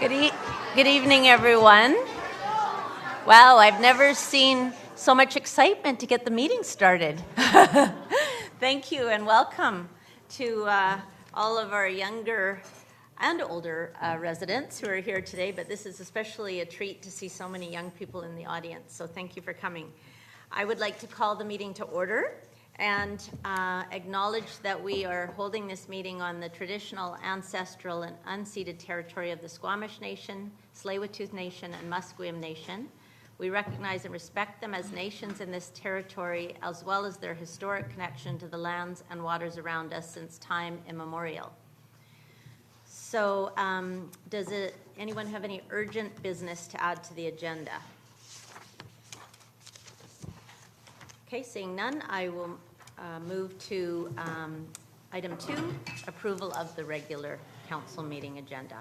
Good evening, everyone. Wow, I've never seen so much excitement to get the meeting started. Thank you and welcome to all of our younger and older residents who are here today, but this is especially a treat to see so many young people in the audience, so thank you for coming. I would like to call the meeting to order and acknowledge that we are holding this meeting on the traditional, ancestral, and unceded territory of the Squamish Nation, Tsleil-Waututh Nation, and Musqueam Nation. We recognize and respect them as nations in this territory, as well as their historic connection to the lands and waters around us since time immemorial. So, anyone have any urgent business to add to the agenda? Okay, seeing none, I will move to item 2, approval of the regular council meeting agenda.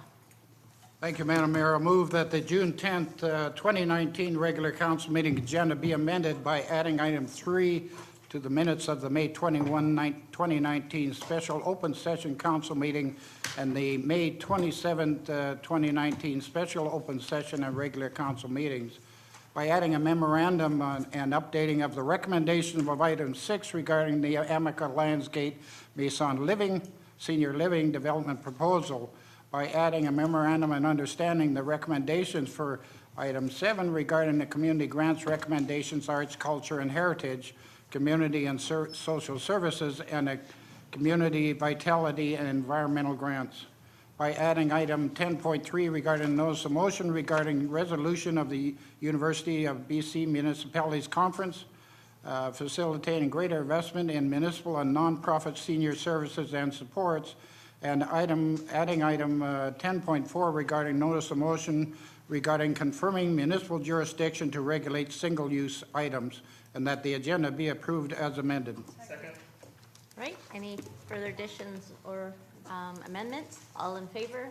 Thank you, Madam Mayor. I move that the June 10th, 2019 regular council meeting agenda be amended by adding item 3 to the minutes of the May 21, 2019 special open session council meeting and the May 27, 2019 special open session and regular council meetings, by adding a memorandum and updating of the recommendation of item 6 regarding the Amica Landsgate Maison Living Senior Living Development Proposal, by adding a memorandum and understanding the recommendations for item 7 regarding the community grants recommendations, arts, culture, and heritage, community and social services, and a community vitality and environmental grants, by adding item 10.3 regarding notice of motion regarding resolution of the University of BC Municipalities Conference facilitating greater investment in municipal and nonprofit senior services and supports, and adding item 10.4 regarding notice of motion regarding confirming municipal jurisdiction to regulate single-use items, and that the agenda be approved as amended. Second. Right, any further additions or amendments? All in favor?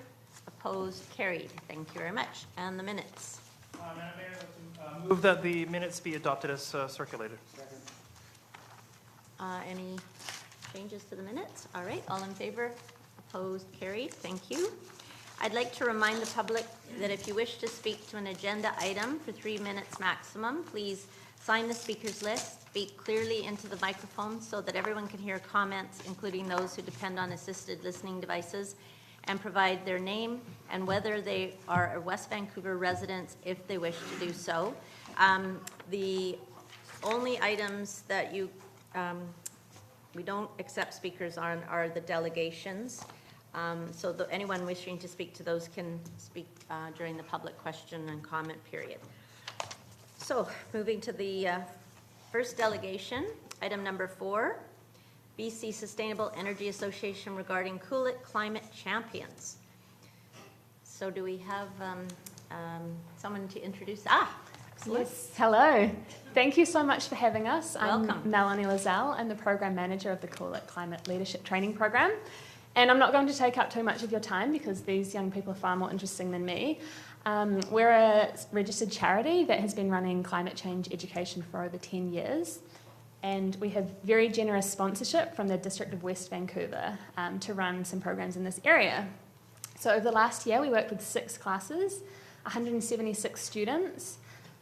Opposed? Carried. Thank you very much. And the minutes. Madam Mayor, move that the minutes be adopted as circulated. Any changes to the minutes? All right, all in favor? Opposed? Carried. Thank you. I'd like to remind the public that if you wish to speak to an agenda item for 3 minutes maximum, please sign the speaker's list, speak clearly into the microphone so that everyone can hear comments, including those who depend on assisted listening devices, and provide their name and whether they are a West Vancouver resident if they wish to do so. The only items that we don't accept speakers on are the delegations. So anyone wishing to speak to those can speak during the public question and comment period. So moving to the first delegation, item number 4, BC Sustainable Energy Association regarding Coolett Climate Champions. So do we have someone to introduce? Yes, hello. Thank you so much for having us. Welcome. I'm Melanie Lazelle. I'm the Program Manager of the Coolett Climate Leadership Training Program. And I'm not going to take up too much of your time because these young people are far more interesting than me. We're a registered charity that has been running climate change education for over 10 years. And we have very generous sponsorship from the District of West Vancouver to run some programs in this area. So over the last year, we worked with 6 classes, 176 students.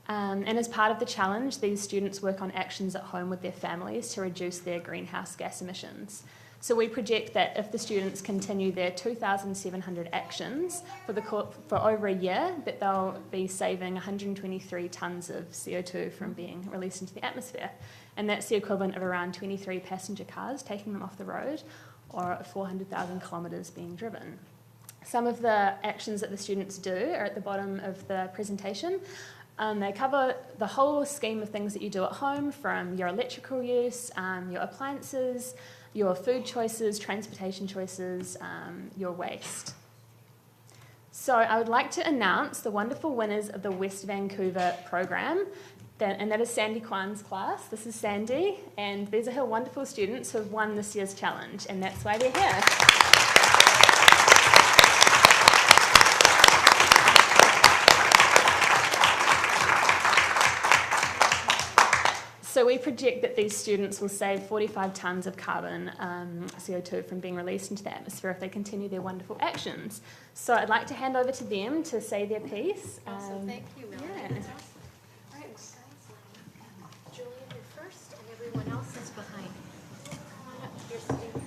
And as part of the challenge, these students work on actions at home with their families to reduce their greenhouse gas emissions. So we project that if the students continue their 2,700 actions for over a year, that they'll be saving 123 tonnes of CO2 from being released into the atmosphere. And that's the equivalent of around 23 passenger cars taking them off the road, or 400,000 kilometres being driven. Some of the actions that the students do are at the bottom of the presentation. They cover the whole scheme of things that you do at home, from your electrical use, your appliances, your food choices, transportation choices, your waste. So I would like to announce the wonderful winners of the West Vancouver program, and that is Sandy Kwan's class. This is Sandy, and these are her wonderful students who have won this year's challenge, and that's why they're here. So So we project that these students will save 45 tonnes of carbon CO2 from being released into the atmosphere if they continue their wonderful actions. So I'd like to hand over to them to say their piece. Awesome, thank you, Melanie. yeah. That's awesome. All right, guys, Julian, you're first, and everyone else is behind. Come on up, you're sitting.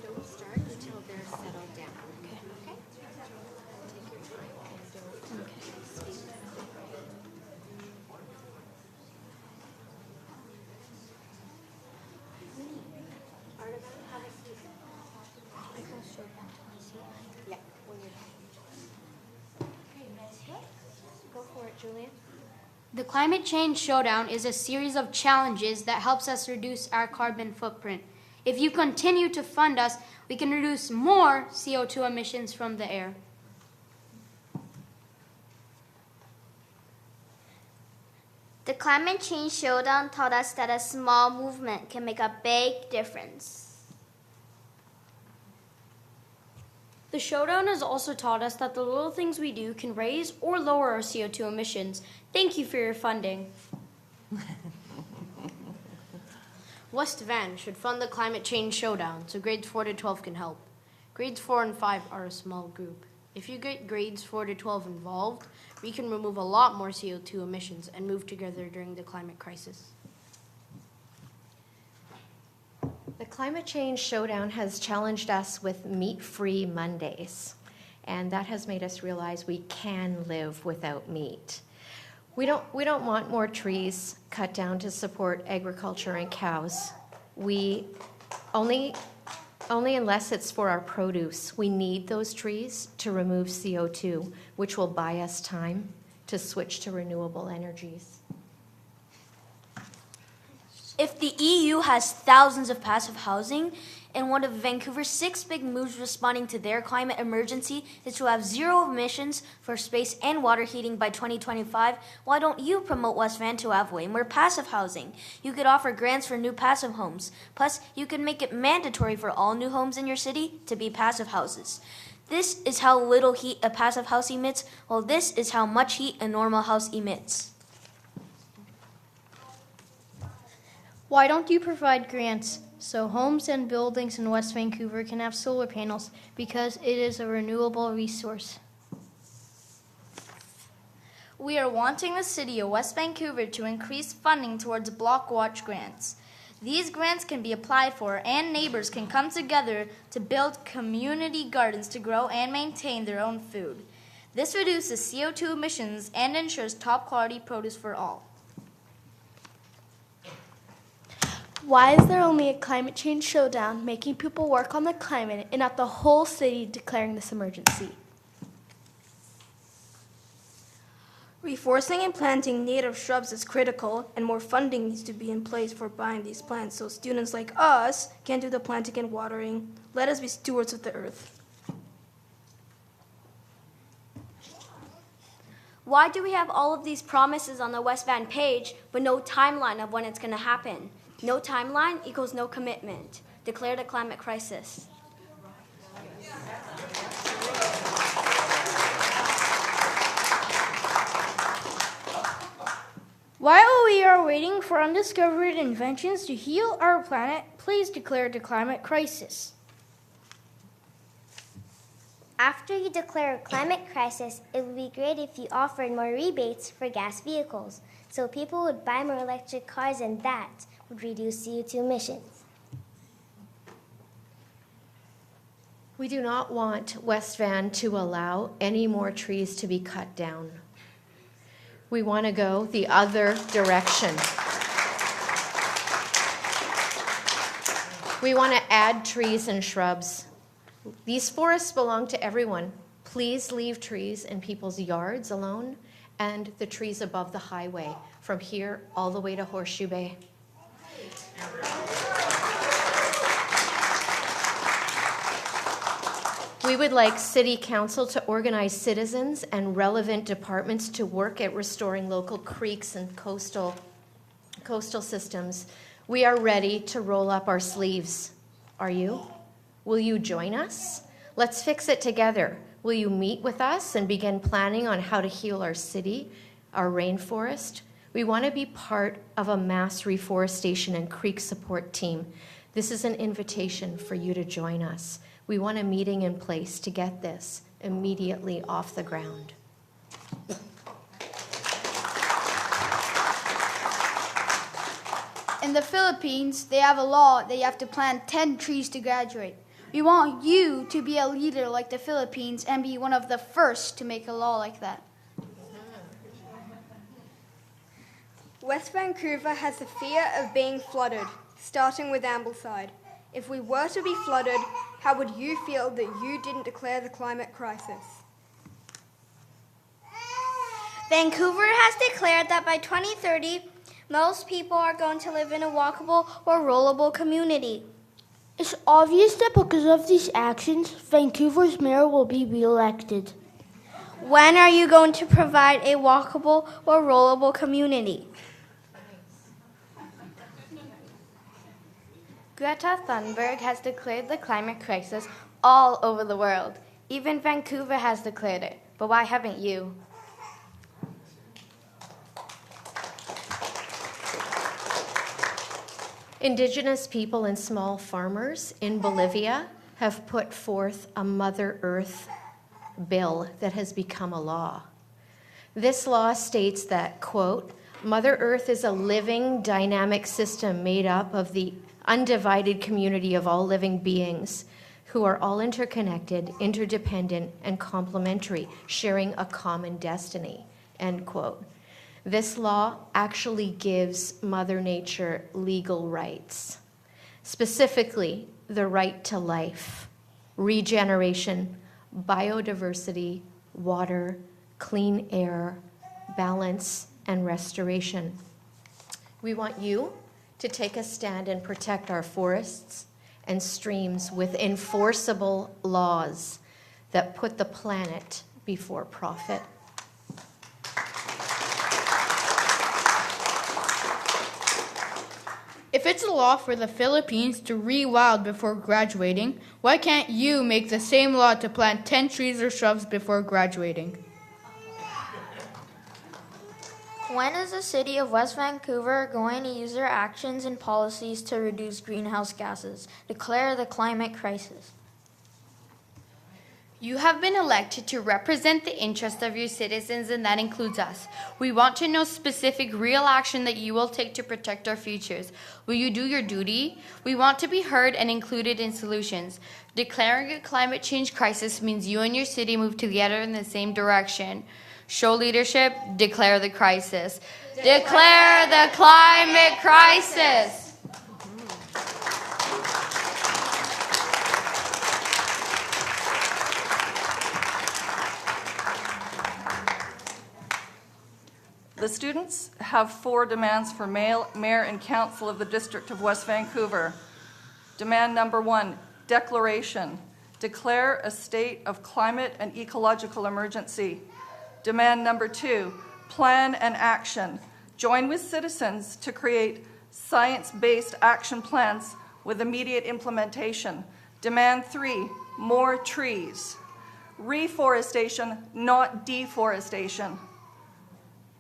Don't start until they're settled down. Okay. Okay? Take your time and don't speak. Artaban, have a seat. Yeah, when you're done. Go for it, Julian. The Climate Change Showdown is a series of challenges that helps us reduce our carbon footprint. If you continue to fund us, we can reduce more CO2 emissions from the air. The Climate Change Showdown taught us that a small movement can make a big difference. The Showdown has also taught us that the little things we do can raise or lower our CO2 emissions. Thank you for your funding. West Van should fund the Climate Change Showdown so grades 4 to 12 can help. Grades 4 and 5 are a small group. If you get grades 4 to 12 involved, we can remove a lot more CO2 emissions and move together during the climate crisis. The Climate Change Showdown has challenged us with meat-free Mondays, and that has made us realize we can live without meat. We don't want more trees cut down to support agriculture and cows. We only unless it's for our produce. We need those trees to remove CO2, which will buy us time to switch to renewable energies. If the EU has thousands of passive housing, and one of Vancouver's 6 big moves responding to their climate emergency is to have zero emissions for space and water heating by 2025, why don't you promote West Van to have way more passive housing? You could offer grants for new passive homes. Plus, you could make it mandatory for all new homes in your city to be passive houses. This is how little heat a passive house emits, while this is how much heat a normal house emits. Why don't you provide grants so homes and buildings in West Vancouver can have solar panels because it is a renewable resource? We are wanting the City of West Vancouver to increase funding towards Block Watch grants. These grants can be applied for, and neighbors can come together to build community gardens to grow and maintain their own food. This reduces CO2 emissions and ensures top quality produce for all. Why is there only a climate change showdown making people work on the climate and not the whole city declaring this emergency? Reforesting and planting native shrubs is critical, and more funding needs to be in place for buying these plants so students like us can do the planting and watering. Let us be stewards of the earth. Why do we have all of these promises on the West Van page, but no timeline of when it's going to happen? No timeline equals no commitment. Declare the climate crisis. While we are waiting for undiscovered inventions to heal our planet, please declare the climate crisis. After you declare a climate crisis, it would be great if you offered more rebates for gas vehicles, so people would buy more electric cars, and that would reduce CO2 emissions. We do not want West Van to allow any more trees to be cut down. We want to go the other direction. We want to add trees and shrubs. These forests belong to everyone. Please leave trees in people's yards alone and the trees above the highway from here all the way to Horseshoe Bay. We would like City Council to organize citizens and relevant departments to work at restoring local creeks and coastal systems. We are ready to roll up our sleeves. Are you? Will you join us? Let's fix it together. Will you meet with us and begin planning on how to heal our city, our rainforest? We want to be part of a mass reforestation and creek support team. This is an invitation for you to join us. We want a meeting in place to get this immediately off the ground. In the Philippines, they have a law that you have to plant 10 trees to graduate. We want you to be a leader like the Philippines and be one of the first to make a law like that. West Vancouver has the fear of being flooded, starting with Ambleside. If we were to be flooded, how would you feel that you didn't declare the climate crisis? Vancouver has declared that by 2030, most people are going to live in a walkable or rollable community. It's obvious that because of these actions, Vancouver's mayor will be re-elected. When are you going to provide a walkable or rollable community? Greta Thunberg has declared the climate crisis all over the world. Even Vancouver has declared it. But why haven't you? Indigenous people and small farmers in Bolivia have put forth a Mother Earth bill that has become a law. This law states that, quote, Mother Earth is a living, dynamic system made up of the undivided community of all living beings who are all interconnected, interdependent, and complementary, sharing a common destiny, end quote. This law actually gives Mother Nature legal rights, specifically the right to life, regeneration, biodiversity, water, clean air, balance, and restoration. We want you to take a stand and protect our forests and streams with enforceable laws that put the planet before profit. If it's a law for the Philippines to rewild before graduating, why can't you make the same law to plant 10 trees or shrubs before graduating? When is the city of West Vancouver going to use their actions and policies to reduce greenhouse gases, declare the climate crisis? You have been elected to represent the interests of your citizens, and that includes us. We want to know specific, real action that you will take to protect our futures. Will you do your duty? We want to be heard and included in solutions. Declaring a climate change crisis means you and your city move together in the same direction. Show leadership, declare the crisis. Declare the climate crisis! The students have 4 demands for Mayor and Council of the District of West Vancouver. Demand number 1, declaration. Declare a state of climate and ecological emergency. Demand number 2, plan and action. Join with citizens to create science-based action plans with immediate implementation. Demand 3, more trees. Reforestation, not deforestation.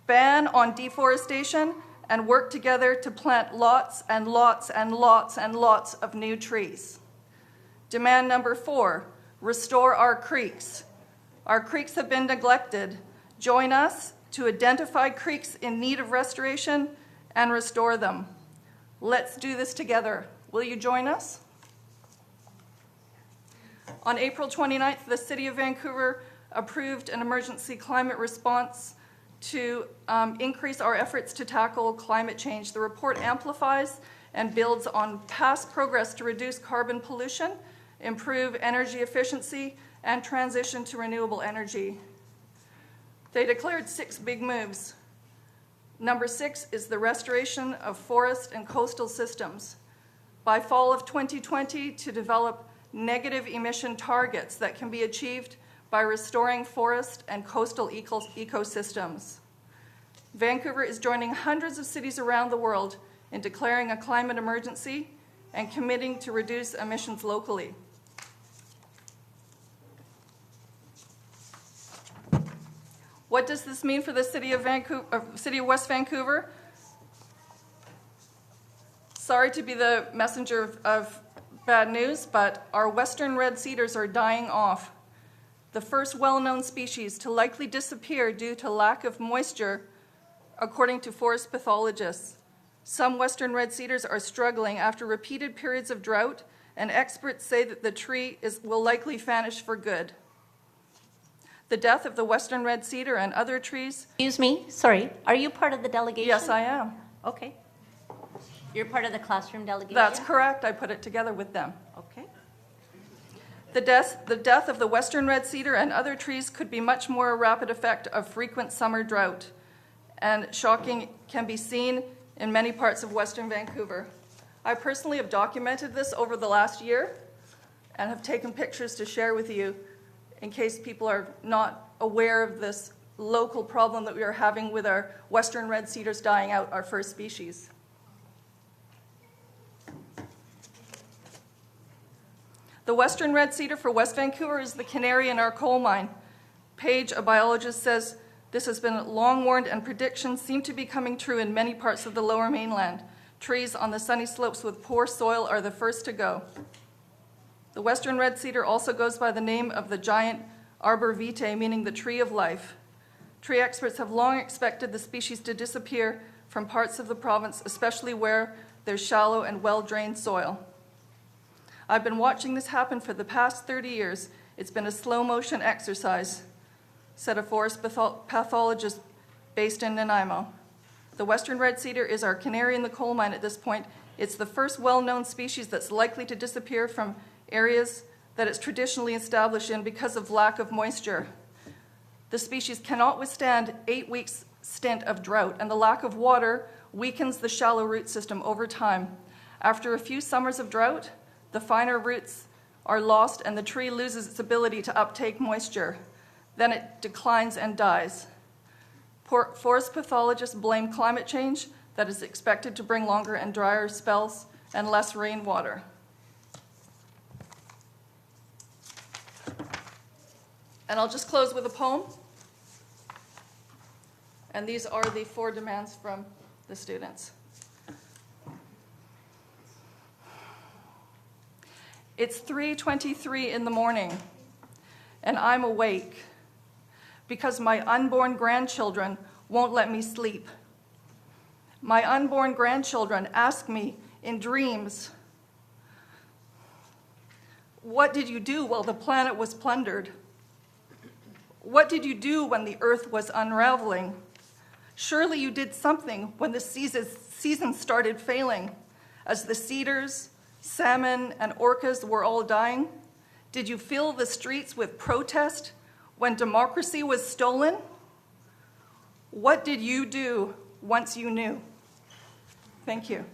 Ban on deforestation and work together to plant lots and lots and lots and lots of new trees. Demand number 4, restore our creeks. Our creeks have been neglected. Join us to identify creeks in need of restoration and restore them. Let's do this together. Will you join us? On April 29th, the City of Vancouver approved an emergency climate response to increase our efforts to tackle climate change. The report amplifies and builds on past progress to reduce carbon pollution, improve energy efficiency, and transition to renewable energy. They declared 6 big moves. Number 6 is the restoration of forest and coastal systems. By fall of 2020, to develop negative emission targets that can be achieved by restoring forest and coastal ecosystems. Vancouver is joining hundreds of cities around the world in declaring a climate emergency and committing to reduce emissions locally. What does this mean for the city of West Vancouver? Sorry to be the messenger of bad news, but our western red cedars are dying off. The first well-known species to likely disappear due to lack of moisture, according to forest pathologists. Some western red cedars are struggling after repeated periods of drought, and experts say that the tree will likely vanish for good. The death of the western red cedar and other trees... Excuse me, sorry, are you part of the delegation? Yes, I am. Okay. You're part of the classroom delegation? That's correct. I put it together with them. Okay. The death of the western red cedar and other trees could be much more a rapid effect of frequent summer drought, and shocking can be seen in many parts of Western Vancouver. I personally have documented this over the last year and have taken pictures to share with you in case people are not aware of this local problem that we are having with our western red cedars dying out, our first species. The western red cedar for West Vancouver is the canary in our coal mine. Page, a biologist, says this has been long warned, and predictions seem to be coming true in many parts of the Lower Mainland. Trees on the sunny slopes with poor soil are the first to go. The western red cedar also goes by the name of the giant arbor vitae, meaning the tree of life. Tree experts have long expected the species to disappear from parts of the province, especially where there's shallow and well-drained soil. I've been watching this happen for the past 30 years. It's been a slow-motion exercise, said a forest pathologist based in Nanaimo. The western red cedar is our canary in the coal mine at this point. It's the first well-known species that's likely to disappear from areas that it's traditionally established in because of lack of moisture. The species cannot withstand 8 weeks stint of drought, and the lack of water weakens the shallow root system over time. After a few summers of drought, the finer roots are lost and the tree loses its ability to uptake moisture. Then it declines and dies. Forest pathologists blame climate change that is expected to bring longer and drier spells and less rainwater. And I'll just close with a poem. And these are the 4 demands from the students. It's 3:23 in the morning, and I'm awake because my unborn grandchildren won't let me sleep. My unborn grandchildren ask me in dreams, "What did you do while the planet was plundered? What did you do when the earth was unraveling? Surely you did something when the season started failing, as the cedars, salmon, and orcas were all dying. Did you fill the streets with protest when democracy was stolen? What did you do once you knew?" Thank you.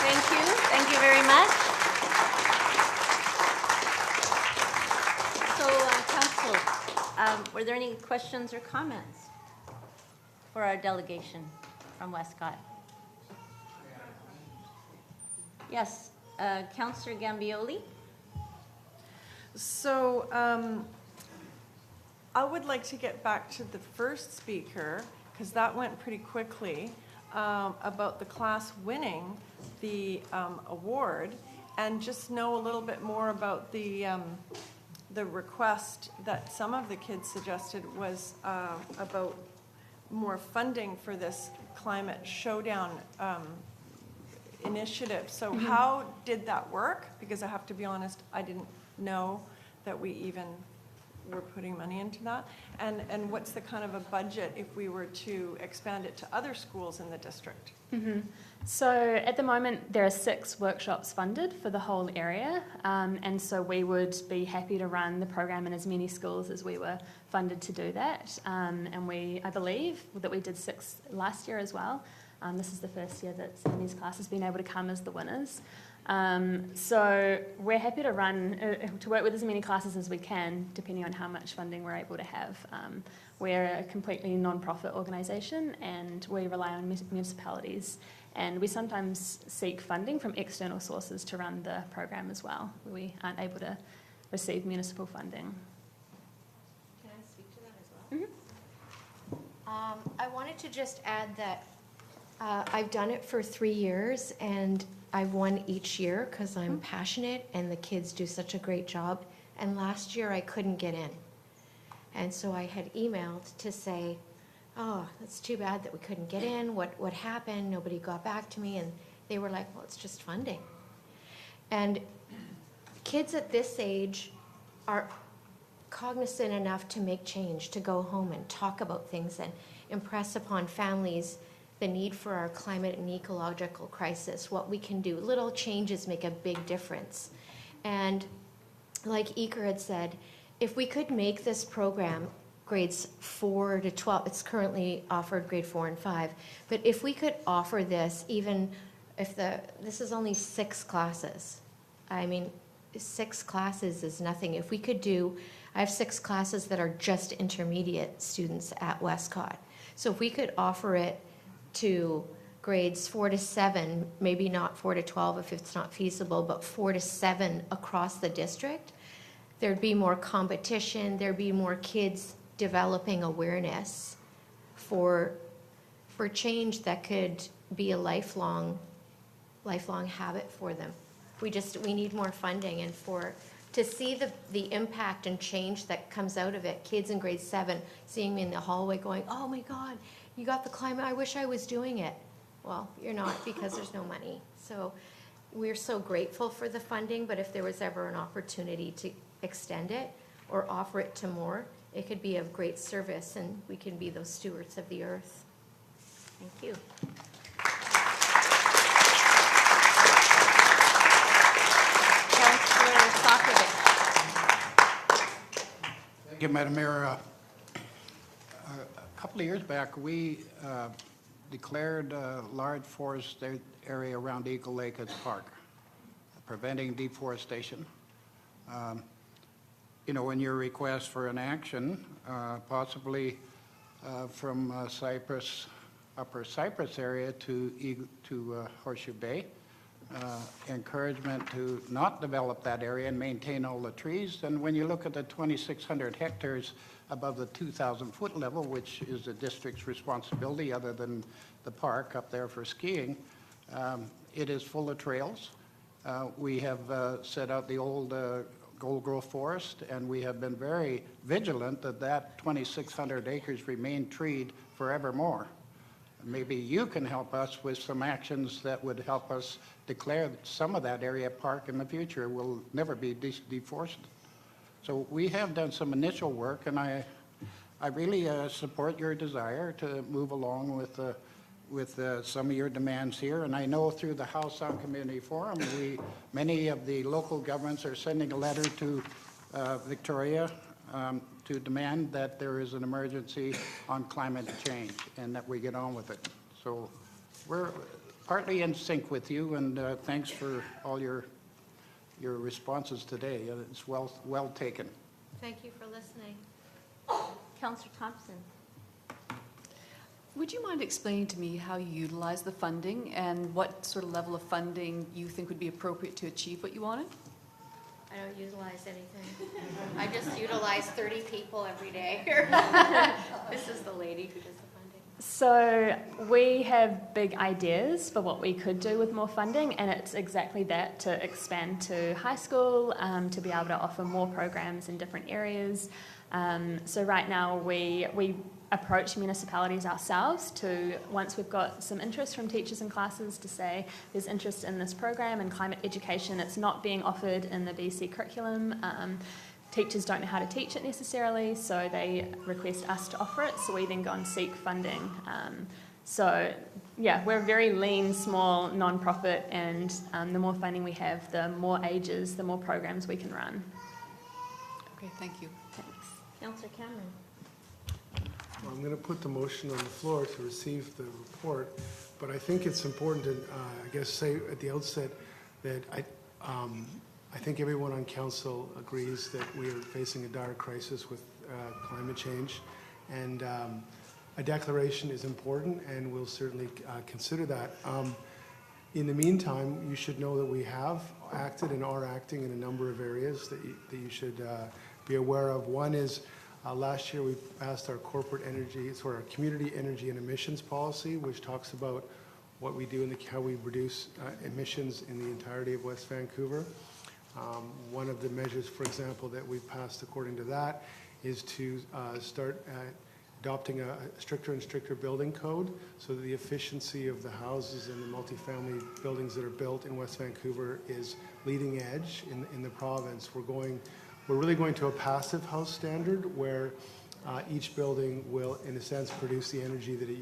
Thank you. Thank you very much. So, Council, were there any questions or comments for our delegation from Westcott? Yes, Councillor Gambioli. So I would like to get back to the first speaker, because that went pretty quickly, about the class winning the award, and just know a little bit more about the request that some of the kids suggested was about more funding for this climate showdown initiative. So how did that work? Because I have to be honest, I didn't know that we even were putting money into that. And what's the kind of a budget if we were to expand it to other schools in the district? So at the moment there are 6 workshops funded for the whole area, and so we would be happy to run the program in as many schools as we were funded to do that. And I believe that we did 6 last year as well. This is the first year that some of these classes have been able to come as the winners. So we're happy to work with as many classes as we can, depending on how much funding we're able to have. We're a completely non-profit organisation, and we rely on municipalities And we sometimes seek funding from external sources to run the program as well, where we aren't able to receive municipal funding. Can I speak to that as well? I wanted to just add that I've done it for 3 years, and I've won each year because I'm passionate and the kids do such a great job. And last year I couldn't get in. And so I had emailed to say, oh, it's too bad that we couldn't get in. What happened? Nobody got back to me. And they were like, well, it's just funding. And kids at this age are cognizant enough to make change, to go home and talk about things and impress upon families the need for our climate and ecological crisis, what we can do. Little changes make a big difference. And like Iker had said, if we could make this program grades 4 to 12, it's currently offered grade 4 and 5, but if we could offer this, even if this is only 6 classes, I mean, 6 classes is nothing. If we could do, I have 6 classes that are just intermediate students at Westcott. So if we could offer it to grades 4 to 7, maybe not 4 to 12 if it's not feasible, but 4 to 7 across the district, there'd be more competition, there'd be more kids developing awareness for change that could be a lifelong habit for them. We need more funding, and to see the impact and change that comes out of it. Kids in grade 7 seeing me in the hallway going, oh my God, you got the climate, I wish I was doing it. Well, you're not, because there's no money. So we're so grateful for the funding, but if there was ever an opportunity to extend it or offer it to more, it could be of great service, and we can be those stewards of the earth. Thank you. Councillor Socrates. Thank you, Madam Mayor. A couple of years back, we declared a large forest area around Eagle Lake as park, preventing deforestation. In your request for an action, possibly from Cypress, Upper Cypress area to Horseshoe Bay, encouragement to not develop that area and maintain all the trees. And when you look at the 2,600 hectares above the 2,000-foot level, which is the district's responsibility other than the park up there for skiing, it is full of trails. We have set out the old Gold Grove Forest, and we have been very vigilant that 2,600 acres remain treed forevermore. Maybe you can help us with some actions that would help us declare that some of that area park in the future will never be deforested. So we have done some initial work, and I really support your desire to move along with some of your demands here. And I know through the Howe Sound Community Forum, many of the local governments are sending a letter to Victoria to demand that there is an emergency on climate change and that we get on with it. So we're partly in sync with you, and thanks for all your responses today. It's well taken. Thank you for listening. Councillor Thompson. Would you mind explaining to me how you utilize the funding and what sort of level of funding you think would be appropriate to achieve what you wanted? I don't utilize anything. I just utilize 30 people every day. This is the lady who does the funding. So we have big ideas for what we could do with more funding, and it's exactly that, to expand to high school, to be able to offer more programs in different areas. So right now we approach municipalities ourselves to, once we've got some interest from teachers and classes, to say there's interest in this program and climate education. It's not being offered in the BC curriculum. Teachers don't know how to teach it necessarily, so they request us to offer it, so we then go and seek funding. So yeah, we're a very lean, small non-profit, and the more funding we have, the more ages, the more programs we can run. Okay, thank you. Thanks. Councillor Cameron. Well, I'm going to put the motion on the floor to receive the report, but I think it's important to, say at the outset that I think everyone on council agrees that we are facing a dire crisis with climate change, and a declaration is important, and we'll certainly consider that. In the meantime, you should know that we have acted and are acting in a number of areas that you should be aware of. One is last year we passed our our community energy and emissions policy, which talks about what we do and how we reduce emissions in the entirety of West Vancouver. One of the measures, for example, that we've passed according to that is to start adopting a stricter and stricter building code so that the efficiency of the houses and the multifamily buildings that are built in West Vancouver is leading edge in the province. We're really going to a passive house standard where each building will, in a sense, produce the energy that it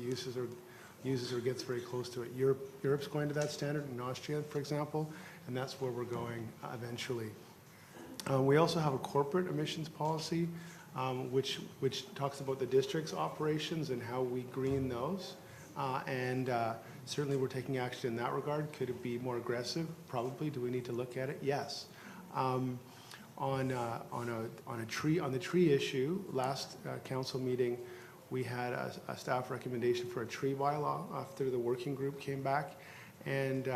uses or gets very close to it. Europe's going to that standard in Austria, for example, and that's where we're going eventually. We also have a corporate emissions policy which talks about the district's operations and how we green those. Certainly we're taking action in that regard. Could it be more aggressive? Probably. Do we need to look at it? Yes. On the tree issue, last council meeting, we had a staff recommendation for a tree bylaw after the working group came back, and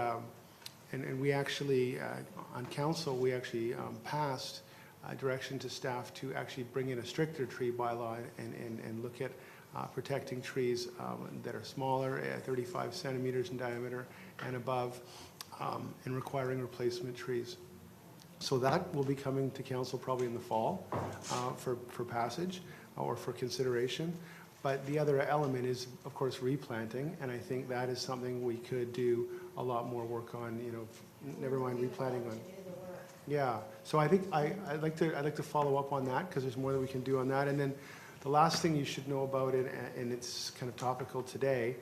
we actually on council we actually passed direction to staff to actually bring in a stricter tree bylaw and look at protecting trees that are smaller, 35 centimeters in diameter and above, and requiring replacement trees. So that will be coming to council probably in the fall for passage or for consideration. But the other element is, of course, replanting, and I think that is something we could do a lot more work on. Never mind replanting on. Yeah. So I think I'd like to follow up on that because there's more that we can do on that. And then the last thing you should know about it, and it's kind of topical today,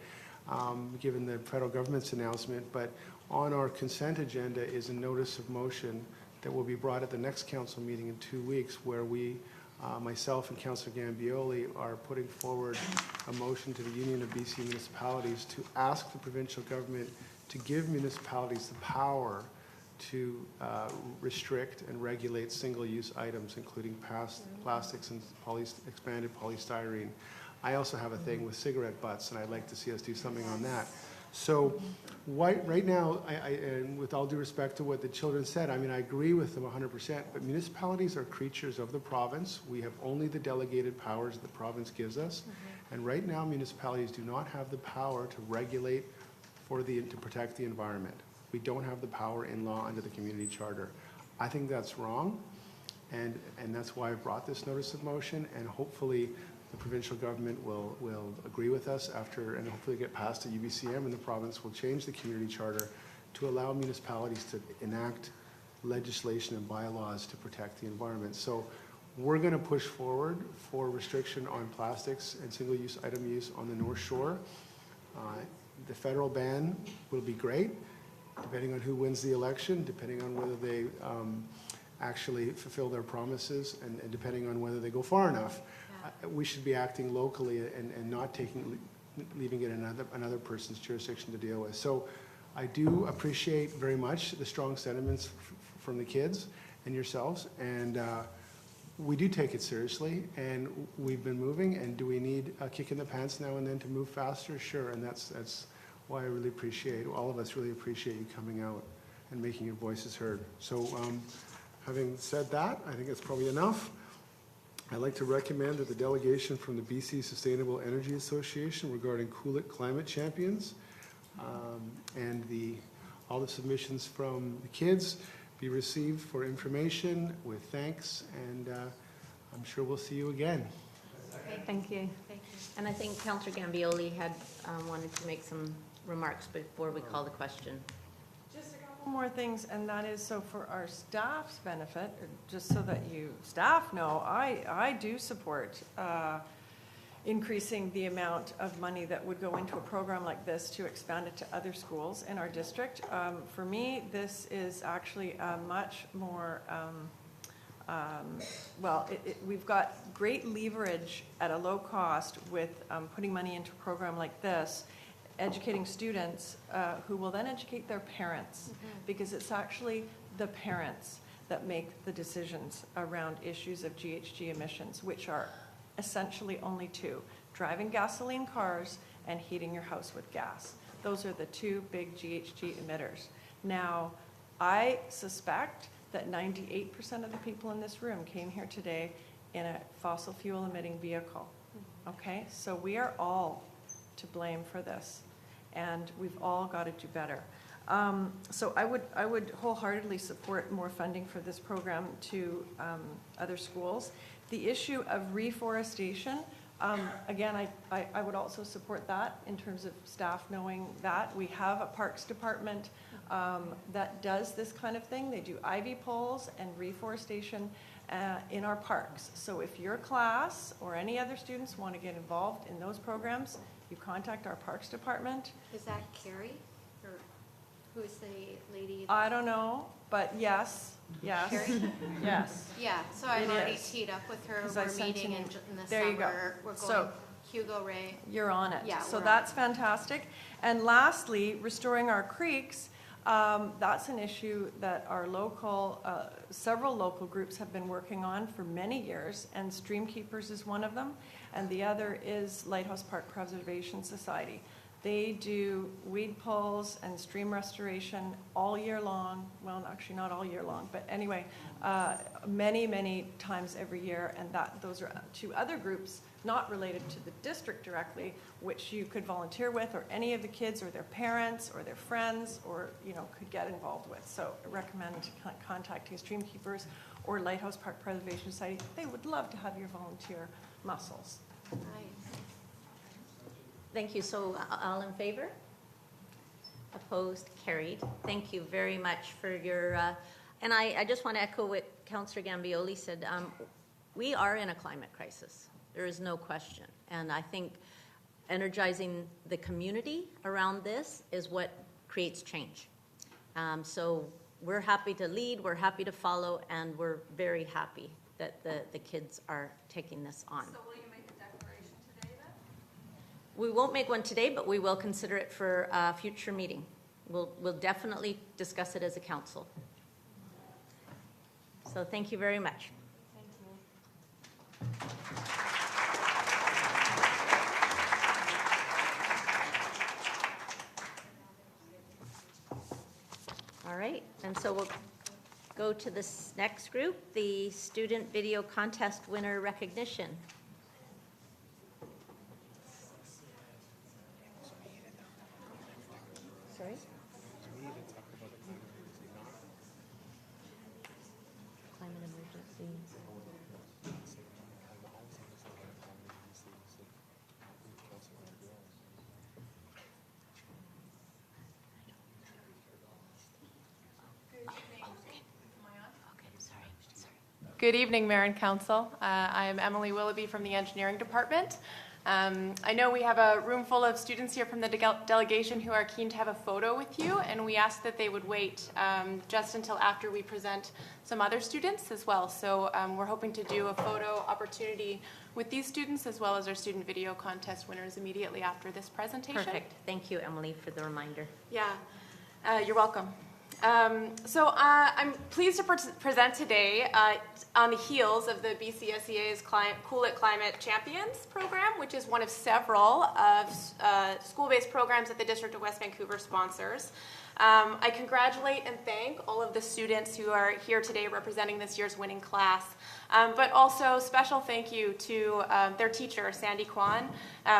given the federal government's announcement, but on our consent agenda is a notice of motion that will be brought at the next council meeting in 2 weeks, where we, myself and Councillor Gambioli, are putting forward a motion to the Union of BC Municipalities to ask the provincial government to give municipalities the power to restrict and regulate single-use items, including plastics and expanded polystyrene. I also have a thing with cigarette butts, and I'd like to see us do something on that. So right now, and with all due respect to what the children said, I mean, I agree with them 100%, but municipalities are creatures of the province. We have only the delegated powers the province gives us. And right now, municipalities do not have the power to regulate to protect the environment. We don't have the power in law under the community charter. I think that's wrong, and that's why I brought this notice of motion, and hopefully the provincial government will agree with us and hopefully get passed at UBCM, and the province will change the community charter to allow municipalities to enact legislation and bylaws to protect the environment. So we're going to push forward for restriction on plastics and single-use item use on the North Shore. The federal ban will be great, depending on who wins the election, depending on whether they actually fulfill their promises, and depending on whether they go far enough. We should be acting locally and not leaving it in another person's jurisdiction to deal with. So I do appreciate very much the strong sentiments from the kids and yourselves, and we do take it seriously, and we've been moving. And do we need a kick in the pants now and then to move faster? Sure, and that's why I really appreciate, all of us really appreciate you coming out and making your voices heard. So having said that, I think that's probably enough. I'd like to recommend that the delegation from the BC Sustainable Energy Association regarding Cool It Climate Champions and all the submissions from the kids be received for information with thanks, and I'm sure we'll see you again. Thank you. And I think Councillor Gambioli had wanted to make some remarks before we call the question. Just a couple more things, and that is, so for our staff's benefit, just so that staff know, I do support increasing the amount of money that would go into a program like this to expand it to other schools in our district. For me, this is actually a much more, we've got great leverage at a low cost with putting money into a program like this, educating students who will then educate their parents, because it's actually the parents that make the decisions around issues of GHG emissions, which are essentially only two: driving gasoline cars and heating your house with gas. Those are the two big GHG emitters. Now, I suspect that 98% of the people in this room came here today in a fossil fuel emitting vehicle. Okay, so we are all to blame for this, and we've all got to do better. So I would wholeheartedly support more funding for this program to other schools. The issue of reforestation, again, I would also support that in terms of staff knowing that. We have a Parks Department that does this kind of thing. They do ivy poles and reforestation in our parks. So if your class or any other students want to get involved in those programs, you contact our Parks Department. Is that Carrie? Or who's the lady? I don't know, but yes, Carrie? yes. Yeah, so I've It already is. teed up with her. 'Cause I We're sent meeting an in the There you go. summer. We're going So- Hugo Ray. You're on it. Yeah, So we're on that's fantastic. And lastly, restoring our creeks, that's an issue that our local, several local groups have been working on for many years, and Stream Keepers is one of them, and the other is Lighthouse Park Preservation Society. They do weed pulls and stream restoration all year long. Well, actually not all year long, but anyway, many, many times every year, and those are two other groups not related to the district directly, which you could volunteer with, or any of the kids or their parents or their friends, or could get involved with. So I recommend contacting Stream Keepers or Lighthouse Park Preservation Society. They would love to have your volunteer muscles. Thank you. So all in favor? Opposed? Carried. Thank you very much for your, and I just want to echo what Councillor Gambioli said. We are in a climate crisis. There is no question. And I think energizing the community around this is what creates change. So we're happy to lead, we're happy to follow, and we're very happy that the kids are taking this on. So will you make a declaration today then? We won't make one today, but we will consider it for a future meeting. We'll definitely discuss it as a council. So thank you very much. All right, and so we'll go to this next group, the Student Video Contest Winner Recognition. Sorry? Climate emergency. Good evening, Mayor and Council. I am Emily Willoughby from the Engineering Department. I know we have a room full of students here from the delegation who are keen to have a photo with you, and we ask that they would wait just until after we present some other students as well. So we're hoping to do a photo opportunity with these students as well as our student video contest winners immediately after this presentation. Perfect. Thank you, Emily, for the reminder. Yeah, you're welcome. So I'm pleased to present today on the heels of the BCSEA's Cool It Climate Champions program, which is one of several of school-based programs that the District of West Vancouver sponsors. I congratulate and thank all of the students who are here today representing this year's winning class, but also special thank you to their teacher, Sandy Kwan,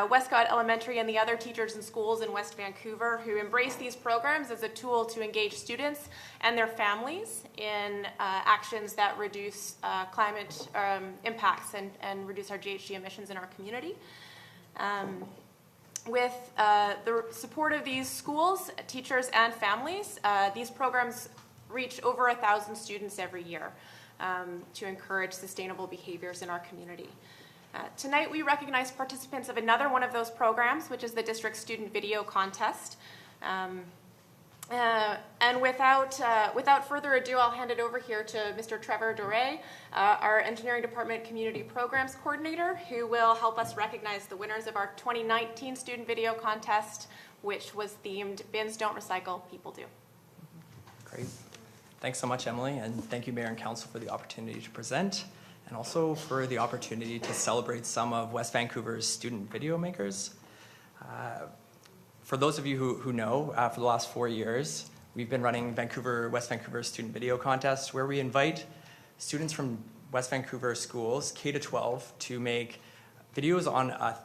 Westcott Elementary, and the other teachers and schools in West Vancouver who embrace these programs as a tool to engage students and their families in actions that reduce climate impacts and reduce our GHG emissions in our community. With the support of these schools, teachers, and families, these programs reach over 1,000 students every year to encourage sustainable behaviors in our community. Tonight, we recognize participants of another one of those programs, which is the District Student Video Contest. And without further ado, I'll hand it over here to Mr. Trevor Doré, our Engineering Department Community Programs Coordinator, who will help us recognize the winners of our 2019 Student Video Contest, which was themed Bins Don't Recycle, People Do. Great. Thanks so much, Emily, and thank you, Mayor and Council, for the opportunity to present. and also for the opportunity to celebrate some of West Vancouver's student video makers. For those of you who know, for the last 4 years, we've been running West Vancouver Student Video Contest, where we invite students from West Vancouver schools, K to 12, to make videos on a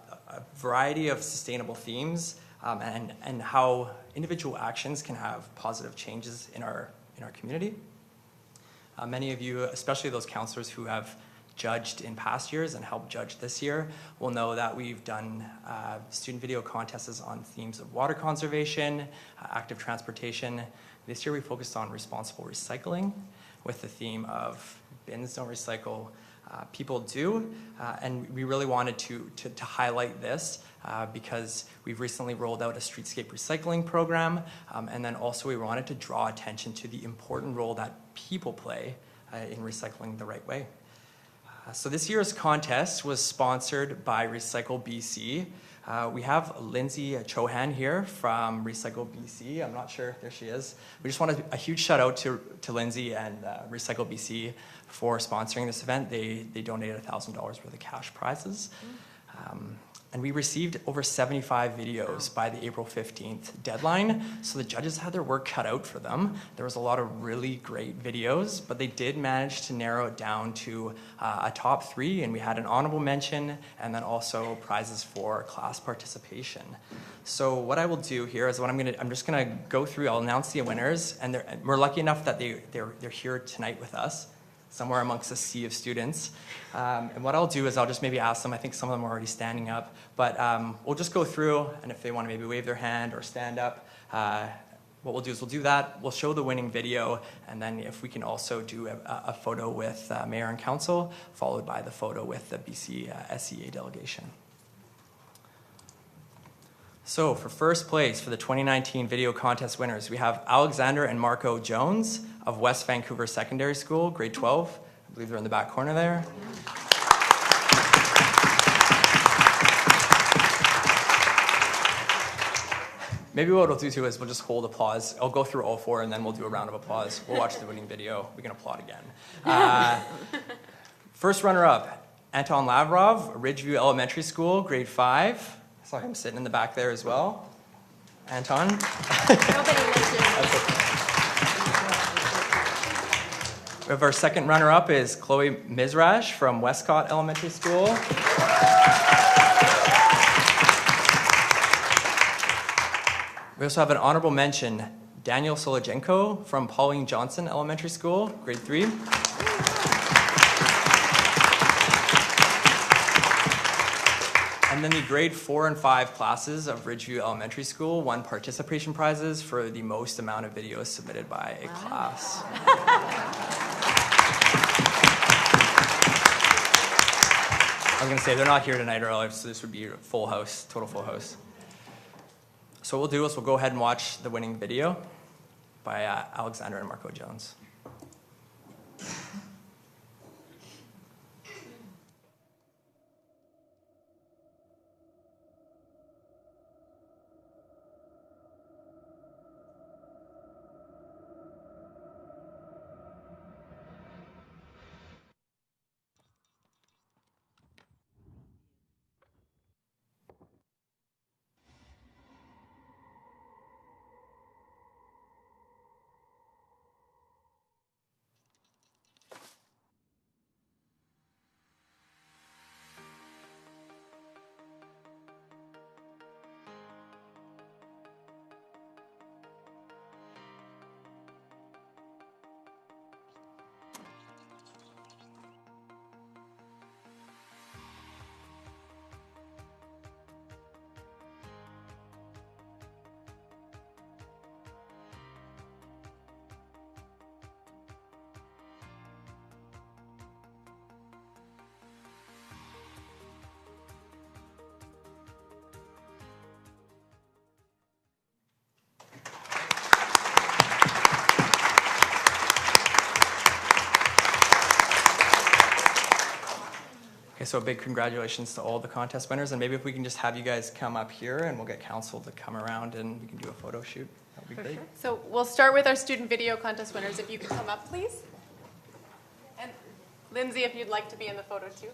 variety of sustainable themes and how individual actions can have positive changes in our community. Many of you, especially those counselors who have judged in past years and helped judge this year, will know that we've done student video contests on themes of water conservation, active transportation. This year we focused on responsible recycling with the theme of bins don't recycle, people do. And we really wanted to highlight this because we've recently rolled out a streetscape recycling program. And then also we wanted to draw attention to the important role that people play in recycling the right way. So this year's contest was sponsored by Recycle BC. We have Lindsay Chohan here from Recycle BC. I'm not sure, there she is. We just want a huge shout out to Lindsay and Recycle BC for sponsoring this event. They donated $1,000 worth of cash prizes. And we received over 75 videos by the April 15th deadline, so the judges had their work cut out for them. There was a lot of really great videos, but they did manage to narrow it down to a top 3, and we had an honorable mention, and then also prizes for class participation. So what I will do here is I'm just gonna go through, I'll announce the winners, and we're lucky enough that they're here tonight with us, somewhere amongst a sea of students. And what I'll do is I'll just maybe ask them, I think some of them are already standing up, but we'll just go through, and if they want to maybe wave their hand or stand up, what we'll do is we'll do that, we'll show the winning video, and then if we can also do a photo with Mayor and Council, followed by the photo with the BC SEA delegation. So for first place for the 2019 video contest winners, we have Alexander and Marco Jones of West Vancouver Secondary School, grade 12. I believe they're in the back corner there. Maybe what we'll do too is we'll just hold applause. I'll go through all 4 and then we'll do a round of applause. We'll watch the winning video. We can applaud again. First runner-up, Anton Lavrov, Ridgeview Elementary School, grade 5. I saw him sitting in the back there as well. Anton. We have our second runner-up is Chloe Mizrash from Westcott Elementary School. We also have an honorable mention, Daniel Solojenko from Pauline Johnson Elementary School, grade 3. And then the grade 4 and 5 classes of Ridgeview Elementary School won participation prizes for the most amount of videos submitted by a class. I was going to say, they're not here tonight early, so this would be a full house, total full house. So what we'll do is we'll go ahead and watch the winning video by Alexander and Marco Jones. So a big congratulations to all the contest winners, and maybe if we can just have you guys come up here and we'll get council to come around and we can do a photo shoot. That would be great. Sure. So we'll start with our student video contest winners. If you could come up, please. And Lindsay, if you'd like to be in the photo too.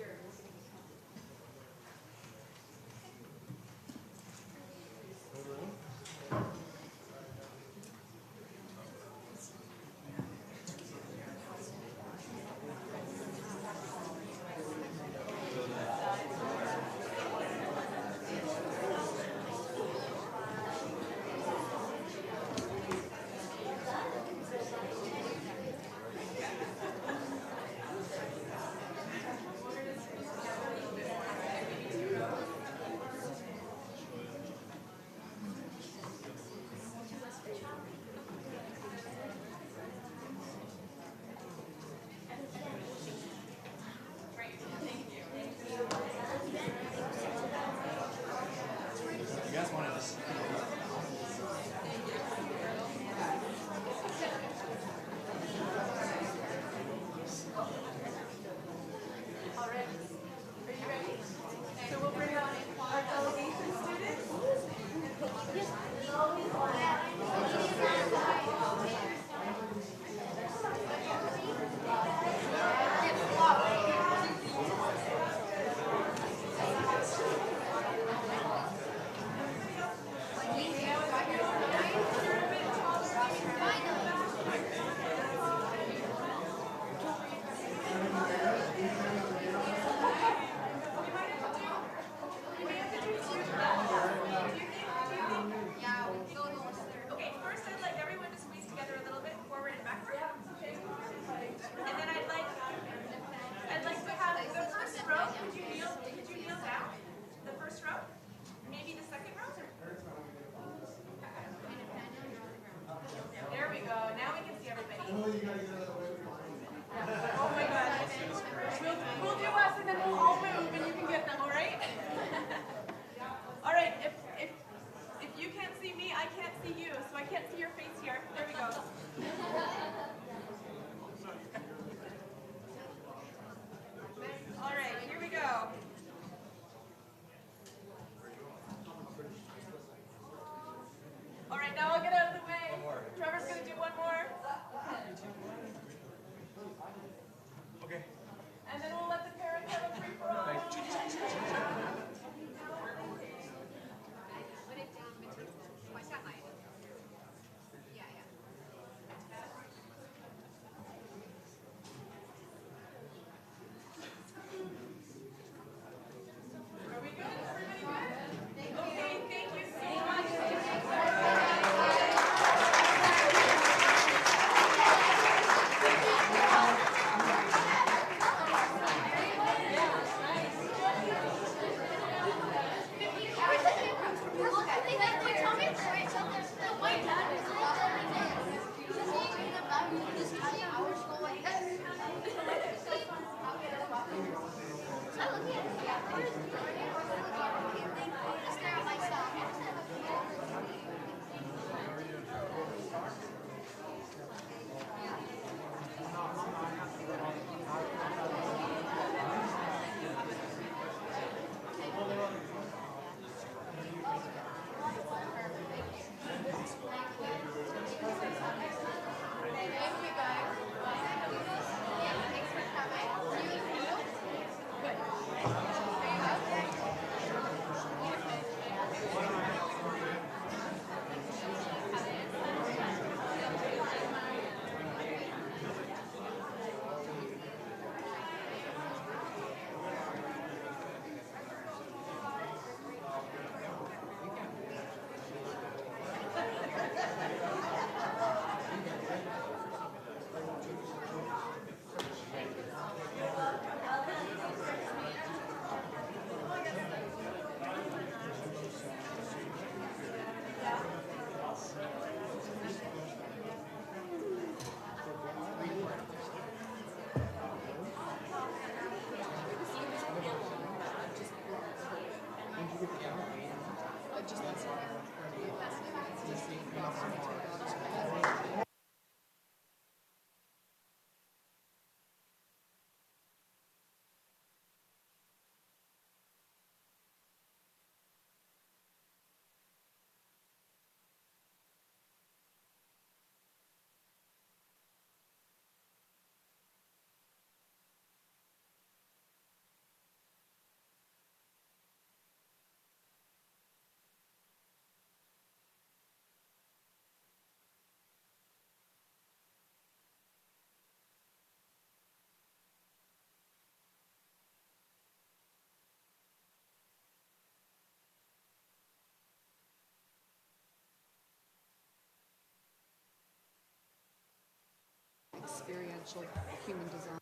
experiential human design.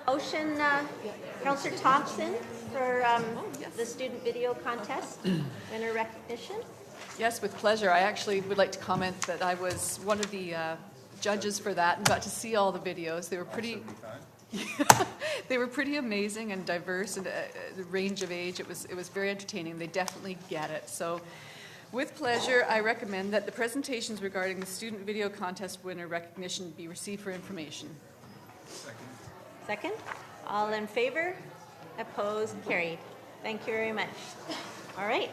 Motion, Councillor Thompson, for the student video contest, winner recognition. Yes, with pleasure. I actually would like to comment that I was one of the judges for that and got to see all the videos. They were pretty... they were pretty amazing and diverse, and the range of age. It was very entertaining. They definitely get it. So with pleasure, I recommend that the presentations regarding the student video contest winner recognition be received for information. Second. All in favor? Opposed? Carried. Thank you very much. All right.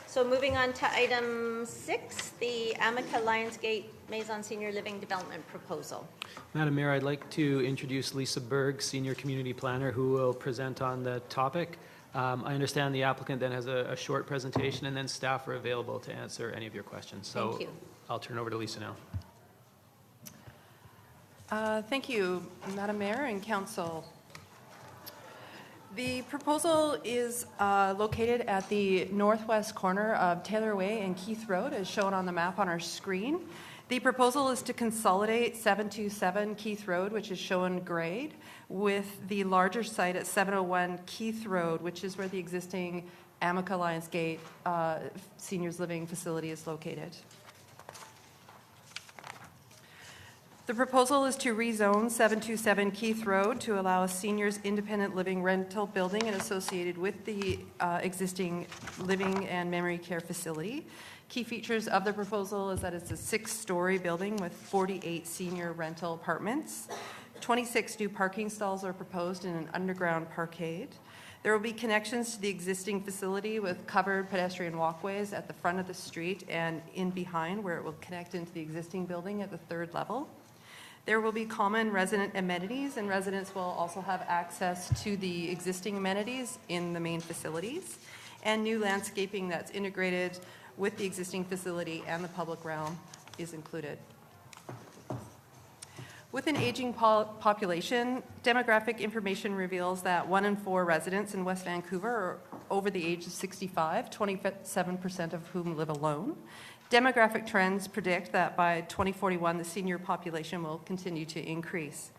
So moving on to item 6, the Amica Lionsgate Maison Senior Living Development Proposal. Madam Mayor, I'd like to introduce Lisa Berg, Senior Community Planner, who will present on the topic. I understand the applicant then has a short presentation, and then staff are available to answer any of your questions. So Thank you. I'll turn over to Lisa now. Thank you, Madam Mayor and Council. The proposal is located at the northwest corner of Taylor Way and Keith Road, as shown on the map on our screen. The proposal is to consolidate 727 Keith Road, which is shown grayed, with the larger site at 701 Keith Road, which is where the existing Amica Lionsgate Seniors Living Facility is located. The proposal is to rezone 727 Keith Road to allow a seniors independent living rental building and associated with the existing living and memory care facility. Key features of the proposal is that it's a 6-story building with 48 senior rental apartments. 26 new parking stalls are proposed in an underground parkade. There will be connections to the existing facility with covered pedestrian walkways at the front of the street and in behind, where it will connect into the existing building at the 3rd level. There will be common resident amenities, and residents will also have access to the existing amenities in the main facilities, and new landscaping that's integrated with the existing facility and the public realm is included. With an aging population, demographic information reveals that 1 in 4 residents in West Vancouver are over the age of 65, 27% of whom live alone. Demographic trends predict that by 2041, the senior population will continue to increase.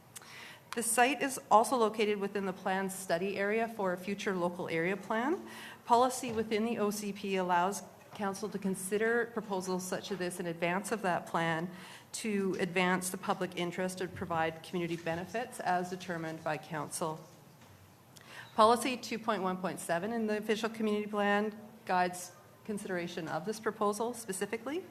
The site is also located within the planned study area for a future local area plan. Policy within the OCP allows Council to consider proposals such as this in advance of that plan to advance the public interest and provide community benefits as determined by Council. Policy 2.1.7 in the official community plan guides consideration of this proposal specifically.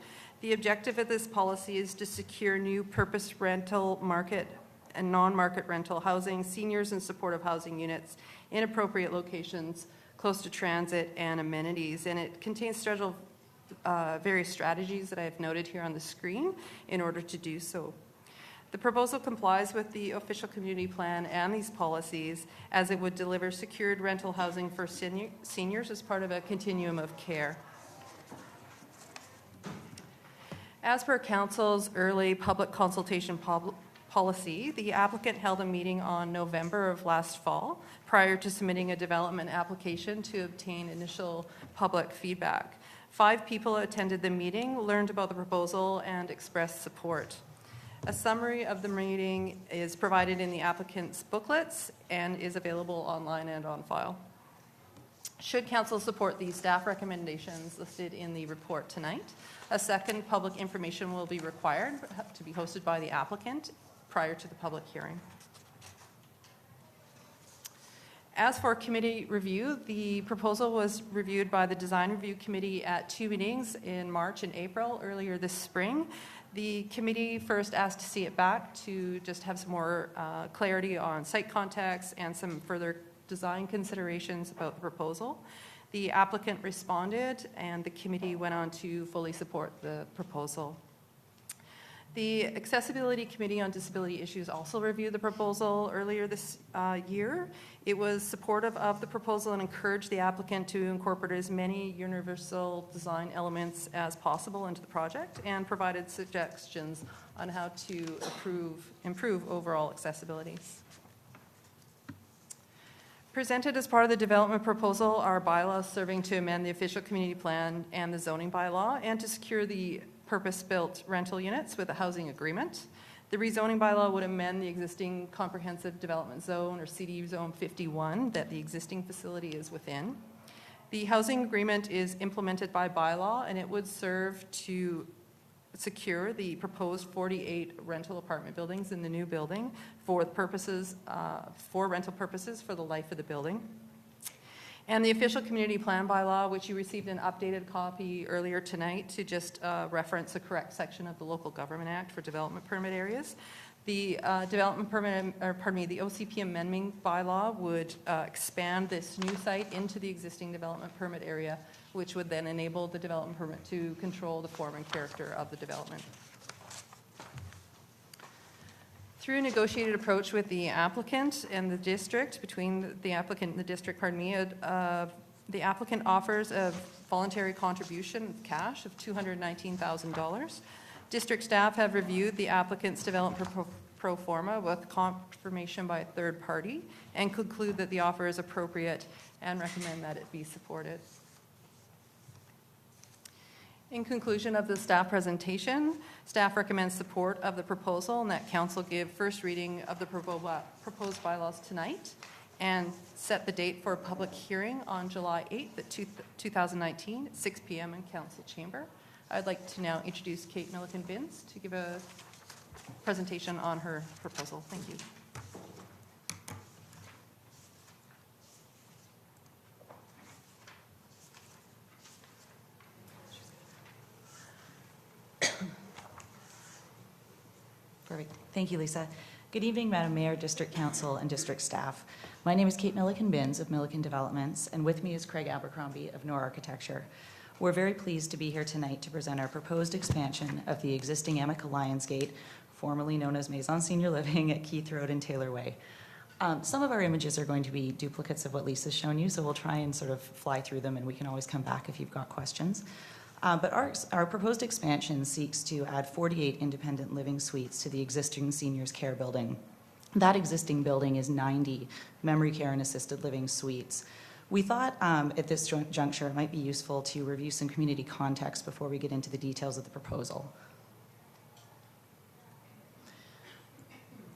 The objective of this policy is to secure new purpose rental market and non-market rental housing, seniors and supportive housing units in appropriate locations close to transit and amenities. And it contains several various strategies that I have noted here on the screen in order to do so. The proposal complies with the official community plan and these policies, as it would deliver secured rental housing for seniors as part of a continuum of care. As per Council's early public consultation policy, the applicant held a meeting on November of last fall prior to submitting a development application to obtain initial public feedback. 5 people attended the meeting, learned about the proposal, and expressed support. A summary of the meeting is provided in the applicant's booklets and is available online and on file. Should Council support the staff recommendations listed in the report tonight, a second public information will be required to be hosted by the applicant prior to the public hearing. As for committee review, the proposal was reviewed by the Design Review Committee at 2 meetings in March and April earlier this spring. The committee first asked to see it back to just have some more clarity on site context and some further design considerations about the proposal. The applicant responded, and the committee went on to fully support the proposal. The Accessibility Committee on Disability Issues also reviewed the proposal earlier this year. It was supportive of the proposal and encouraged the applicant to incorporate as many universal design elements as possible into the project, and provided suggestions on how to improve overall accessibility. Presented as part of the development proposal are bylaws serving to amend the official community plan and the zoning bylaw, and to secure the purpose-built rental units with a housing agreement. The rezoning bylaw would amend the existing comprehensive development zone, or CD Zone 51, that the existing facility is within. The housing agreement is implemented by bylaw, and it would serve to secure the proposed 48 rental apartment buildings in the new building for purposes, for rental purposes for the life of the building. And the official community plan bylaw, which you received an updated copy earlier tonight to just reference a correct section of the Local Government Act for development permit areas. The development permit, or pardon me, the OCP amendment bylaw would expand this new site into the existing development permit area, which would then enable the development permit to control the form and character of the development. Through a negotiated approach with the applicant and the district, between the applicant and the district, pardon me, the applicant offers a voluntary contribution of cash of $219,000. District staff have reviewed the applicant's development pro forma with confirmation by a third party and conclude that the offer is appropriate and recommend that it be supported. In conclusion of the staff presentation, staff recommends support of the proposal and that council give first reading of the proposed bylaws tonight and set the date for a public hearing on July 8th, 2019 at 6 p.m. in council chamber. I'd like to now introduce Kate Milliken-Vince to give a presentation on her proposal. Thank you. Perfect. Thank you, Lisa. Good evening, Madam Mayor, District Council, and District staff. My name is Kate Milliken-Binns of Milliken Developments, and with me is Craig Abercrombie of Nor Architecture. We're very pleased to be here tonight to present our proposed expansion of the existing Amica Lionsgate, formerly known as Maison Senior Living at Keith Road and Taylor Way. Some of our images are going to be duplicates of what Lisa's shown you, so we'll try and sort of fly through them, and we can always come back if you've got questions. But our proposed expansion seeks to add 48 independent living suites to the existing seniors care building. That existing building is 90 memory care and assisted living suites. We thought at this juncture it might be useful to review some community context before we get into the details of the proposal.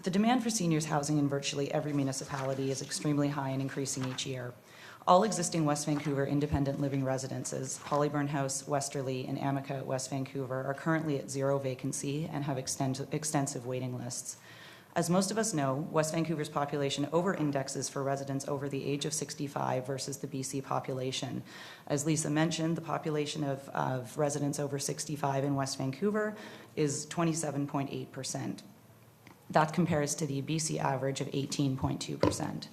The demand for seniors housing in virtually every municipality is extremely high and increasing each year. All existing West Vancouver independent living residences, Hollyburn House, Westerly, and Amica at West Vancouver, are currently at zero vacancy and have extensive waiting lists. As most of us know, West Vancouver's population over-indexes for residents over the age of 65 versus the BC population. As Lisa mentioned, the population of residents over 65 in West Vancouver is 27.8%. That compares to the BC average of 18.2%.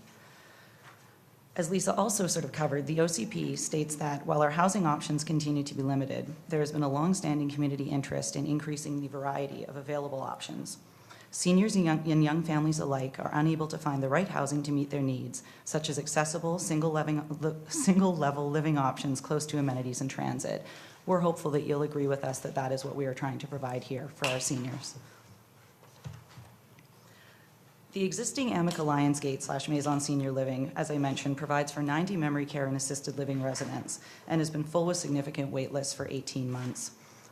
As Lisa also sort of covered, the OCP states that while our housing options continue to be limited, there has been a long-standing community interest in increasing the variety of available options. Seniors and young families alike are unable to find the right housing to meet their needs, such as accessible, single-level living options close to amenities and transit. We're hopeful that you'll agree with us that that is what we are trying to provide here for our seniors. The existing Amica Lionsgate / Maison Senior Living, as I mentioned, provides for 90 memory care and assisted living residents and has been full with significant wait lists for 18 months.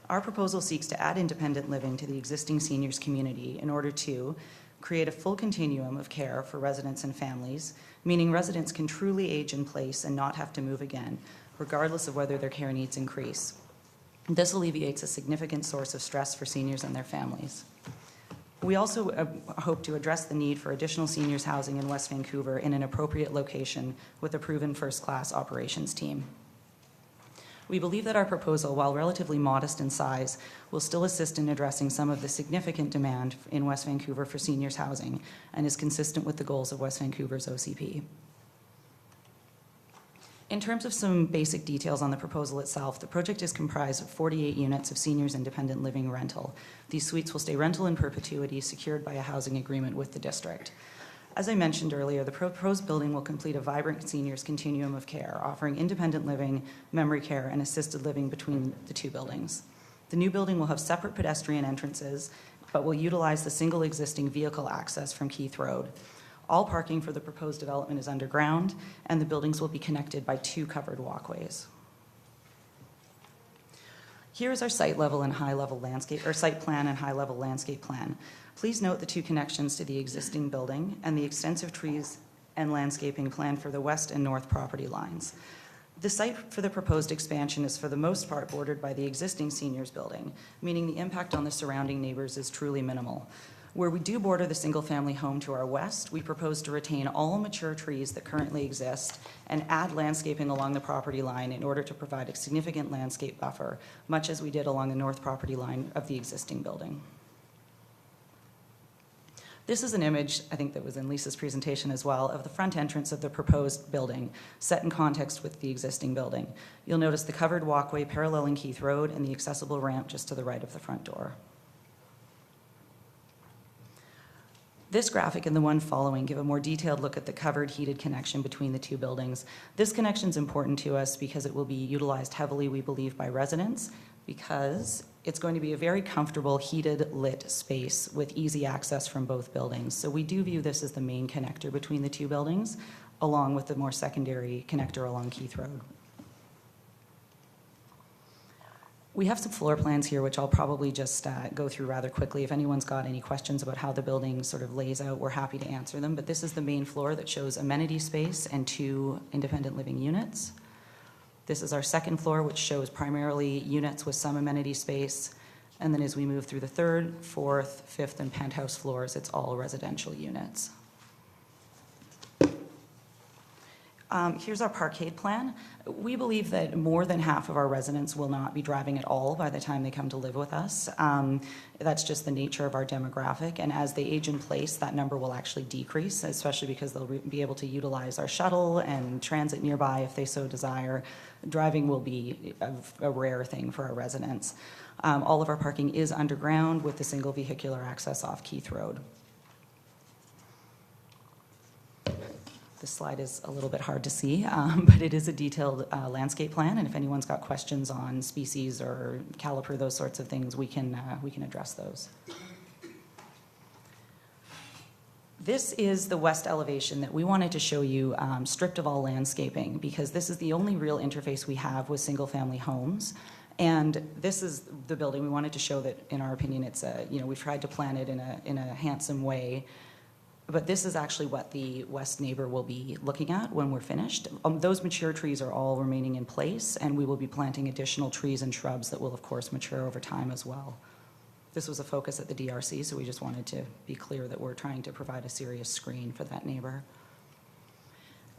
Our proposal seeks to add independent living to the existing seniors community in order to create a full continuum of care for residents and families, meaning residents can truly age in place and not have to move again, regardless of whether their care needs increase. This alleviates a significant source of stress for seniors and their families. We also hope to address the need for additional seniors housing in West Vancouver in an appropriate location with a proven first-class operations team. We believe that our proposal, while relatively modest in size, will still assist in addressing some of the significant demand in West Vancouver for seniors housing and is consistent with the goals of West Vancouver's OCP. In terms of some basic details on the proposal itself, the project is comprised of 48 units of seniors independent living rental. These suites will stay rental in perpetuity, secured by a housing agreement with the district. As I mentioned earlier, the proposed building will complete a vibrant seniors continuum of care, offering independent living, memory care, and assisted living between the two buildings. The new building will have separate pedestrian entrances, but will utilize the single existing vehicle access from Keith Road. All parking for the proposed development is underground, and the buildings will be connected by 2 covered walkways. Here's our site level and high level landscape, or site plan and high level landscape plan. Please note the two connections to the existing building and the extensive trees and landscaping plan for the west and north property lines. The site for the proposed expansion is for the most part bordered by the existing seniors building, meaning the impact on the surrounding neighbors is truly minimal. Where we do border the single-family home to our west, we propose to retain all mature trees that currently exist and add landscaping along the property line in order to provide a significant landscape buffer, much as we did along the north property line of the existing building. This is an image, I think that was in Lisa's presentation as well, of the front entrance of the proposed building, set in context with the existing building. You'll notice the covered walkway paralleling Keith Road and the accessible ramp just to the right of the front door. This graphic and the one following give a more detailed look at the covered heated connection between the two buildings. This connection is important to us because it will be utilized heavily, we believe, by residents, because it's going to be a very comfortable heated lit space with easy access from both buildings. So we do view this as the main connector between the two buildings, along with the more secondary connector along Keith Road. We have some floor plans here, which I'll probably just go through rather quickly. If anyone's got any questions about how the building sort of lays out, we're happy to answer them. But this is the main floor that shows amenity space and 2 independent living units. This is our second floor, which shows primarily units with some amenity space. And then as we move through the 3rd, 4th, 5th, and penthouse floors, it's all residential units. Here's our parkade plan. We believe that more than half of our residents will not be driving at all by the time they come to live with us. That's just the nature of our demographic, and as they age in place, that number will actually decrease, especially because they'll be able to utilize our shuttle and transit nearby if they so desire. Driving will be a rare thing for our residents. All of our parking is underground with the single vehicular access off Keith Road. This slide is a little bit hard to see, but it is a detailed landscape plan, and if anyone's got questions on species or caliper, those sorts of things, we can address those. This is the west elevation that we wanted to show you stripped of all landscaping, because this is the only real interface we have with single-family homes. And this is the building. We wanted to show that, in our opinion, it's we've tried to plan it in a handsome way. But this is actually what the west neighbor will be looking at when we're finished. Those mature trees are all remaining in place, and we will be planting additional trees and shrubs that will, of course, mature over time as well. This was a focus at the DRC, so we just wanted to be clear that we're trying to provide a serious screen for that neighbor.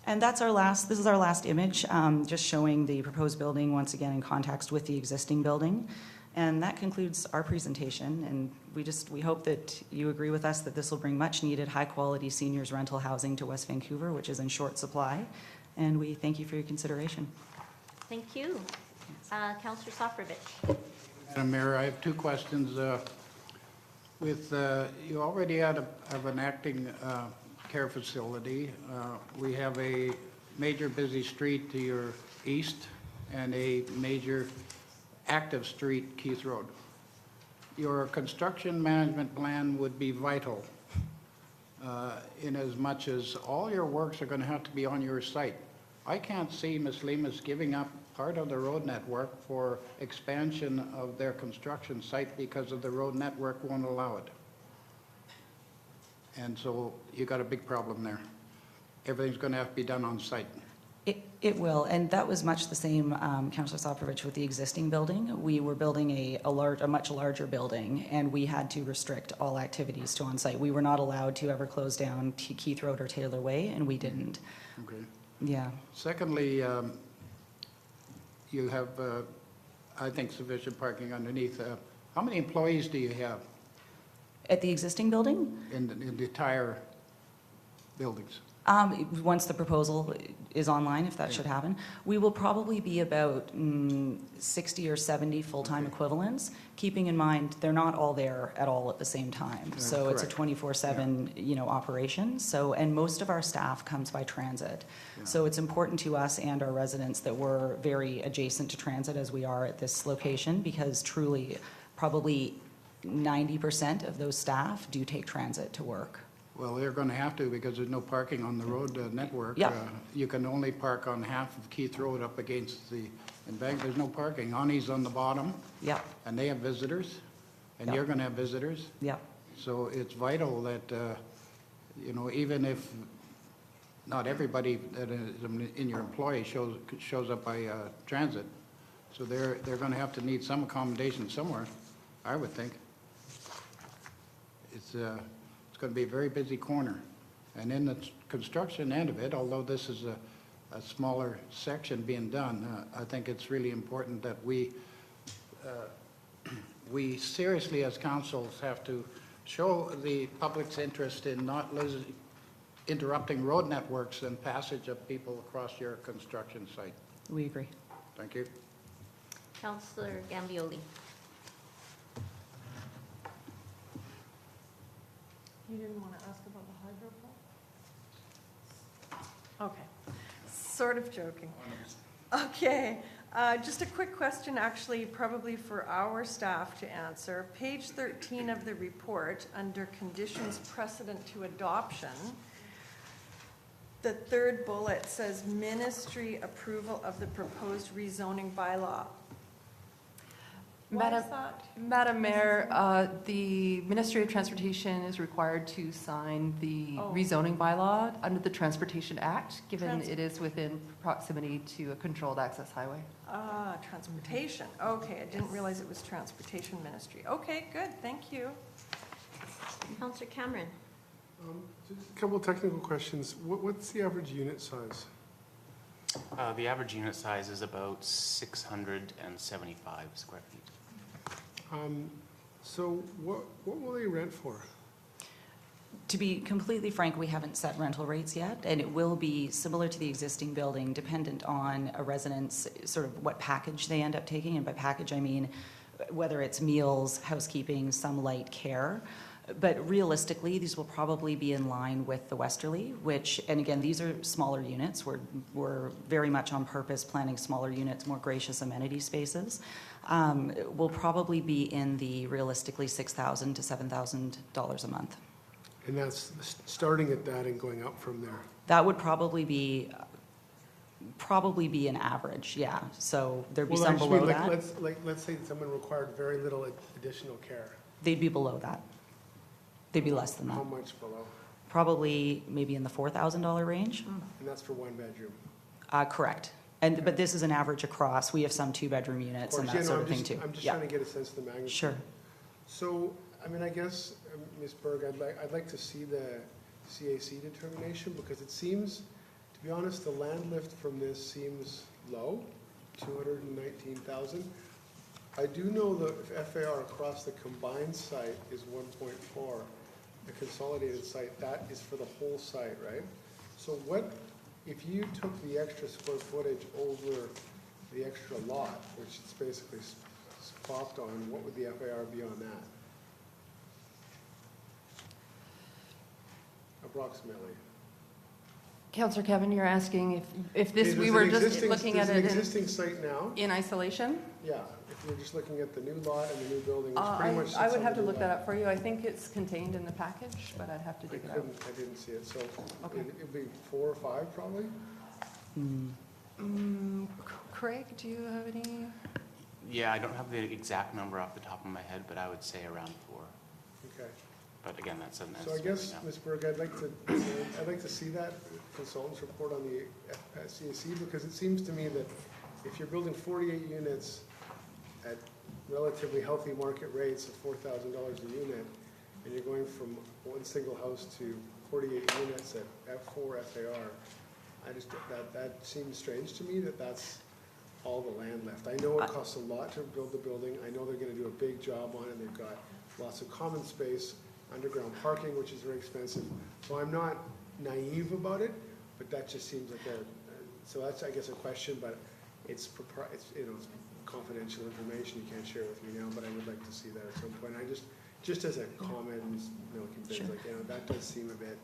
And this is our last image, just showing the proposed building once again in context with the existing building. And that concludes our presentation, and we hope that you agree with us that this will bring much needed high quality seniors rental housing to West Vancouver, which is in short supply, and we thank you for your consideration. Thank you. Councillor Soprovich. Madam Mayor, I have 2 questions. You already have an acting care facility. We have a major busy street to your east and a major active street, Keith Road. Your construction management plan would be vital in as much as all your works are going to have to be on your site. I can't see Ms. Lemus giving up part of the road network for expansion of their construction site because of the road network won't allow it. And so you got a big problem there. Everything's going to have to be done on site. It will, and that was much the same, Councillor Soprovich, with the existing building. We were building a much larger building, and we had to restrict all activities to on-site. We were not allowed to ever close down Keith Road or Taylor Way, and we didn't. Okay. Yeah. Secondly, you have, I think, sufficient parking underneath. How many employees do you have? At the existing building? In the entire buildings? Once the proposal is online, if that should happen, we will probably be about 60 or 70 full-time equivalents, keeping in mind they're not all there at all at the same time. So it's a 24/7 operation. So, and most of our staff comes by transit. Yeah. So it's important to us and our residents that we're very adjacent to transit as we are at this location, because truly probably 90% of those staff do take transit to work. Well, they're going to have to because there's no parking on the road network. Yeah. You can only park on half of Keith Road up against the embankment. There's no parking. Ani's on the bottom. Yeah. And they have visitors, and Yeah. you're going to have visitors. Yeah. So it's vital that, even if not everybody that is in your employee shows up by transit, so they're going to have to need some accommodation somewhere, I would think. It's going to be a very busy corner. And in the construction end of it, although this is a smaller section being done, I think it's really important that we seriously as councils have to show the public's interest in not interrupting road networks and passage of people across your construction site. We agree. Thank you. Councillor Gambioli. You didn't want to ask about the hydro pole? Okay, sort of joking. Okay, just a quick question, actually, probably for our staff to answer. Page 13 of the report, under conditions precedent to adoption, the third bullet says ministry approval of the proposed rezoning bylaw. Why is that? Madam Mayor, the Ministry of Transportation is required to sign the rezoning bylaw under the Transportation Act, given it is within proximity to a controlled access highway. Ah, transportation. Okay, I didn't realize it was Transportation Ministry. Okay, good, thank you. Councillor Cameron. Just a couple of technical questions. What's the average unit size? The average unit size is about 675 square feet. So what will they rent for? To be completely frank, we haven't set rental rates yet, and it will be similar to the existing building, dependent on a resident's sort of what package they end up taking. And by package, I mean whether it's meals, housekeeping, some light care. But realistically, these will probably be in line with the Westerly, which, and again, these are smaller units. We're very much on purpose planning smaller units, more gracious amenity spaces. Will probably be in the realistically $6,000 to $7,000 a month. And that's starting at that and going up from there? That would probably be an average, yeah. So there'd be some below that. Let's say someone required very little additional care. They'd be below that. They'd be less than that. How much below? Probably maybe in the $4,000 range. And that's for one bedroom? Correct. But this is an average across. We have some two-bedroom units and that sort of thing too. I'm just trying to get a sense of the magnitude. Sure. So, I mean, I guess, Ms. Berg, I'd like to see the CAC determination because it seems, to be honest, the land lift from this seems low, 219,000. I do know the FAR across the combined site is 1.4. The consolidated site, that is for the whole site, right? So what, if you took the extra square footage over the extra lot, which it's basically swapped on, what would the FAR be on that? Approximately. Councillor Kevin, you're asking if this, we There's were an just existing- looking there's at an it existing site now? in isolation? Yeah, if you're just looking at the new lot and the new building, which pretty much sits I would on have the to new look that lot. up for you. I think it's contained in the package, but I'd have to dig it out. I didn't see it, so Okay. it'd be 4 or 5 probably? Craig, do you have any? Yeah, I don't have the exact number off the top of my head, but I would say around 4. Okay. But again, that's an So I estimate guess, right now. Ms. Berg, I'd like to see that consultant's report on the CAC, because it seems to me that if you're building 48 units at relatively healthy market rates of $4,000 a unit, and you're going from one single house to 48 units at F4 FAR, that seems strange to me that that's all the land left. I know it costs a lot to build the building. I know they're going to do a big job on it. They've got lots of common space, underground parking, which is very expensive. So I'm not naive about it, but that just seems like so that's, I guess, a question, but it's confidential information. You can't share it with me now, but I would like to see that at some point. I just as a comment, Sure. that does seem a bit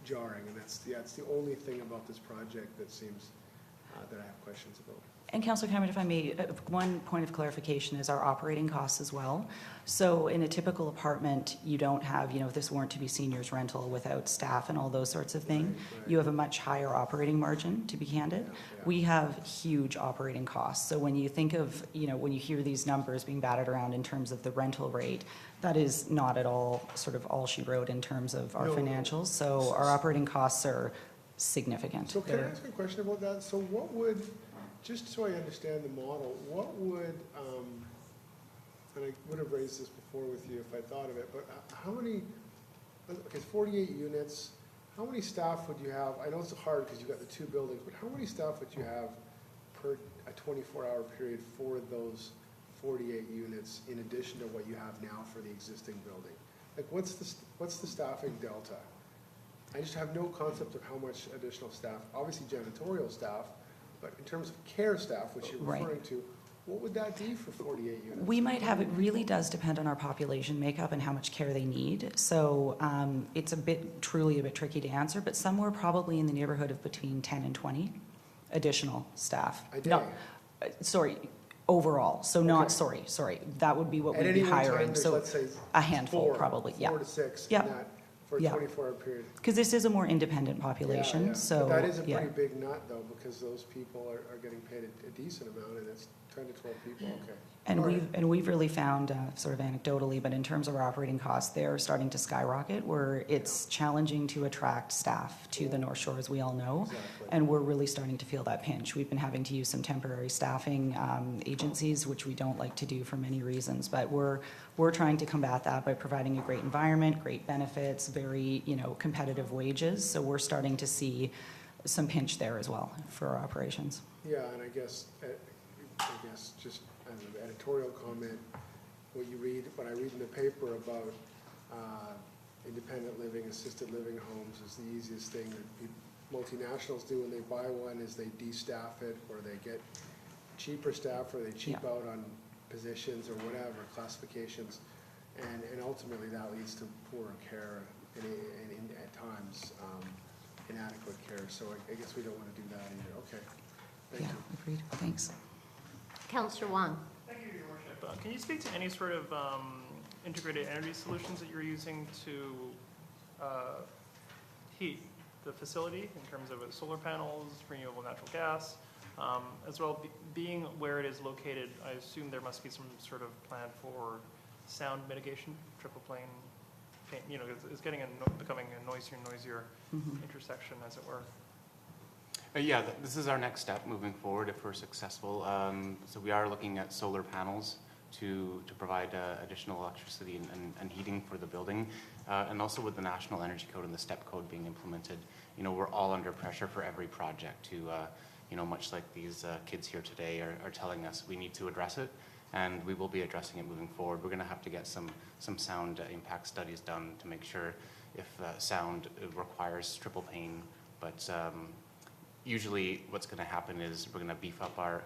jarring, and that's the only thing about this project that seems that I have questions about. And Councillor Cameron, if I may, one point of clarification is our operating costs as well. So in a typical apartment, you don't have, if this weren't to be seniors rental without staff and all those sorts of things, you have a much higher operating margin, to be candid. We have huge operating costs. So when you think of, when you hear these numbers being batted around in terms of the rental rate, that is not at all sort of all she wrote in terms of our financials. So our operating costs are significant. So can I ask a question about that? So what would, just so I understand the model, what would, and I would have raised this before with you if I thought of it, but how many, okay, 48 units, how many staff would you have? I know it's hard because you've got the two buildings, but how many staff would you have per a 24-hour period for those 48 units in addition to what you have now for the existing building? Like what's the staffing delta? I just have no concept of how much additional staff, obviously janitorial staff, but in terms of care staff, which you're referring to, what would that be for 48 units? We might have, it really does depend on our population makeup and how much care they need. So it's truly a bit tricky to answer, but somewhere probably in the neighborhood of between 10 and 20 additional staff. A day? No, sorry, overall. So not, sorry, that would be what we'd be hiring. So let's say a handful probably, yeah. 4 to 6 Yeah. in that for a 24-hour period. Because this is a more independent population, Yeah. so. But that is a pretty big nut though, because those people are getting paid a decent amount and it's 10 to 12 people, okay. And we've really found, sort of anecdotally, but in terms of our operating costs, they're starting to skyrocket, where it's challenging to attract staff to the North Shore, as we all know. Exactly. And we're really starting to feel that pinch. We've been having to use some temporary staffing agencies, which we don't like to do for many reasons, but we're trying to combat that by providing a great environment, great benefits, very, competitive wages. So we're starting to see some pinch there as well for our operations. Yeah, and I guess just as an editorial comment, what I read in the paper about independent living, assisted living homes is the easiest thing that multinationals do when they buy one is they de-staff it, or they get cheaper staff, or they cheap out on positions or whatever, classifications, and ultimately that leads to poorer care and at times inadequate care. So I guess we don't want to do that either. Okay. Thank you. Agreed. Thanks. Councillor Wong. Thank you, Your Worship. Can you speak to any sort of integrated energy solutions that you're using to heat the facility in terms of solar panels, renewable natural gas, as well being where it is located? I assume there must be some sort of plan for sound mitigation, triple plane, it's becoming a noisier and noisier intersection, as it were. Yeah, this is our next step moving forward if we're successful. So we are looking at solar panels to provide additional electricity and heating for the building. And also with the National Energy Code and the STEP code being implemented, we're all under pressure for every project to, much like these kids here today are telling us, we need to address it, and we will be addressing it moving forward. We're going to have to get some sound impact studies done to make sure if sound requires triple pane, but usually what's going to happen is we're going to beef up our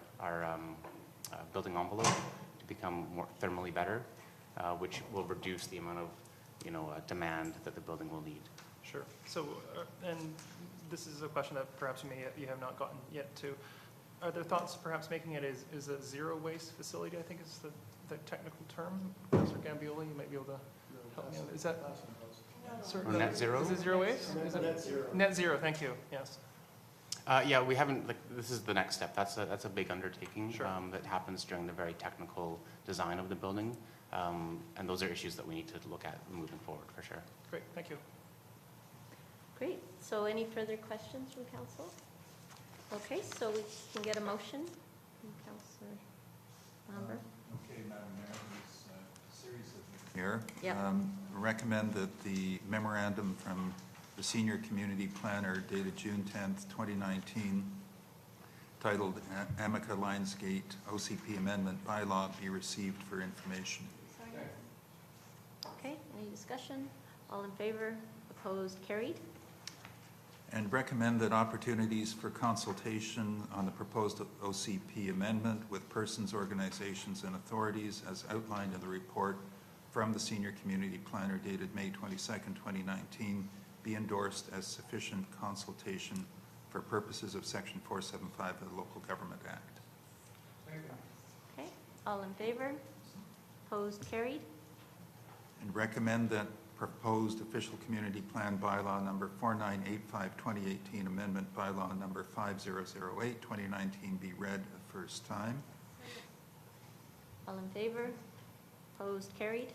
building envelope to become more thermally better, which will reduce the amount of demand that the building will need. Sure. So, and this is a question that perhaps you have not gotten yet to. Are there thoughts perhaps making it is a zero waste facility, I think is the technical term? Councillor Gambioli, you might be able to help me out. Is that? Or net zero? Is it zero waste? Net zero. Net zero, thank you, yes. Yeah, we haven't, this is the next step. That's a big undertaking that happens during the very technical design of the building. And those are issues that we need to look at moving forward, for sure. Great, thank you. Great. So any further questions from council? Okay, so we can get a motion from Councillor Lambert. Okay, Madam Mayor, there's a series of here. Yep. Recommend that the memorandum from the Senior Community Planner dated June 10th, 2019, titled Amica Lionsgate OCP Amendment Bylaw be received for information. Okay, any discussion? All in favor? Opposed? Carried. And recommend that opportunities for consultation on the proposed OCP amendment with persons, organizations, and authorities as outlined in the report from the Senior Community Planner dated May 22nd, 2019 be endorsed as sufficient consultation for purposes of Section 475 of the Local Government Act. Okay, all in favor? Opposed, carried. And recommend that proposed official community plan bylaw number 4985 2018 amendment bylaw number 5008 2019 be read a first time. All in favor? Opposed, carried.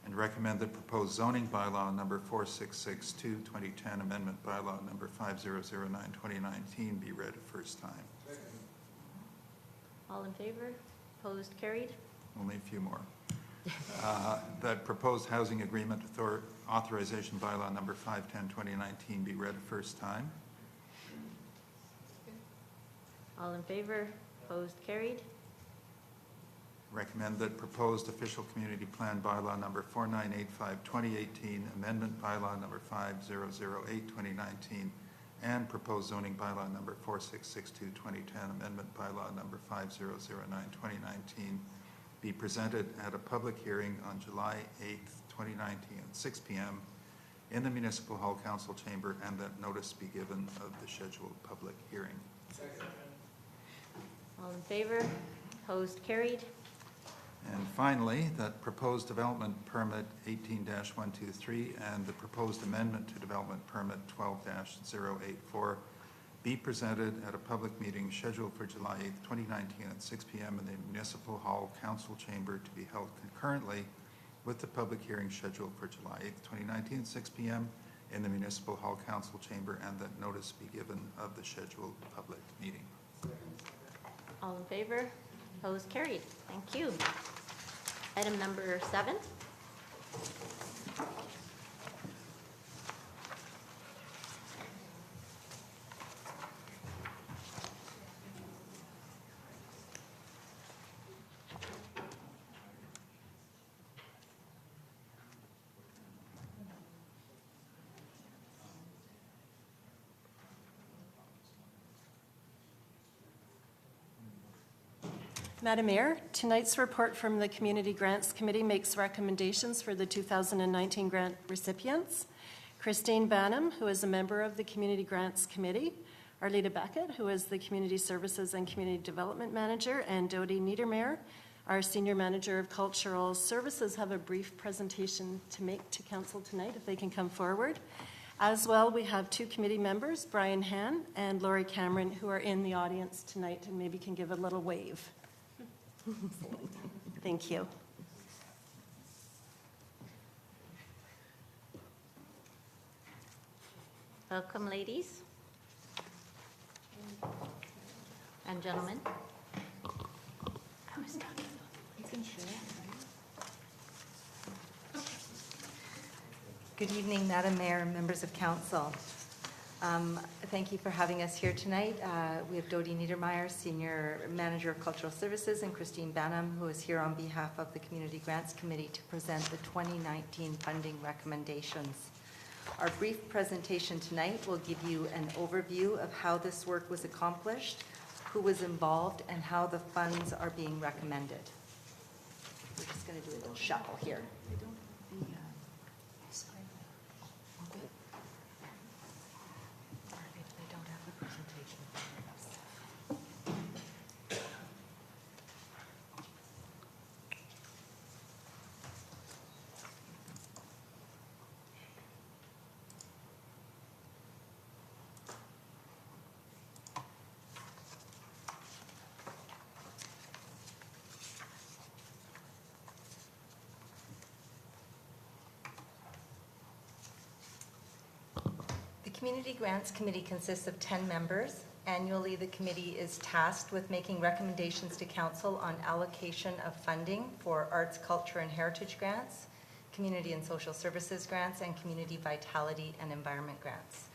And recommend that proposed zoning bylaw number 4662 2010 amendment bylaw number 5009 2019 be read a first time. All in favor? Opposed, carried. Only a few more. That proposed housing agreement authorization bylaw number 510 2019 be read a first time. All in favor? Opposed, carried. Recommend that proposed official community plan bylaw number 4985 2018 amendment bylaw number 5008 2019 and proposed zoning bylaw number 4662 2010 amendment bylaw number 5009 2019 be presented at a public hearing on July 8th 2019 at 6 p.m. in the Municipal Hall Council Chamber, and that notice be given of the scheduled public hearing. All in favor? Opposed, carried. And finally, that proposed development permit 18-123 and the proposed amendment to development permit 12-084 be presented at a public meeting scheduled for July 8th, 2019 at 6 p.m. in the Municipal Hall Council Chamber to be held concurrently with the public hearing scheduled for July 8th, 2019 at 6 p.m. in the Municipal Hall Council Chamber, and that notice be given of the scheduled public meeting. All in favor? Opposed, carried. Thank you. Item number 7. Madam Mayor, tonight's report from the Community Grants Committee makes recommendations for the 2019 grant recipients. Christine Banham, who is a member of the Community Grants Committee, Arlita Beckett, who is the Community Services and Community Development Manager, and Dodie Niedermayer, our Senior Manager of Cultural Services, have a brief presentation to make to Council tonight, if they can come forward. As well, we have 2 committee members, Brian Han and Laurie Cameron, who are in the audience tonight and maybe can give a little wave. Thank you. Welcome, ladies and gentlemen. Good evening, Madam Mayor and members of council. Thank you for having us here tonight. We have Dodie Niedermayer, Senior Manager of Cultural Services, and Christine Banham, who is here on behalf of the Community Grants Committee to present the 2019 funding recommendations. Our brief presentation tonight will give you an overview of how this work was accomplished, who was involved, and how the funds are being recommended. We're just going to do a little shuffle here. The Community Grants Committee consists of 10 members. Annually, the committee is tasked with making recommendations to Council on allocation of funding for arts, culture, and heritage grants, community and social services grants, and community vitality and environment grants.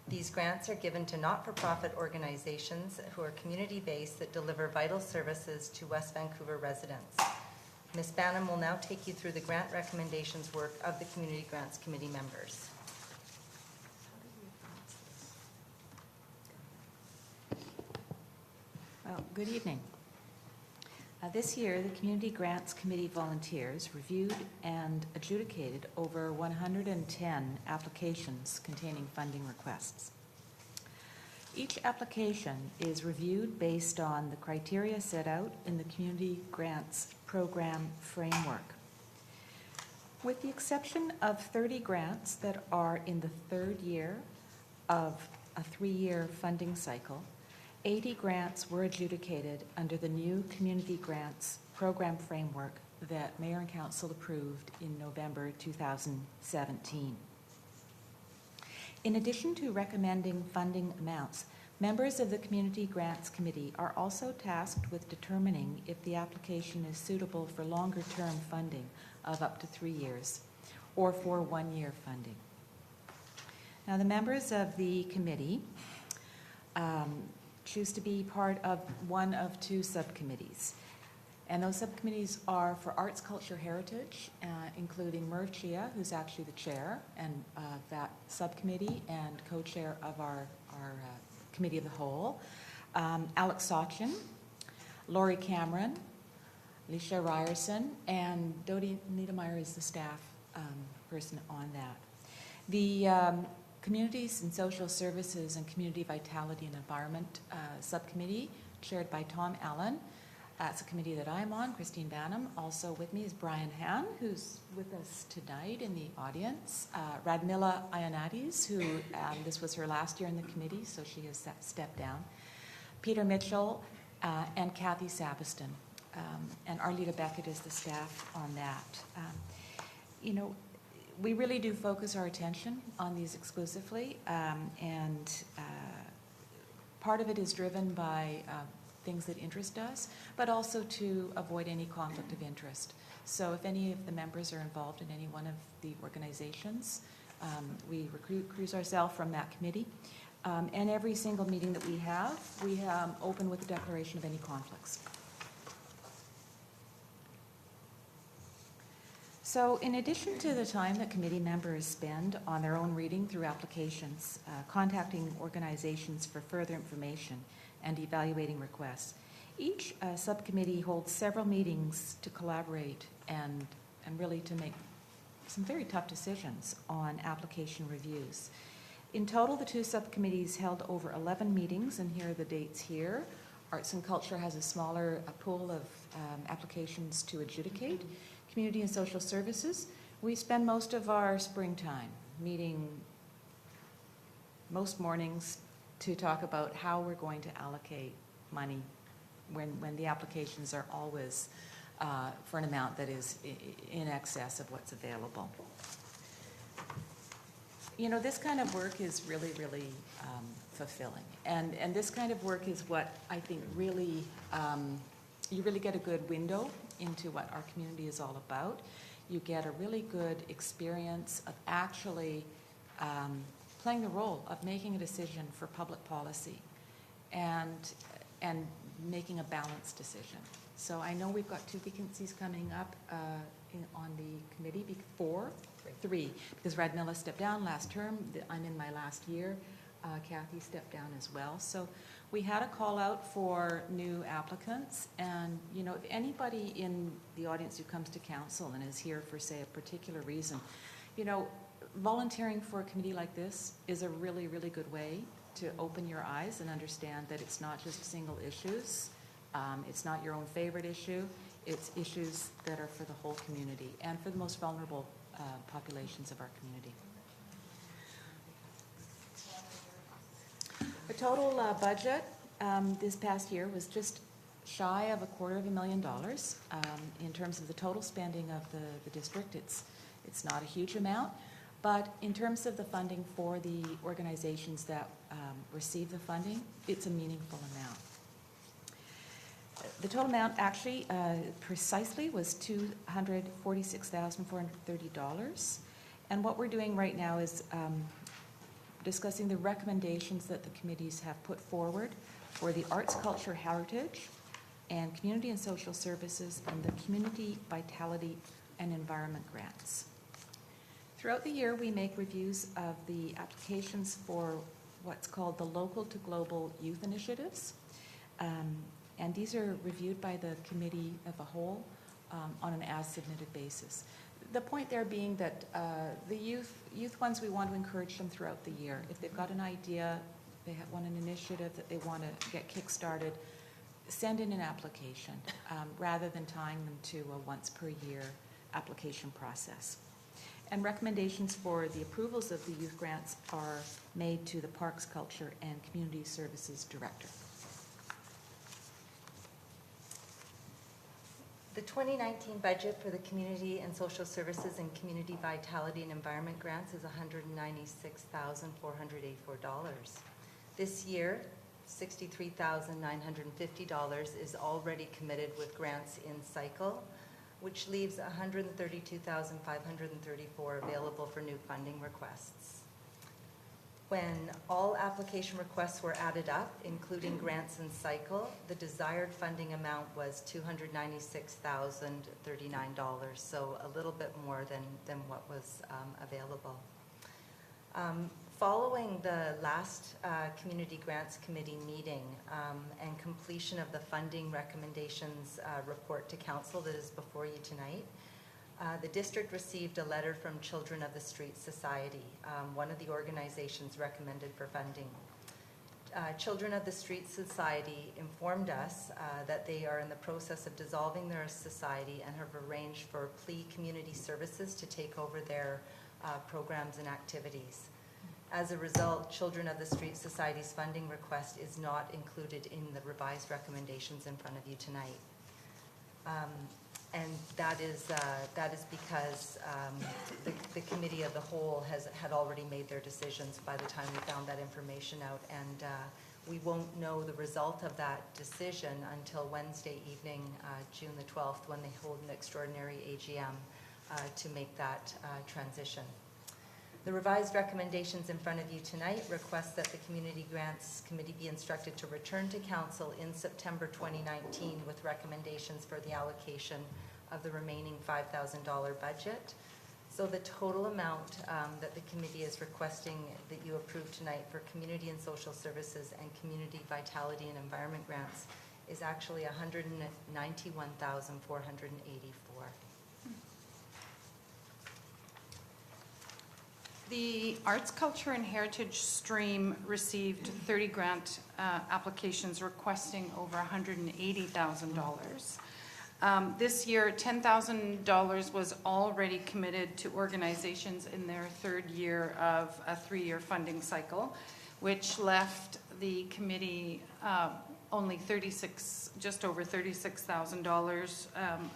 These grants are given to not-for-profit organizations who are community-based that deliver vital services to West Vancouver residents. Ms. Banham will now take you through the grant recommendations work of the Community Grants Committee members. Well, good evening. This year, the Community Grants Committee volunteers reviewed and adjudicated over 110 applications containing funding requests. Each application is reviewed based on the criteria set out in the Community Grants Program Framework. With the exception of 30 grants that are in the third year of a 3-year funding cycle, 80 grants were adjudicated under the new Community Grants Program Framework that Mayor and Council approved in November 2017. In addition to recommending funding amounts, members of the Community Grants Committee are also tasked with determining if the application is suitable for longer-term funding of up to 3 years or for 1-year funding. Now, the members of the committee choose to be part of one of 2 subcommittees. And those subcommittees are for Arts, Culture, Heritage, including Merv Chia, who's actually the chair and that subcommittee and co-chair of our Committee of the Whole, Alex Sachin, Laurie Cameron, Alicia Ryerson, and Dodie Niedermeyer is the staff person on that. The Communities and Social Services and Community Vitality and Environment Subcommittee, chaired by Tom Allen. That's a committee that I'm on, Christine Banham. Also with me is Brian Han, who's with us tonight in the audience. Radmila Ionades, who this was her last year in the committee, so she has stepped down. Peter Mitchell and Kathy Sabiston. And Arlita Beckett is the staff on that. You know, we really do focus our attention on these exclusively, and part of it is driven by things that interest us, but also to avoid any conflict of interest. So if any of the members are involved in any one of the organizations, we recuse ourselves from that committee. And every single meeting that we open with a declaration of any conflicts. So in addition to the time that committee members spend on their own reading through applications, contacting organizations for further information, and evaluating requests, each subcommittee holds several meetings to collaborate and really to make some very tough decisions on application reviews. In total, the 2 subcommittees held over 11 meetings, and here are the dates here. Arts and Culture has a smaller pool of applications to adjudicate. Community and Social Services, we spend most of our springtime meeting most mornings to talk about how we're going to allocate money when the applications are always for an amount that is in excess of what's available. You know, this kind of work is really, really fulfilling. And this kind of work is what I think really, you really get a good window into what our community is all about. You get a really good experience of actually playing the role of making a decision for public policy and making a balanced decision. So I know we've got 2 vacancies coming up on the committee, 3, because Radmila stepped down last term. I'm in my last year. Kathy stepped down as well. So we had a call out for new applicants, and you know, if anybody in the audience who comes to council and is here for, say, a particular reason, you know, volunteering for a committee like this is a really, really good way to open your eyes and understand that it's not just single issues. It's not your own favorite issue. It's issues that are for the whole community and for the most vulnerable populations of our community. The total budget this past year was just shy of $250,000. In terms of the total spending of the district, it's not a huge amount, but in terms of the funding for the organizations that receive the funding, it's a meaningful amount. The total amount actually precisely was $246,430. And what we're doing right now is discussing the recommendations that the committees have put forward for the Arts, Culture, Heritage, and Community and Social Services, and the Community Vitality and Environment grants. Throughout the year, we make reviews of the applications for what's called the Local to Global Youth Initiatives. And these are reviewed by the committee of a whole on an as-submitted basis. The point there being that the youth ones, we want to encourage them throughout the year. If they've got an idea they want an initiative that they want to get kick-started, send in an application rather than tying them to a once-per-year application process. And recommendations for the approvals of the youth grants are made to the Parks, Culture, and Community Services Director. The 2019 budget for the Community and Social Services and Community Vitality and Environment grants is $196,484. This year, $63,950 is already committed with grants in cycle, which leaves $132,534 available for new funding requests. When all application requests were added up, including grants in cycle, the desired funding amount was $296,039, so a little bit more than what was available. Following the last Community Grants Committee meeting and completion of the funding recommendations report to Council that is before you tonight, the district received a letter from Children of the Street Society, one of the organizations recommended for funding. Children of the Street Society informed us that they are in the process of dissolving their society and have arranged for Plea Community Services to take over their programs and activities. As a result, Children of the Street Society's funding request is not included in the revised recommendations in front of you tonight. And that is because the committee of the whole had already made their decisions by the time we found that information out, and we won't know the result of that decision until Wednesday evening, June the 12th, when they hold an extraordinary AGM to make that transition. The revised recommendations in front of you tonight request that the Community Grants Committee be instructed to return to Council in September 2019 with recommendations for the allocation of the remaining $5,000 budget. So the total amount that the committee is requesting that you approve tonight for Community and Social Services and Community Vitality and Environment grants is actually $191,484. The Arts, Culture, and Heritage stream received 30 grant applications requesting over $180,000. This year, $10,000 was already committed to organizations in their third year of a 3-year funding cycle, which left the committee only just over $36,000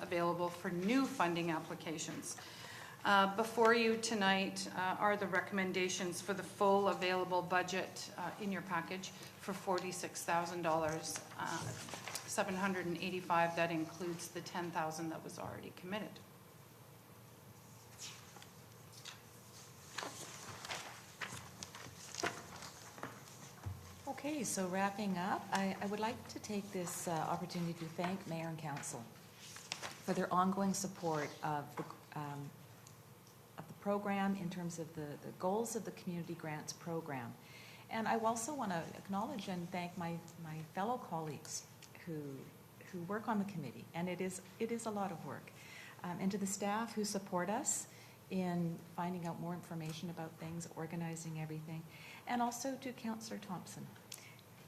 available for new funding applications. Before you tonight are the recommendations for the full available budget in your package for $46,000, $785. That includes the $10,000 that was already committed. Okay, so wrapping up, I would like to take this opportunity to thank Mayor and Council for their ongoing support of the program in terms of the goals of the Community Grants Program. And I also want to acknowledge and thank my fellow colleagues who work on the committee, and it is a lot of work. And to the staff who support us in finding out more information about things, organizing everything, and also to Councillor Thompson,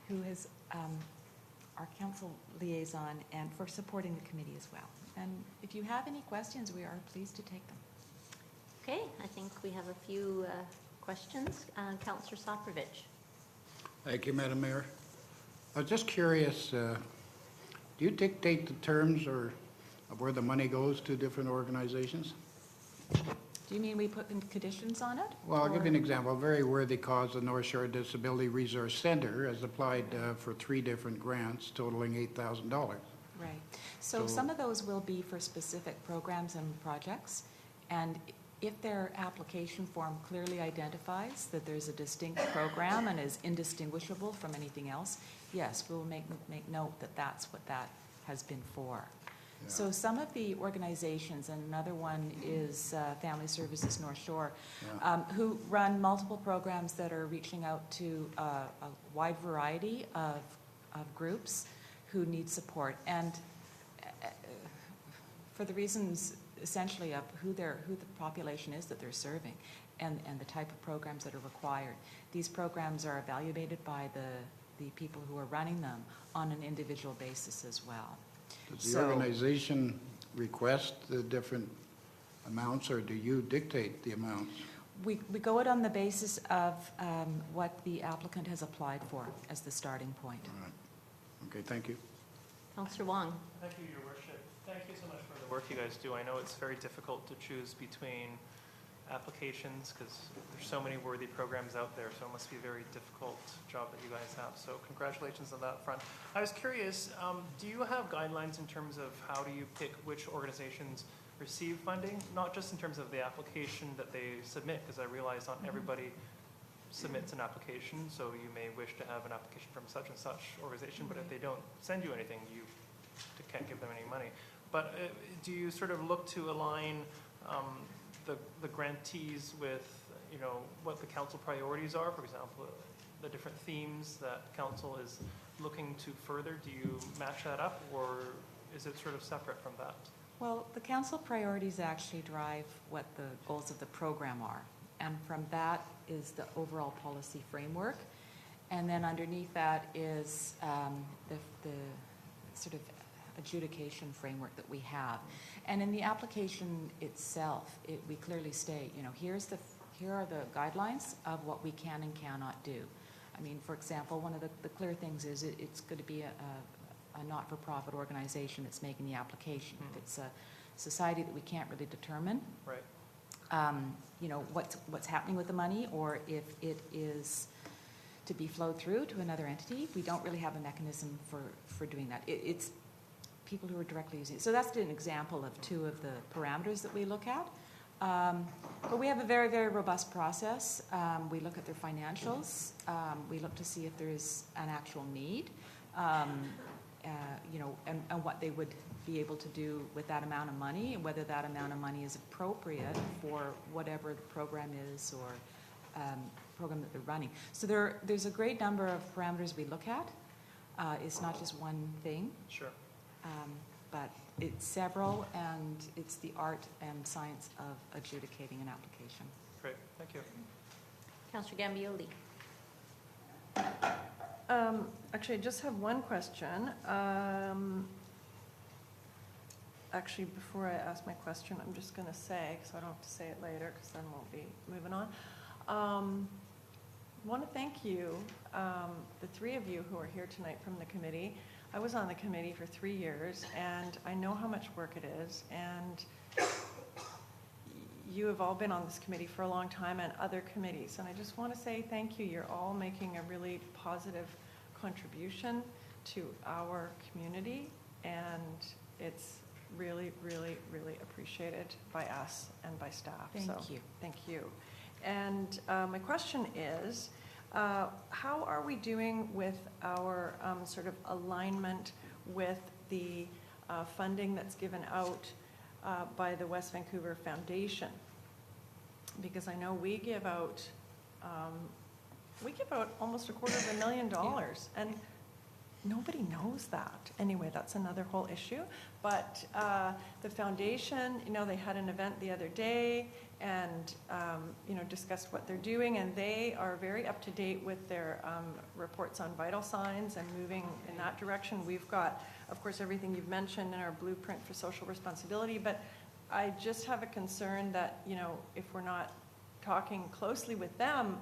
who is our council liaison, and for supporting the committee as well. And if you have any questions, we are pleased to take them. Okay, I think we have a few questions. Councillor Soprovich. Thank you, Madam Mayor. I was just curious, do you dictate the terms of where the money goes to different organizations? Do you mean we put conditions on it? Well, I'll give you an example. A very worthy cause, the North Shore Disability Resource Center has applied for 3 different grants totaling $8,000. Right. So some of those will be for specific programs and projects, and if their application form clearly identifies that there's a distinct program and is indistinguishable from anything else, yes, we'll make note that that's what that has been for. Yeah. So some of the organizations, and another one is Family Services North Shore, who run multiple programs that are reaching out to a wide variety of groups who need support. And for the reasons essentially of who the population is that they're serving. and the type of programs that are required. These programs are evaluated by the people who are running them on an individual basis as well. Does the organization request the different amounts, or do you dictate the amounts? We go it on the basis of what the applicant has applied for as the starting point. All right. Okay, thank you. Councillor Wong. Thank you, Your Worship. Thank you so much for the work you guys do. I know it's very difficult to choose between applications because there's so many worthy programs out there, so it must be a very difficult job that you guys have. So congratulations on that front. I was curious, do you have guidelines in terms of how do you pick which organizations receive funding? Not just in terms of the application that they submit, because I realize not everybody submits an application, so you may wish to have an application from such and such organization, but if they don't send you anything, you can't give them any money. But do you sort of look to align the grantees with, what the council priorities are? For example, the different themes that council is looking to further. Do you match that up, or is it sort of separate from that? Well, the council priorities actually drive what the goals of the program are. And from that is the overall policy framework. And then underneath that is the sort of adjudication framework that we have. And in the application itself, we clearly state, here are the guidelines of what we can and cannot do. I mean, for example, one of the clear things is it's going to be a not-for-profit organization that's making the application. If it's a society that we can't really determine, right. What's happening with the money, or if it is to be flowed through to another entity, we don't really have a mechanism for doing that. It's people who are directly using it. So that's an example of two of the parameters that we look at. But we have a very, very robust process. We look at their financials. We look to see if there is an actual need, and what they would be able to do with that amount of money, and whether that amount of money is appropriate for whatever the program is, or program that they're running. So there's a great number of parameters we look at. It's not just one thing. Sure. But it's several, and it's the art and science of adjudicating an application. Great, thank you. Councillor Gambioli. Actually, I just have one question. Actually, before I ask my question, I'm just going to say, because I don't have to say it later, because then we'll be moving on. I want to thank you, the three of you who are here tonight from the committee. I was on the committee for 3 years, and I know how much work it is, and you have all been on this committee for a long time, and other committees, and I just want to say thank you. You're all making a really positive contribution to our community, and it's really, really, really appreciated by us and by staff. Thank you. Thank you. And my question is, how are we doing with our sort of alignment with the funding that's given out by the West Vancouver Foundation? Because I know we give out almost $250,000, and nobody knows that. Anyway, that's another whole issue. But the foundation, they had an event the other day, and discussed what they're doing, and they are very up to date with their reports on vital signs and moving in that direction. We've got, of course, everything you've mentioned in our blueprint for social responsibility, but I just have a concern that, if we're not talking closely with them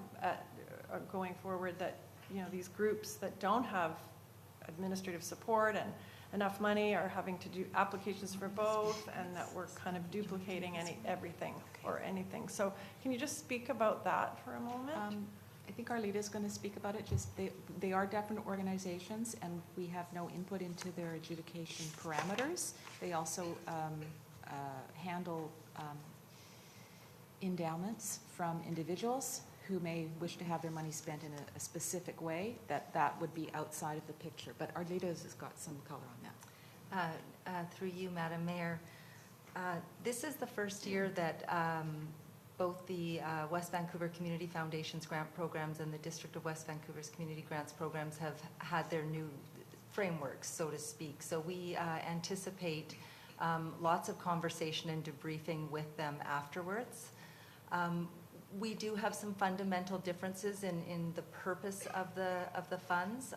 going forward, that, these groups that don't have administrative support and enough money are having to do applications for both, and that we're kind of duplicating everything or anything. So can you just speak about that for a moment? I think our leader is going to speak about it. Just they are different organizations, and we have no input into their adjudication parameters. They also handle endowments from individuals who may wish to have their money spent in a specific way, that would be outside of the picture. But our leader has got some color on that. Through you, Madam Mayor, this is the first year that both the West Vancouver Community Foundation's grant programs and the District of West Vancouver's community grants programs have had their new frameworks, so to speak. So we anticipate lots of conversation and debriefing with them afterwards. We do have some fundamental differences in the purpose of the funds.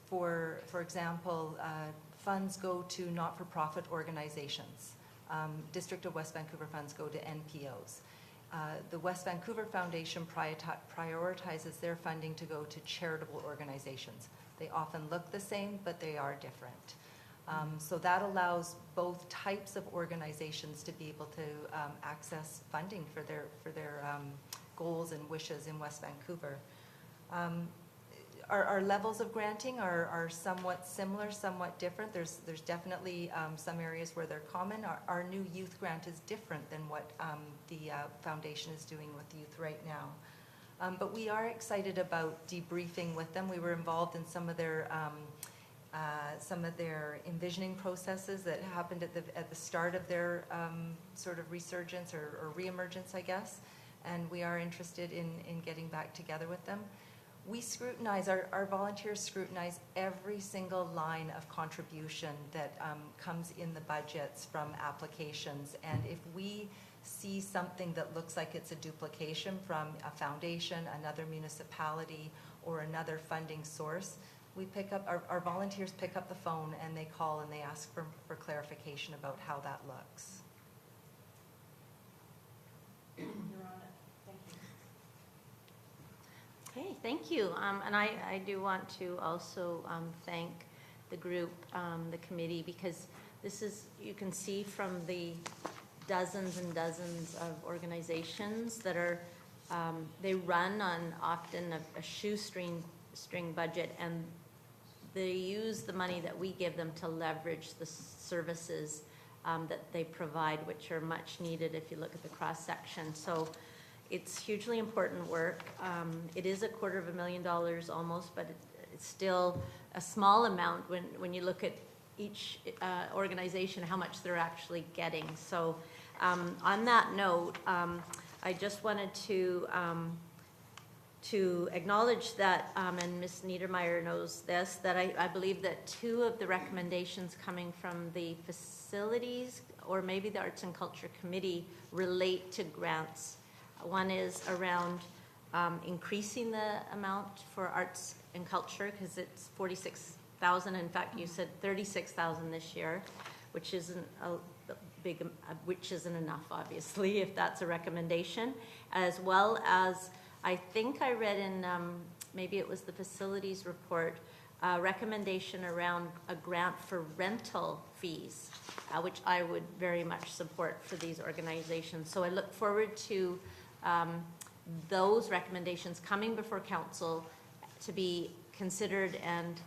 For example, funds go to not-for-profit organizations. District of West Vancouver funds go to NPOs. The West Vancouver Foundation prioritizes their funding to go to charitable organizations. They often look the same, but they are different. So that allows both types of organizations to be able to access funding for their goals and wishes in West Vancouver. Our levels of granting are somewhat similar, somewhat different. There's definitely some areas where they're common. Our new youth grant is different than what the foundation is doing with youth right now. But we are excited about debriefing with them. We were involved in some of their envisioning processes that happened at the start of their sort of resurgence or reemergence, I guess. And we are interested in getting back together with them. We scrutinize, our volunteers scrutinize every single line of contribution that comes in the budgets from applications. And if we see something that looks like it's a duplication from a foundation, another municipality, or another funding source, we pick up, our volunteers pick up the phone and they call and they ask for clarification about how that looks. Okay, thank you. And I do want to also thank the group, the committee, because this is, you can see from the dozens and dozens of organizations that are, they run on often a shoestring budget, and they use the money that we give them to leverage the services that they provide, which are much needed if you look at the cross-section. So it's hugely important work. It is $250,000 almost, but it's still a small amount when you look at each organization, how much they're actually getting. So on that note, I just wanted to acknowledge that, and Ms. Niedermeyer knows this, that I believe that 2 of the recommendations coming from the facilities or maybe the Arts and Culture Committee relate to grants. One is around increasing the amount for arts and culture, because it's $46,000. In fact, you said $36,000 this year, which isn't which isn't enough, obviously, if that's a recommendation. As well as, I think I read in maybe it was the facilities report, a recommendation around a grant for rental fees, which I would very much support for these organizations. So I look forward to those recommendations coming before council to be considered and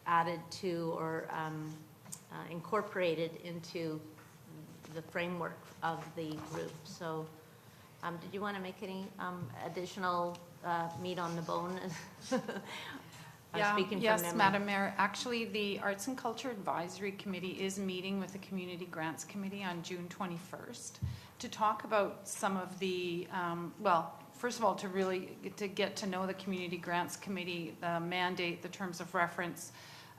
added to or incorporated into the framework of the group. So did you want to make any additional meat on the bone? Speaking yes, from memory. Madam Mayor. Actually, the Arts and Culture Advisory Committee is meeting with the Community Grants Committee on June 21st to talk about some of the, well, first of all, to really get to know the Community Grants Committee, the mandate, the terms of reference,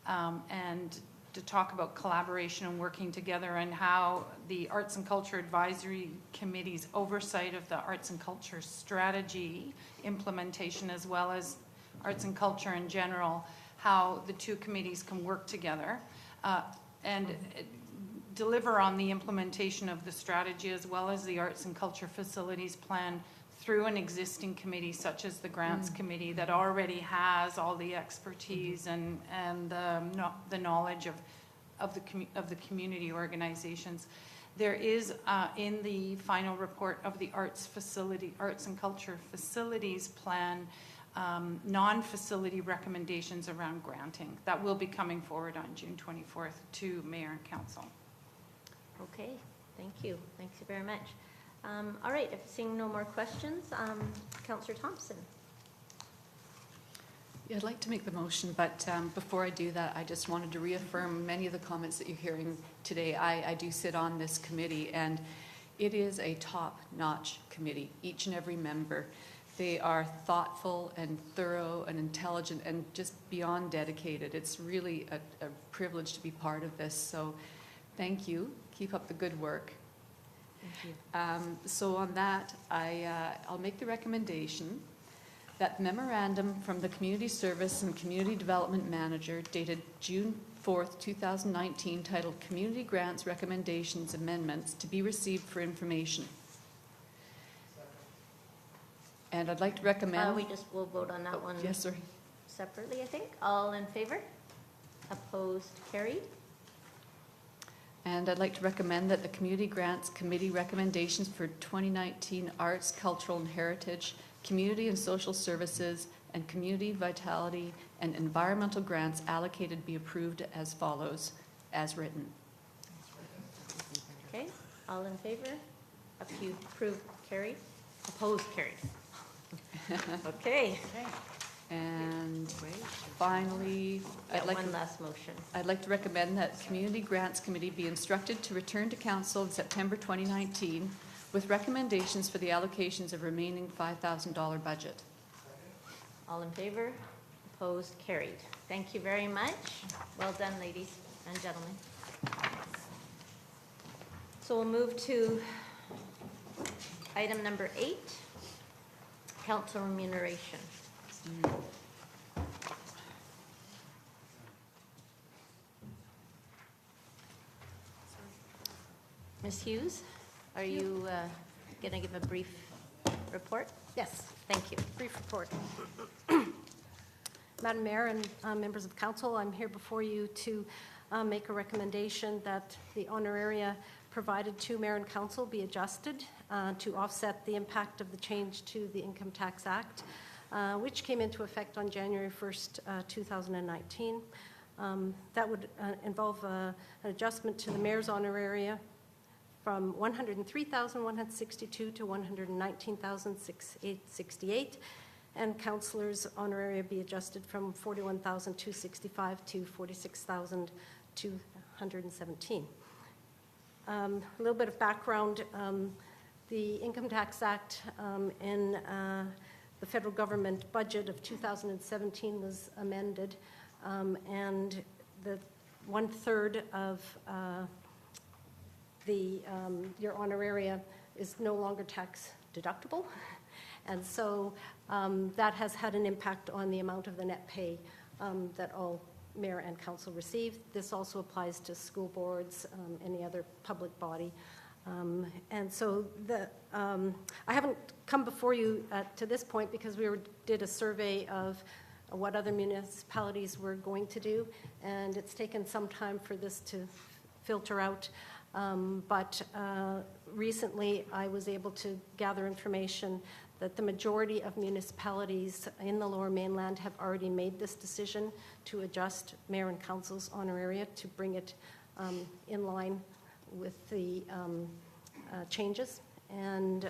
and to talk about collaboration and working together, and how the Arts and Culture Advisory Committee's oversight of the arts and culture strategy implementation, as well as arts and culture in general, how the 2 committees can work together and deliver on the implementation of the strategy, as well as the arts and culture facilities plan through an existing committee such as the Grants Committee that already has all the expertise and the knowledge of the community organizations. There is in the final report of the arts and culture facilities plan non-facility recommendations around granting that will be coming forward on June 24th to Mayor and Council. Okay, thank you. Thank you very much. All right, if seeing no more questions, Councillor Thompson. Yeah, I'd like to make the motion, but before I do that, I just wanted to reaffirm many of the comments that you're hearing today. I do sit on this committee, and it is a top-notch committee, each and every member. They are thoughtful and thorough and intelligent and just beyond dedicated. It's really a privilege to be part of this, so thank you. Keep up the good work. So on that, I'll make the recommendation that memorandum from the Community Service and Community Development Manager dated June 4th, 2019, titled Community Grants Recommendations Amendments, to be received for information. And I'd like to recommend... We'll vote on that one. Yes, sorry. Separately, I think. All in favor? Opposed? Carried. And I'd like to recommend that the Community Grants Committee recommendations for 2019 Arts, Cultural and Heritage, Community and Social Services, and Community Vitality and Environmental grants allocated be approved as follows, as written. Okay. All in favor? Approved? Carried. Opposed? Carried. Okay. And finally, One last motion. I'd like to recommend that Community Grants Committee be instructed to return to Council in September 2019 with recommendations for the allocations of remaining $5,000 budget. All in favor? Opposed? Carried. Thank you very much. Well done, ladies and gentlemen. So we'll move to item number 8, council remuneration. Ms. Hughes, are you going to give a brief report? Yes. Thank you. Brief report. Madam Mayor and members of council, I'm here before you to make a recommendation that the honoraria provided to mayor and council be adjusted to offset the impact of the change to the Income Tax Act, which came into effect on January 1st, 2019. That would involve an adjustment to the mayor's honoraria from $103,162 to $119,668, and councillors' honoraria be adjusted from $41,265 to $46,217. A little bit of background. The Income Tax Act in the federal government budget of 2017 was amended, and the 1/3 of your honoraria is no longer tax deductible. And so that has had an impact on the amount of the net pay that all mayor and council receive. This also applies to school boards, any other public body. And so I haven't come before you to this point because we did a survey of what other municipalities were going to do, and it's taken some time for this to filter out. But recently I was able to gather information that the majority of municipalities in the Lower Mainland have already made this decision to adjust mayor and council's honoraria to bring it in line with the changes. And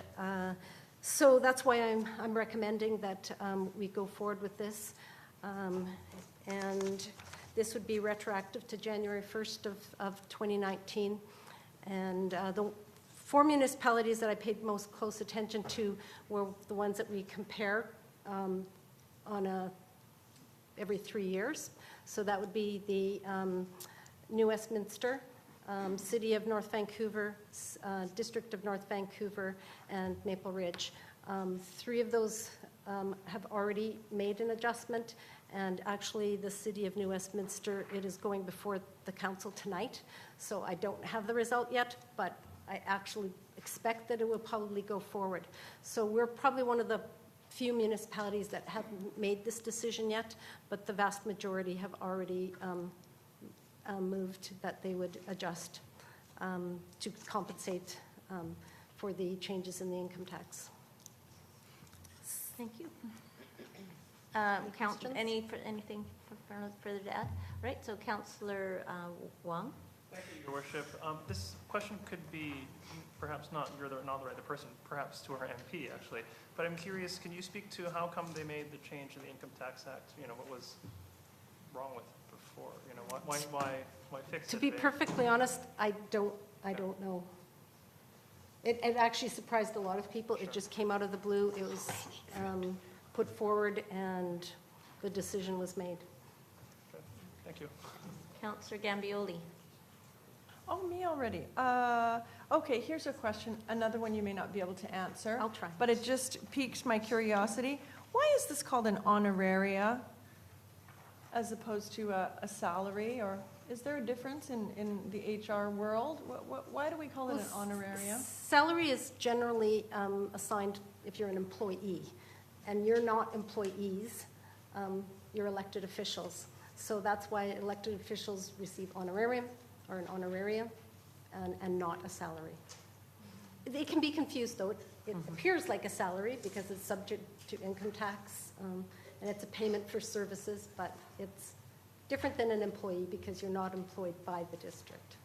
so that's why I'm recommending that we go forward with this. And this would be retroactive to January 1st of 2019. And the 4 municipalities that I paid most close attention to were the ones that we compare on every 3 years. So that would be the New Westminster, City of North Vancouver, District of North Vancouver, and Maple Ridge. 3 of those have already made an adjustment, and actually the City of New Westminster, it is going before the council tonight. So I don't have the result yet, but I actually expect that it will probably go forward. So we're probably one of the few municipalities that haven't made this decision yet, but the vast majority have already moved that they would adjust to compensate for the changes in the income tax. Thank you. Anything further to add? Right, so Councillor Wong. Thank you, Your Worship. This question could be perhaps not the right person, perhaps to our MP actually. But I'm curious, can you speak to how come they made the change in the Income Tax Act? You know, what was wrong with it before? You know, why fix it? To be perfectly honest, I don't know. It actually surprised a lot of people. Sure. It just came out of the blue. It was put forward, and the decision was made. Okay. Thank you. Councillor Gambioli. Oh, me already. Okay, here's a question, another one you may not be able to answer. I'll try. But it just piqued my curiosity. Why is this called an honoraria as opposed to a salary? Or is there a difference in the HR world? Why do we call it an honoraria? Salary is generally assigned if you're an employee, and you're not employees, you're elected officials. So that's why elected officials receive honorarium or an honorarium and not a salary. It can be confused, though. It appears like a salary because it's subject to income tax, and it's a payment for services, but it's different than an employee because you're not employed by the district.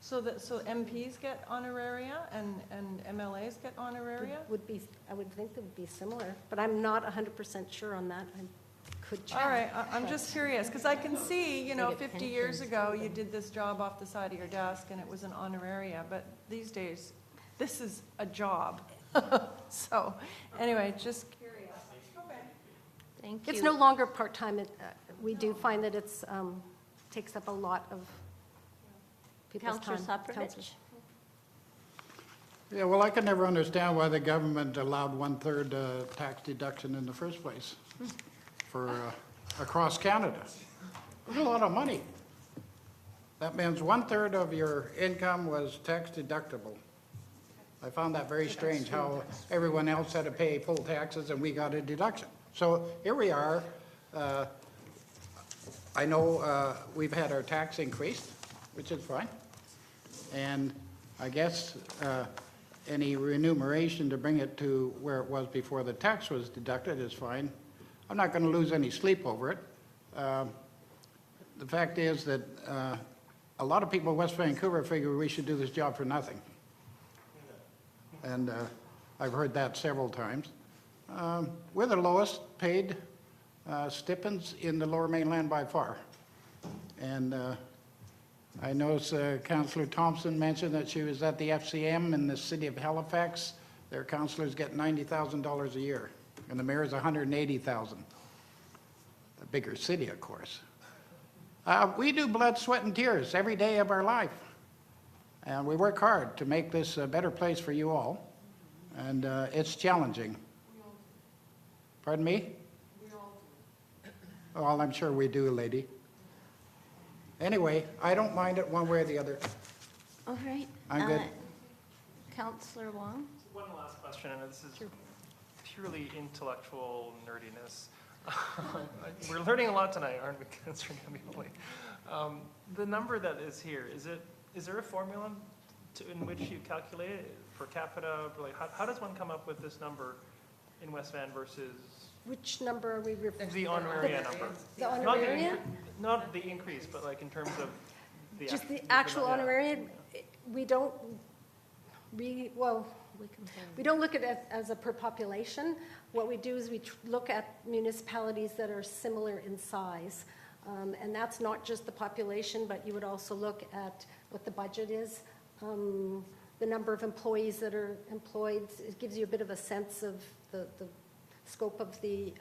So MPs get honoraria and MLAs get honoraria? I would think that would be similar, but I'm not 100% sure on that. I could check. All right, I'm just curious, because I can see, They get 50 years pensions. ago, you did this job off the side of your desk, and it was an honoraria, but these days, this is a job. So, anyway, just curious. Thank you. It's no longer part-time. We do find that it's takes up a lot of people's Councillor time. Soprovich? Yeah, well, I can never understand why the government allowed one-third tax deduction in the first place for across Canada. It's a lot of money. That means one-third of your income was tax deductible. I found that very strange, how everyone else had to pay full taxes and we got a deduction. So here we are. I know we've had our tax increased, which is fine. And I guess any remuneration to bring it to where it was before the tax was deducted is fine. I'm not going to lose any sleep over it. The fact is that a lot of people in West Vancouver figure we should do this job for nothing. And I've heard that several times. We're the lowest paid stipends in the Lower Mainland by far. And I noticed Councillor Thompson mentioned that she was at the FCM in the city of Halifax. Their councillors get $90,000 a year, and the mayor's $180,000. A bigger city, of course. We do blood, sweat, and tears every day of our life. And we work hard to make this a better place for you all. And it's challenging. Pardon me? Well, I'm sure we do, lady. Anyway, I don't mind it one way or the other. All right. I'm good. Councillor Wong? One last question, and this is purely intellectual nerdiness. We're learning a lot tonight, aren't we, Councillor Gambioli? The number that is here, is there a formula in which you calculate it per capita? Like, how does one come up with this number in West Van versus Which number are we referring to? the honoraria number? The honoraria? Not the increase, but like in terms of the Just the actual honoraria? We don't, we don't look at it as a per population. What we do is we look at municipalities that are similar in size. And that's not just the population, but you would also look at what the budget is, the number of employees that are employed. It gives you a bit of a sense of the scope of the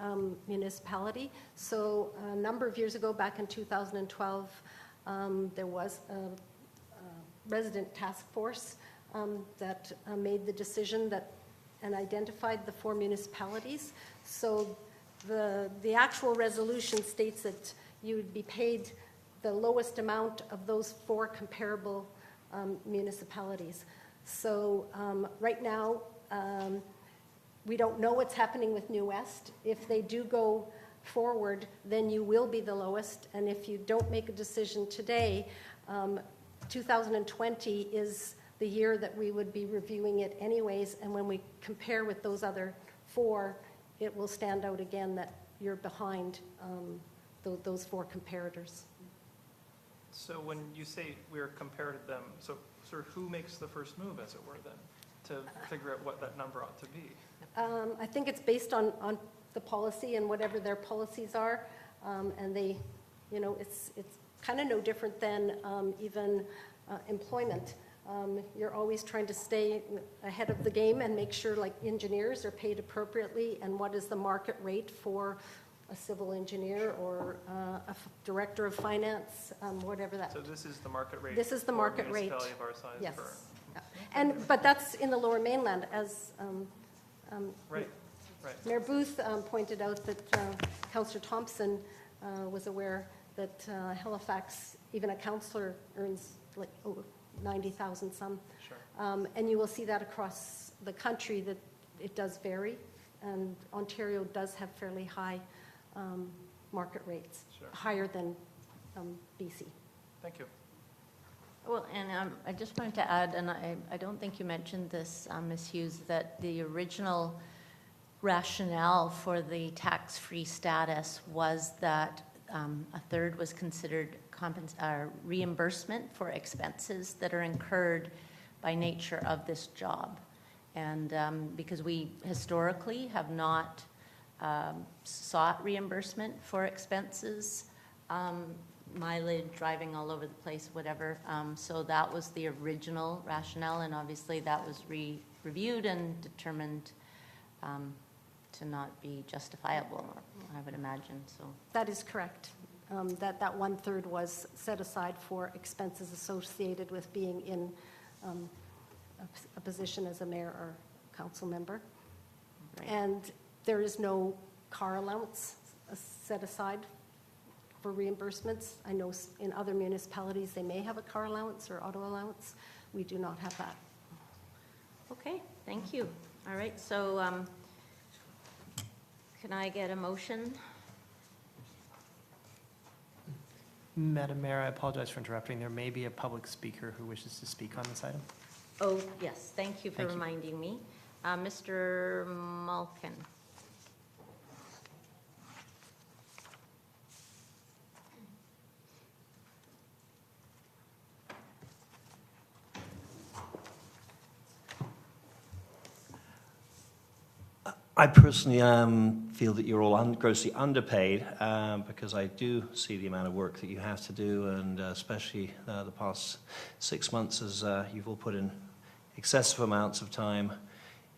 municipality. So a number of years ago, back in 2012, there was a resident task force that made the decision and identified the 4 municipalities. So the actual resolution states that you would be paid the lowest amount of those 4 comparable municipalities. So right now, we don't know what's happening with New West. If they do go forward, then you will be the lowest. And if you don't make a decision today, 2020 is the year that we would be reviewing it anyways. And when we compare with those other 4, it will stand out again that you're behind those 4 comparators. So when you say we're compared to them, so sort of who makes the first move, as it were, then, to figure out what that number ought to be? I think it's based on the policy and whatever their policies are, and they, it's kind of no different than even employment. You're always trying to stay ahead of the game and make sure, like, engineers are paid appropriately, and what is the market rate for a civil engineer or director of finance, whatever that. So this is the market rate? This is the for a market rate. municipality of our size Yes. for- But that's in the Lower Mainland, as Right, right. Mayor Booth pointed out that Councillor Thompson was aware that Halifax, even a councillor earns like 90,000 some. Sure. And you will see that across the country, that it does vary, and Ontario does have fairly high market rates, Sure. higher than BC. Thank you. Well, and I just wanted to add, and I don't think you mentioned this, Ms. Hughes, that the original rationale for the tax-free status was that a third was considered reimbursement for expenses that are incurred by nature of this job. And because we historically have not sought reimbursement for expenses, mileage, driving all over the place, whatever. So that was the original rationale, and obviously that was reviewed and determined to not be justifiable, I would imagine, so. That is correct. That 1/3 was set aside for expenses associated with being in a position as a mayor or council member. Right. And there is no car allowance set aside for reimbursements. I know in other municipalities, they may have a car allowance or auto allowance. We do not have that. Okay, thank you. All right, so can I get a motion? Madam Mayor, I apologize for interrupting. There may be a public speaker who wishes to speak on this item. Oh, yes, thank you for Thank you. reminding me. Mr. Malkin. I personally feel that you're all grossly underpaid because I do see the amount of work that you have to do, and especially the past 6 months, as you've all put in excessive amounts of time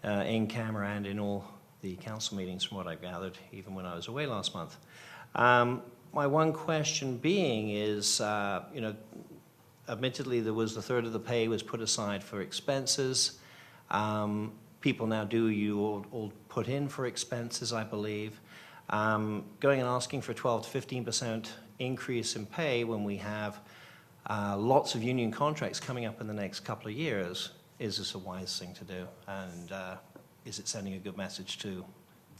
in camera and in all the council meetings, from what I've gathered, even when I was away last month. My one question being is, admittedly, there was 1/3 of the pay was put aside for expenses. People now do, you all put in for expenses, I believe. Going and asking for a 12 to 15% increase in pay when we have lots of union contracts coming up in the next couple of years, is this a wise thing to do? And is it sending a good message to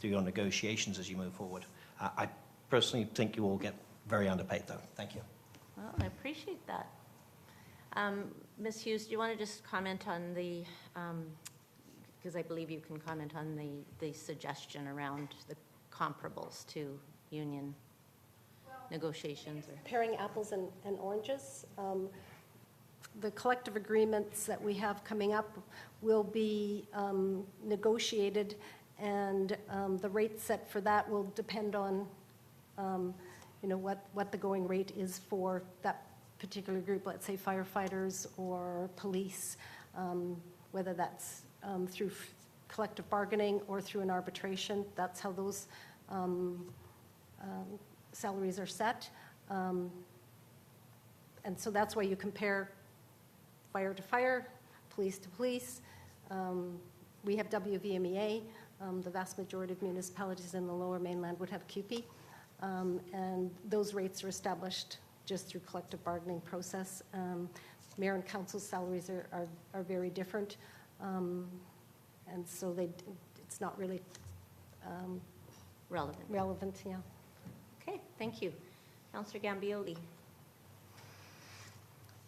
your negotiations as you move forward? I personally think you all get very underpaid, though. Thank you. Well, I appreciate that. Ms. Hughes, do you want to just comment on the, because I believe you can comment on the suggestion around the comparables to union negotiations? Or Comparing apples and oranges, the collective agreements that we have coming up will be negotiated, and the rate set for that will depend on, what the going rate is for that particular group, let's say firefighters or police, whether that's through collective bargaining or through an arbitration. That's how those salaries are set. And so that's why you compare fire to fire, police to police. We have WVMEA. The vast majority of municipalities in the Lower Mainland would have CUPE. And those rates are established just through collective bargaining process. Mayor and council salaries are very different. And so it's not really relevant, yeah. Okay, thank you. Councillor Gambioli.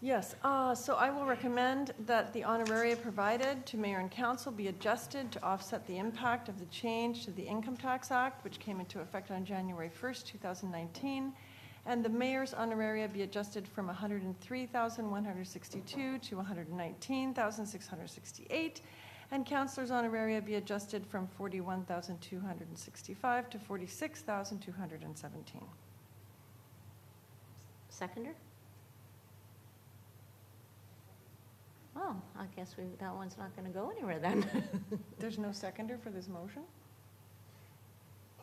Yes, so I will recommend that the honoraria provided to mayor and council be adjusted to offset the impact of the change to the Income Tax Act, which came into effect on January 1st, 2019, and the mayor's honoraria be adjusted from $103,162 to $119,668, and councillors' honoraria be adjusted from $41,265 to $46,217. Seconder? Well, I guess that one's not going to go anywhere then. There's no seconder for this motion?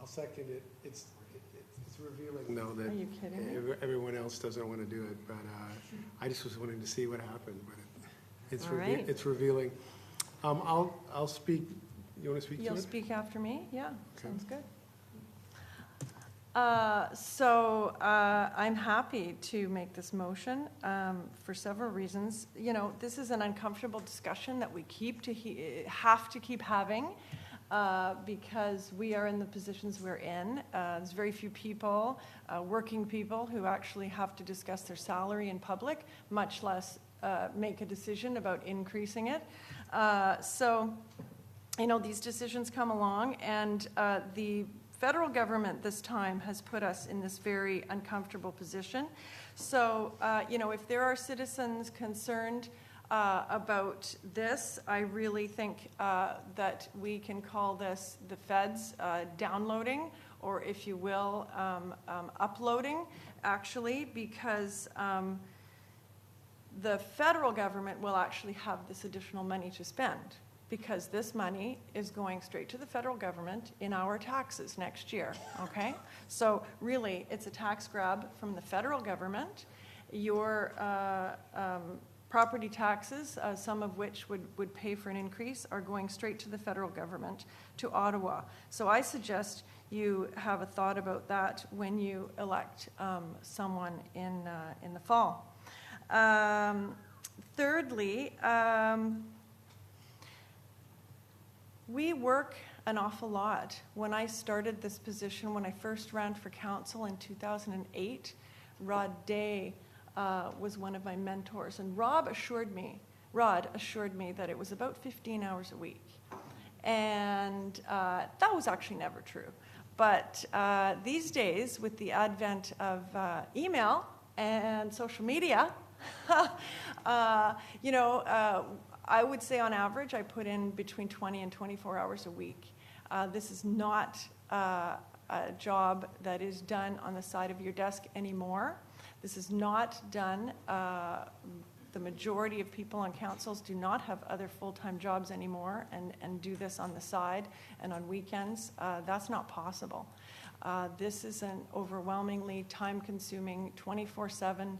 I'll second it. It's revealing, though, that Are you kidding me? everyone else doesn't want to do it, but I just was wanting to see what happened, but it's All right. it's revealing. I'll speak. You want to speak to it? You'll speak after me? Yeah, Okay. sounds good. I'm happy to make this motion for several reasons. You know, this is an uncomfortable discussion that we have to keep having because we are in the positions we're in. There's very few people, working people, who actually have to discuss their salary in public, much less make a decision about increasing it. You know, these decisions come along, and the federal government this time has put us in this very uncomfortable position. So, you know, if there are citizens concerned about this, I really think that we can call this the feds downloading, or if you will, uploading, actually, because the federal government will actually have this additional money to spend, because this money is going straight to the federal government in our taxes next year, okay? So really, it's a tax grab from the federal government. Your property taxes, some of which would pay for an increase, are going straight to the federal government, to Ottawa. So I suggest you have a thought about that when you elect someone in the fall. Thirdly, we work an awful lot. When I started this position, when I first ran for council in 2008, Rod Day was one of my mentors, and Rod assured me that it was about 15 hours a week. And that was actually never true. But these days, with the advent of email and social media, you know, I would say on average I put in between 20 and 24 hours a week. This is not a job that is done on the side of your desk anymore. This is not done. The majority of people on councils do not have other full-time jobs anymore and do this on the side and on weekends. That's not possible. This is an overwhelmingly time-consuming 24/7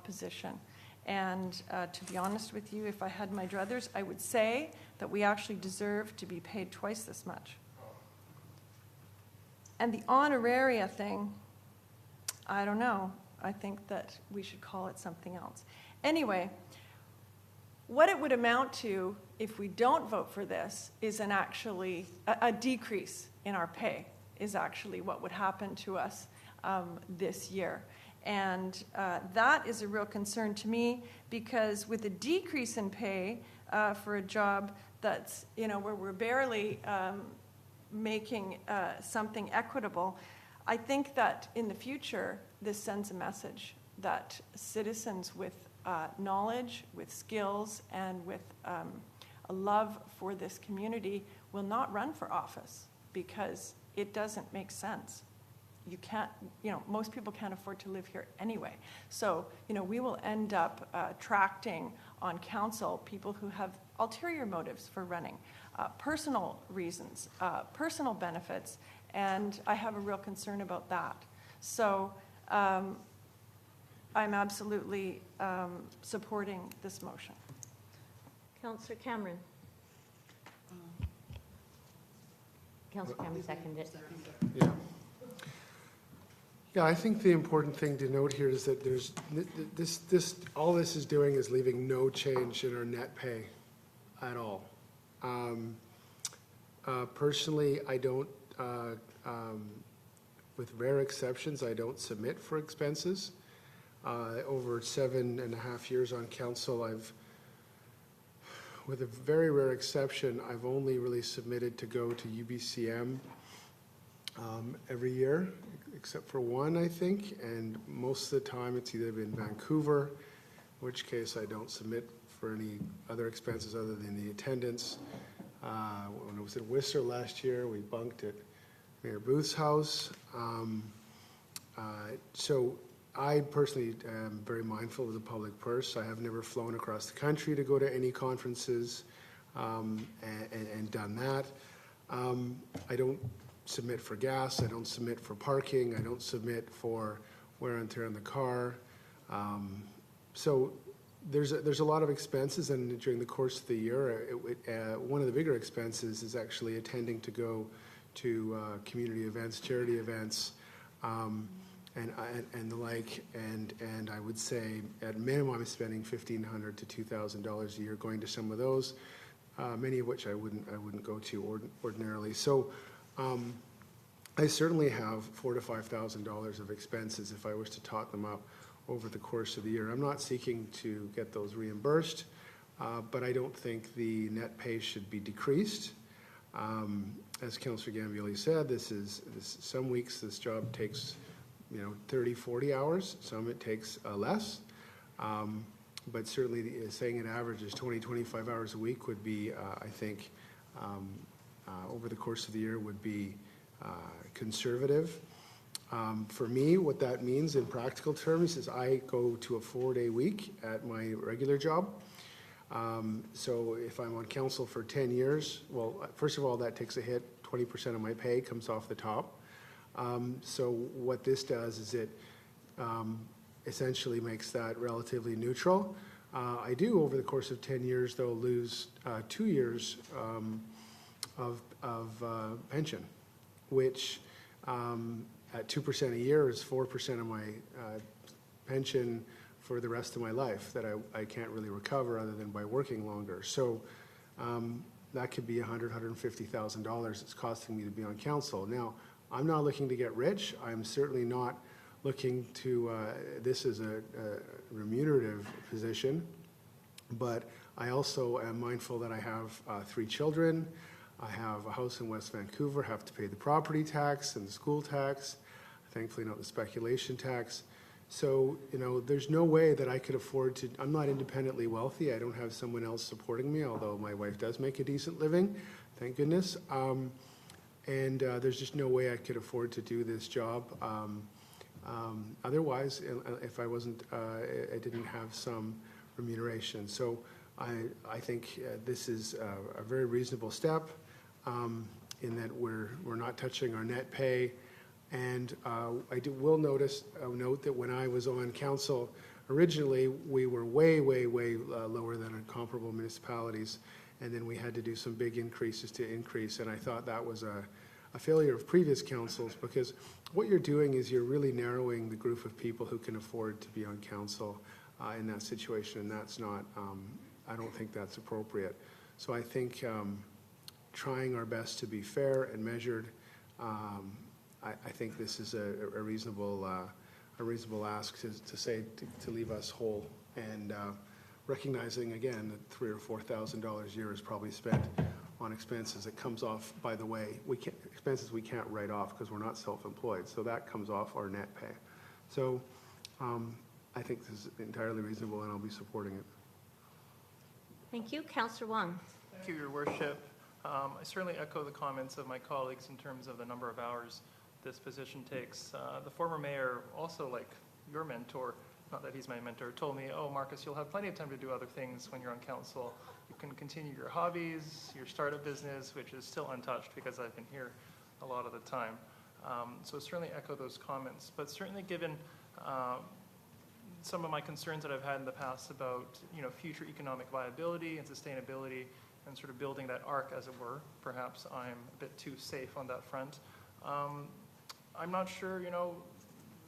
position. And to be honest with you, if I had my druthers, I would say that we actually deserve to be paid twice this much. And the honoraria thing, I don't know. I think that we should call it something else. Anyway, what it would amount to if we don't vote for this is a decrease in our pay is actually what would happen to us this year. And that is a real concern to me, because with a decrease in pay for a job that's, you know, where we're barely making something equitable, I think that in the future, this sends a message that citizens with knowledge, with skills, and with a love for this community will not run for office, because it doesn't make sense. You can't, you know, most people can't afford to live here anyway. So, you know, we will end up attracting on council people who have ulterior motives for running, personal reasons, personal benefits, and I have a real concern about that. So I'm absolutely supporting this motion. Councillor Cameron. Councillor Cameron seconded. Yeah. Yeah, I think the important thing to note here is that there's all this is doing is leaving no change in our net pay at all. Personally, I don't, with rare exceptions, I don't submit for expenses. Over 7.5 years on council, with a very rare exception, I've only really submitted to go to UBCM every year, except for one, I think, and most of the time it's either been Vancouver, in which case I don't submit for any other expenses other than the attendance. When I was in Whistler last year, we bunked at Mayor Booth's house. So I personally am very mindful of the public purse. I have never flown across the country to go to any conferences and done that. I don't submit for gas, I don't submit for parking, I don't submit for wear and tear on the car. So there's a lot of expenses, and during the course of the year, one of the bigger expenses is actually attending to go to community events, charity events, and the like. And I would say at minimum I'm spending $1,500 to $2,000 a year going to some of those, many of which I wouldn't go to ordinarily. So I certainly have $4,000 to $5,000 of expenses if I was to tot them up over the course of the year. I'm not seeking to get those reimbursed, but I don't think the net pay should be decreased. As Councillor Gambioli said, some weeks this job takes 30, 40 hours. Some it takes less. But certainly saying an average is 20, 25 hours a week would be, I think, over the course of the year would be conservative. For me, what that means in practical terms is I go to a 4-day week at my regular job. So if I'm on council for 10 years, well, first of all, that takes a hit. 20% of my pay comes off the top. So what this does is it essentially makes that relatively neutral. I do, over the course of 10 years, though, lose 2 years of pension, which at 2% a year is 4% of my pension for the rest of my life that I can't really recover other than by working longer. So that could be $100,000, $150,000 it's costing me to be on council. Now, I'm not looking to get rich. I'm certainly not looking to, this is a remunerative position, but I also am mindful that I have 3 children. I have a house in West Vancouver, have to pay the property tax and the school tax, thankfully not the speculation tax. So, there's no way that I could afford to, I'm not independently wealthy. I don't have someone else supporting me, although my wife does make a decent living, thank goodness. And there's just no way I could afford to do this job. Otherwise, if I I didn't have some remuneration. So I think this is a very reasonable step in that we're not touching our net pay. And will note that when I was on council originally, we were way lower than our comparable municipalities. And then we had to do some big increases to increase. And I thought that was a failure of previous councils, because what you're doing is you're really narrowing the group of people who can afford to be on council in that situation. And that's not, I don't think that's appropriate. So I think trying our best to be fair and measured, I think this is a reasonable ask to leave us whole, and recognizing again that $3,000 or $4,000 a year is probably spent on expenses that comes off. By the way, expenses we can't write off because we're not self-employed, so that comes off our net pay. So I think this is entirely reasonable, and I'll be supporting it. Thank you, Councillor Wong. Thank you, Your Worship. I certainly echo the comments of my colleagues in terms of the number of hours this position takes. The former mayor, also like your mentor, not that he's my mentor, told me, oh, Marcus, you'll have plenty of time to do other things when you're on council. You can continue your hobbies, your startup business, which is still untouched because I've been here a lot of the time. So certainly echo those comments, but certainly given some of my concerns that I've had in the past about future economic viability and sustainability and sort of building that arc, as it were, perhaps I'm a bit too safe on that front. I'm not sure,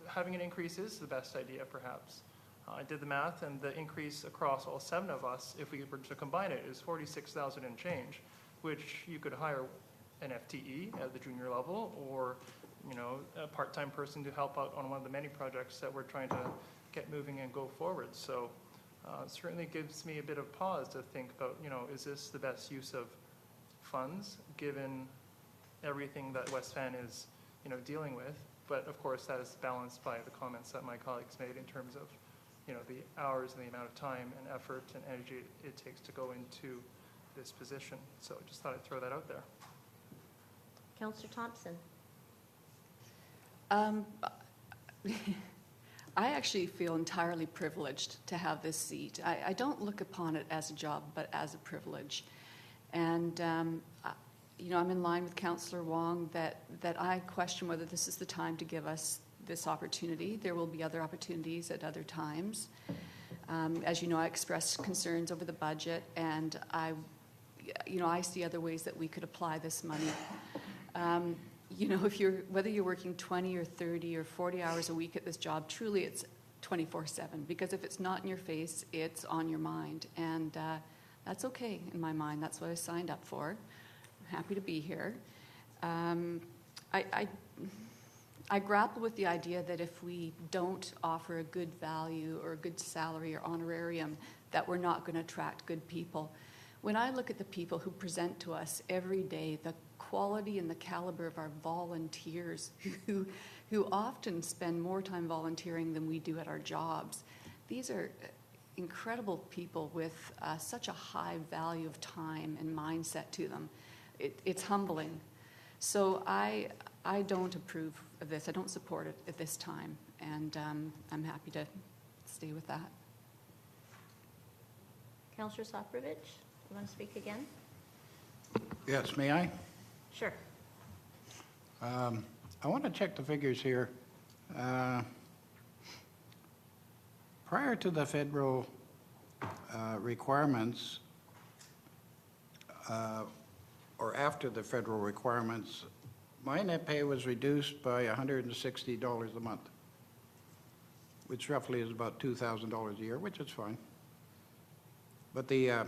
having an increase is the best idea, perhaps. I did the math, and the increase across all 7 of us, if we were to combine it, is $46,000 and change, which you could hire an FTE at the junior level, or a part-time person to help out on one of the many projects that we're trying to get moving and go forward. So it certainly gives me a bit of pause to think about, is this the best use of funds given everything that West Van is dealing with? But of course, that is balanced by the comments that my colleagues made in terms of, the hours and the amount of time and effort and energy it takes to go into this position. So I just thought I'd throw that out there. Councillor Thompson. I actually feel entirely privileged to have this seat. I don't look upon it as a job, but as a privilege. And I'm in line with Councillor Wong that I question whether this is the time to give us this opportunity. There will be other opportunities at other times. As you know, I expressed concerns over the budget, and I see other ways that we could apply this money. Whether you're working 20 or 30 or 40 hours a week at this job, truly it's 24/7, because if it's not in your face, it's on your mind. And that's okay in my mind. That's what I signed up for. I'm happy to be here. I grapple with the idea that if we don't offer a good value or a good salary or honorarium, that we're not going to attract good people. When I look at the people who present to us every day, the quality and the caliber of our volunteers who often spend more time volunteering than we do at our jobs, these are incredible people with such a high value of time and mindset to them. It's humbling. So I don't approve of this. I don't support it at this time, and I'm happy to stay with that. Councillor Soprovich, you want to speak again? Yes, may I? Sure. I want to check the figures here. Prior to the federal requirements, or after the federal requirements, my net pay was reduced by $160 a month, which roughly is about $2,000 a year, which is fine. But to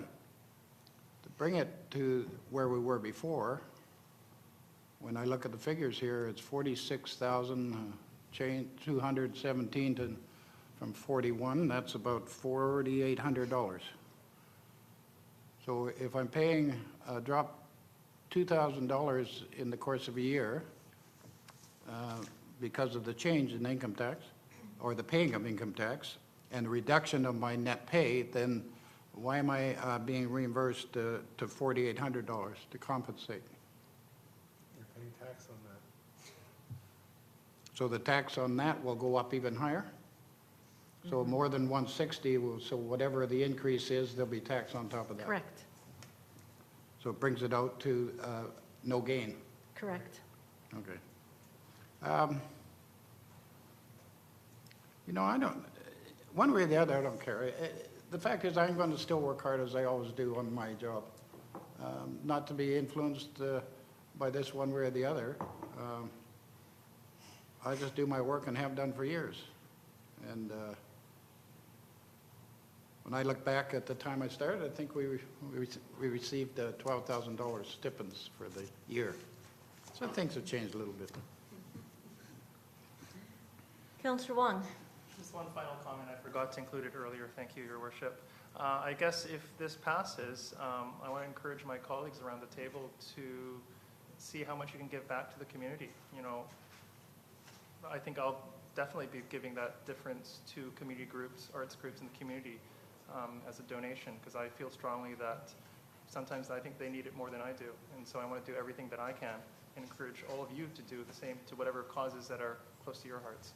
bring it to where we were before, when I look at the figures here, it's 46,217 from 41. That's about $4,800. So if I'm paying a drop $2,000 in the course of a year because of the change in income tax, or the paying of income tax, and the reduction of my net pay, then why am I being reimbursed to $4,800 to compensate? You're paying tax on that. So the tax on that will go up even higher? So more than 160, so whatever the increase is, there'll be tax on top of that? Correct, So it brings it out to no gain? correct. Okay. I don't, one way or the other, I don't care. The fact is, I'm going to still work hard as I always do on my job, not to be influenced by this one way or the other. I just do my work and have done for years. And when I look back at the time I started, I think we received $12,000 stipends for the year. So things have changed a little bit. Councillor Wong. Just one final comment. I forgot to include it earlier. Thank you, Your Worship. I guess if this passes, I want to encourage my colleagues around the table to see how much you can give back to the community. I think I'll definitely be giving that difference to community groups, arts groups in the community as a donation, because I feel strongly that sometimes I think they need it more than I do. And so I want to do everything that I can and encourage all of you to do the same to whatever causes that are close to your hearts.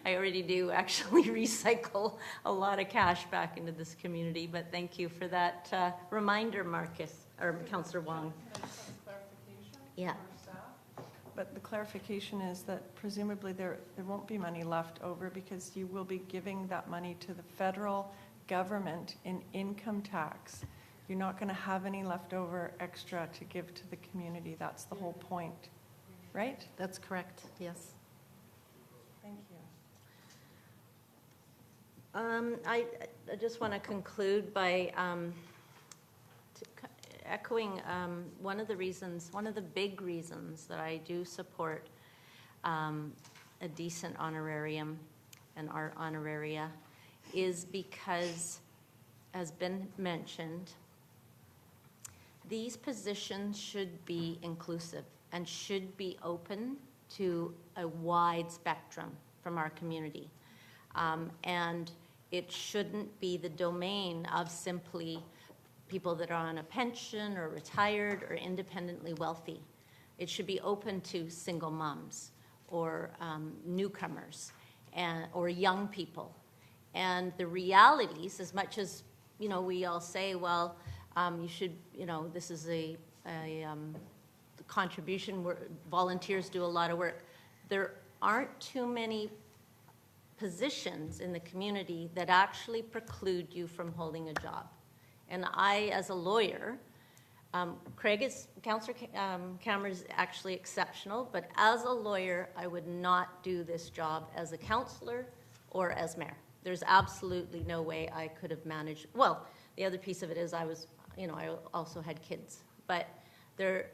I already do actually recycle a lot of cash back into this community, but thank you for that reminder, Councillor Wong. Yeah. But the clarification is that presumably there won't be money left over because you will be giving that money to the federal government in income tax. You're not going to have any leftover extra to give to the community. That's the whole point, right? That's correct, yes. Thank you. I just want to conclude by echoing one of the big reasons that I do support a decent honorarium and art honoraria is because, as been mentioned, these positions should be inclusive and should be open to a wide spectrum from our community. And it shouldn't be the domain of simply people that are on a pension or retired or independently wealthy. It should be open to single moms or newcomers or young people. And the realities, as much as you know, we all say, well, you should, you know, this is a contribution where volunteers do a lot of work. There aren't too many positions in the community that actually preclude you from holding a job. And I, as a lawyer, Councillor Cameron is actually exceptional, but as a lawyer, I would not do this job as a councillor or as mayor. There's absolutely no way I could have managed. Well, the other piece of it is I also had kids. But there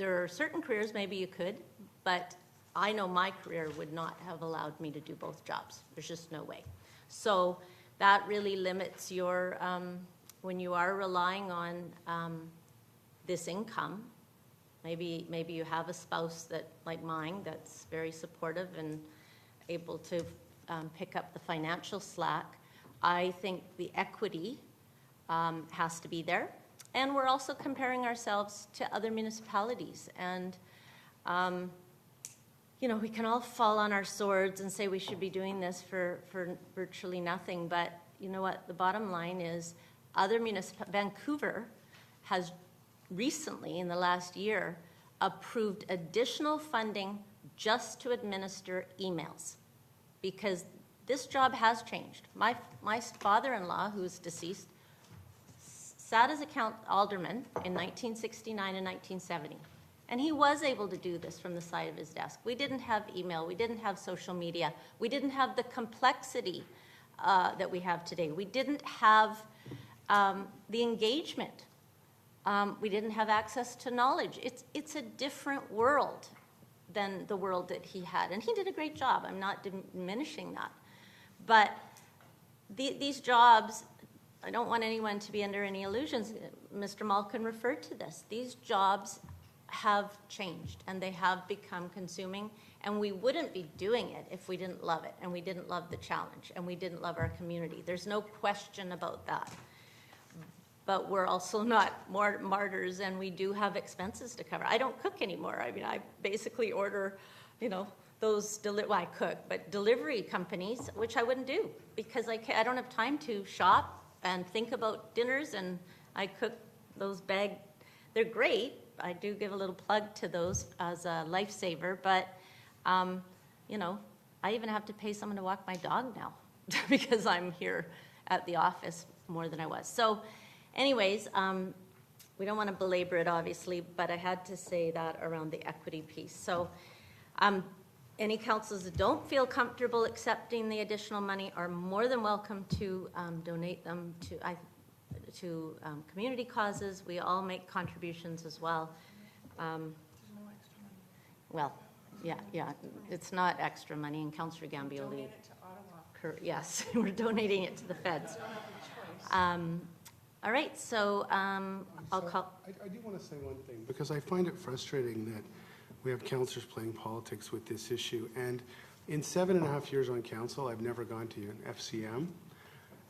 are certain careers maybe you could, but I know my career would not have allowed me to do both jobs. There's just no way. So that really limits your, when you are relying on this income, maybe you have a spouse that, like mine, that's very supportive and able to pick up the financial slack. I think the equity has to be there. And we're also comparing ourselves to other municipalities. And, you know, we can all fall on our swords and say we should be doing this for virtually nothing. But you know what? The bottom line is Vancouver has recently, in the last year, approved additional funding just to administer emails. Because this job has changed. My father-in-law, who is deceased, sat as a alderman in 1969 and 1970. And he was able to do this from the side of his desk. We didn't have email. We didn't have social media. We didn't have the complexity that we have today. We didn't have the engagement. We didn't have access to knowledge. It's a different world than the world that he had. And he did a great job. I'm not diminishing that. But these jobs, I don't want anyone to be under any illusions. Mr. Malkin referred to this. These jobs have changed, and they have become consuming, and we wouldn't be doing it if we didn't love it, and we didn't love the challenge, and we didn't love our community. There's no question about that. But we're also not more martyrs, and we do have expenses to cover. I don't cook anymore. I mean, I basically order, you know, those, I cook, but delivery companies, which I wouldn't do because I don't have time to shop and think about dinners, and I cook those they're great. I do give a little plug to those as a lifesaver, but, you know, I even have to pay someone to walk my dog now because I'm here at the office more than I was. So anyways, we don't want to belabor it, obviously, but I had to say that around the equity piece. So any councils that don't feel comfortable accepting the additional money are more than welcome to donate them to community causes. We all make contributions as well. Well, yeah, it's not extra money, and Councillor Gambioli. Donate it to Ottawa. Yes, we're donating it to the feds. All right, so I'll call. I do want to say one thing, because I find it frustrating that we have councillors playing politics with this issue. And in 7.5 years on council, I've never gone to an FCM.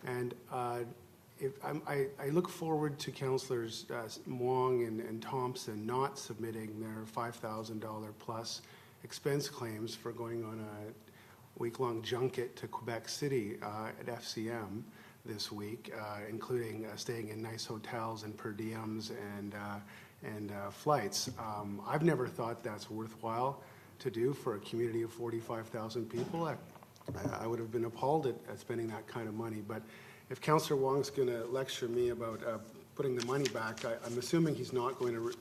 And I look forward to councillors Wong and Thompson not submitting their $5,000 plus expense claims for going on a week-long junket to Quebec City at FCM this week, including staying in nice hotels and per diems and flights. I've never thought that's worthwhile to do for a community of 45,000 people. I would have been appalled at spending that kind of money. But if Councillor Wong's going to lecture me about putting the money back, I'm assuming he's not going to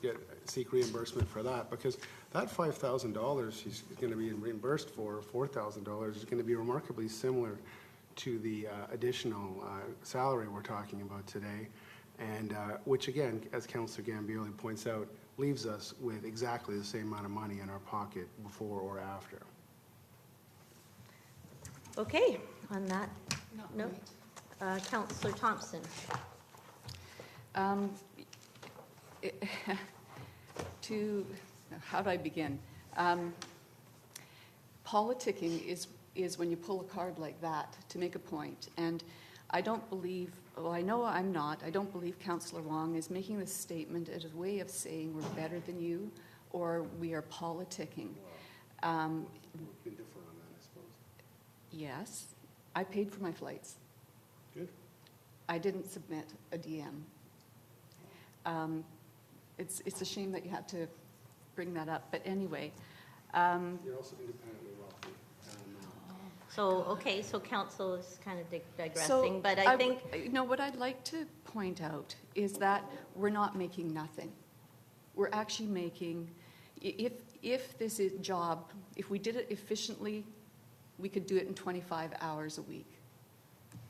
seek reimbursement for that, because that $5,000 he's going to be reimbursed for, $4,000, is going to be remarkably similar to the additional salary we're talking about today, and which again, as Councillor Gambioli points out, leaves us with exactly the same amount of money in our pocket before or after. Okay, on that note, Councillor Thompson. How do I begin? Politicking is when you pull a card like that to make a point. And I don't believe, well, I know I'm not, I don't believe Councillor Wong is making this statement as a way of saying we're better than you or we are politicking. We can differ on that, I suppose. Yes, I paid for my flights. Good. I didn't submit a DM. It's a shame that you had to bring that up, but anyway. You're also independently wealthy. So council is kind of digressing, but I think. What I'd like to point out is that we're not making nothing. We're actually making, if this is job, if we did it efficiently, we could do it in 25 hours a week.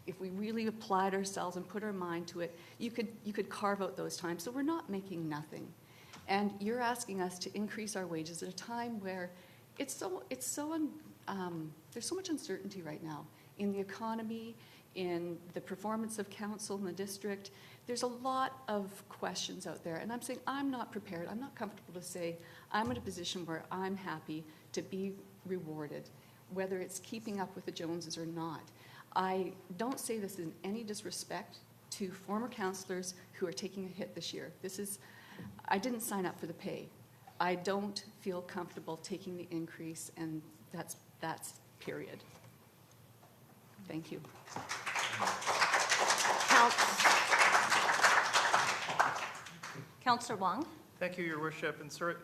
If we really applied ourselves and put our mind to it, you could carve out those times. So we're not making nothing. And you're asking us to increase our wages at a time where there's so much uncertainty right now in the economy, in the performance of council in the district. There's a lot of questions out there. And I'm saying I'm not prepared. I'm not comfortable to say I'm in a position where I'm happy to be rewarded, whether it's keeping up with the Joneses or not. I don't say this in any disrespect to former councillors who are taking a hit this year. I didn't sign up for the pay. I don't feel comfortable taking the increase, and that's period. Thank you. Councillor Wong. Thank you, Your Worship. And sir,